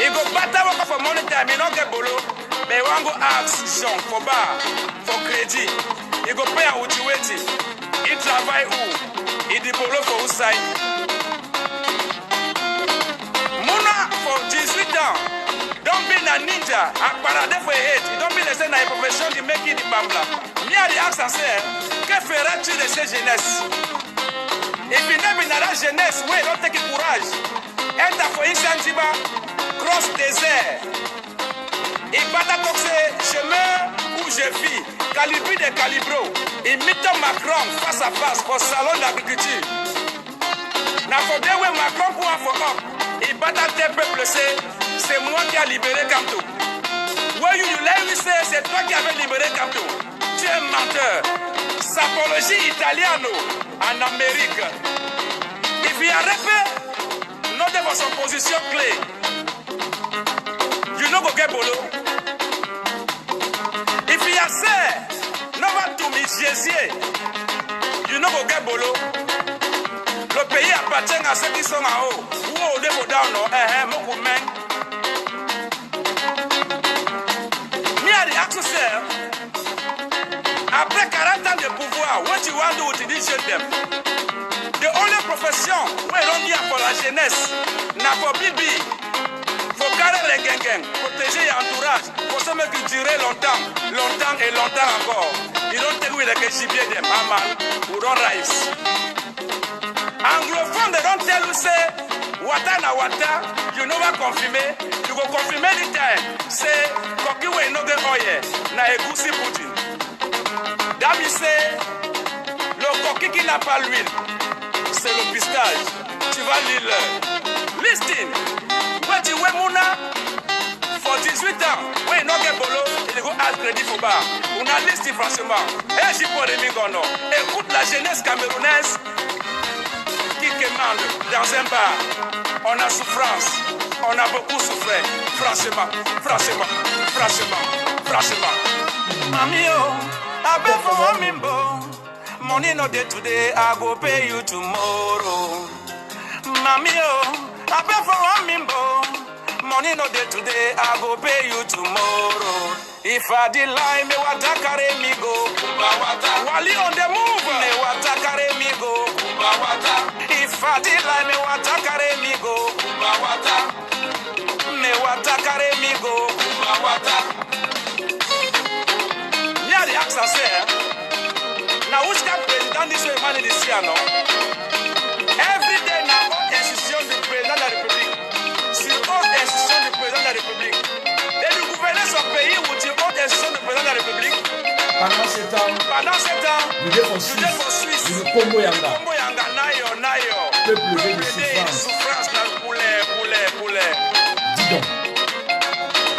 Il go battre for money time, you don't get bolo. Mais on go ask Jean for bar, for crédit. Il go pay à Uchiweti. Il travaille où? Il dit bolo for outside. Mouna for 18 ans. Don't be a ninja. A paradis for hate. You don't be laissé dans une profession qui make it bambla. Mia di ask and say, que feras-tu de ces jeunesse? If you never dans la jeunesse, ouais, don't take courage. Enter for Insanjiba, cross désert. Il bata toxé chemin où je vis, Calibri de Calibro, imite Macron face à face au salon d'agriculture. N'a pas bien où Macron pour un forum, il bata tes peuples, c'est moi qui a libéré Kamto. Where you let me say, c'est toi qui avais libéré Kamto. Tu es menteur. Sapologie italiano en Amérique. If you are rappé, not de son position clé. You know go get bolo. If you are say, no va to me Jésus. You know go get bolo. Le pays appartient à ceux qui sont en haut. Ou au défaut down, non? Mon cousin. Me a the accuseur. Après 40 ans de pouvoir, what you want to do with these jeunes? The only profession where on dit pour la jeunesse, n'a pas bibi. Faut carrer les gang, protéger l'entourage, pour se mettre durer longtemps, longtemps et longtemps encore. You don't take with the gibier them, man, who don't rise. Anglophone, they don't tell you say, wata na wata, you never confirm it, you go confirm anytime. Say, koki we no get oil, na egusi pudding. That means say, le coquille qui n'a pas l'huile, c'est le pistage. Tu vas lire. Listen. Weti Wemuna, for 18 ans. Oui, non, Bolo, il go add crédit pour bas. On a listé franchement. Et j'y peux Remigono. Écoute la jeunesse camerounaise qui commande dans un bar. On a souffrance. On a beaucoup souffert. Franchement. Mami, oh, I beg for one mimbo. Money no day today, I go pay you tomorrow. Mami, oh, I beg for one mimbo. Money no day today, I go pay you tomorrow. If I did lie, me wata carry me go. Wali on the move, me wata carry me go. If I did lie, me wata carry me go. Me wata carry me go. Near the accent say, now which can president this way man in this year no? Every day now, all institutions du président de la République, sur haute institution du président de la République, et du gouvernement son pays ou sur haute institution du président de la République. Pendant 7 ans, nous devons Suisse, nous Congo Yanga, nayo, peuple de souffrance, poulet.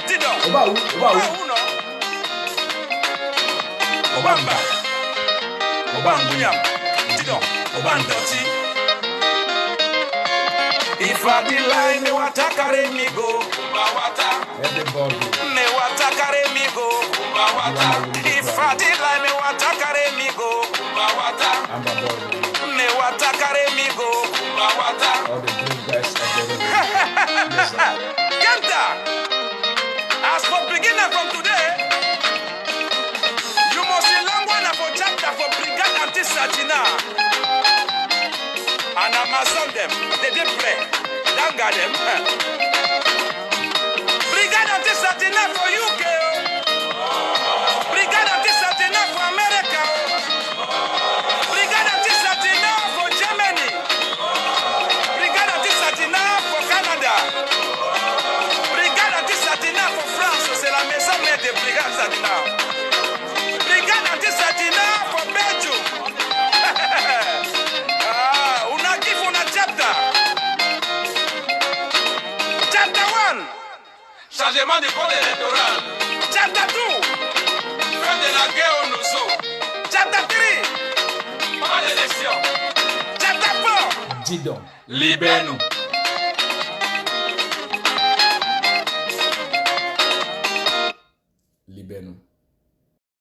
Dis donc. Oba où non? Obamba. Dis donc. Obandoti. If I be lie, me wata carry me go. Everybody. Me wata carry me go. If I be lie, me wata carry me go. Me wata carry me go. All the great guys are there. Kenta. As for beginner from today, you must learn one for chapter for Brigade Anti-Satina. And Amazon them, they did pray. Danga them. Brigade Anti-Satina for UK. Brigade Anti-Satina for America. Brigade Anti-Satina for Germany. Brigade Anti-Satina for Canada. Brigade Anti-Satina for France. C'est la maison mère de Brigade Satina. Brigade Anti-Satina for Belgium. Chapter 1. Changement du code électoral. Chapter 2. Fin de la guerre au Nozo. Chapter 3. Pas d'élection. Chapter 4. Dis donc. Libère-nous.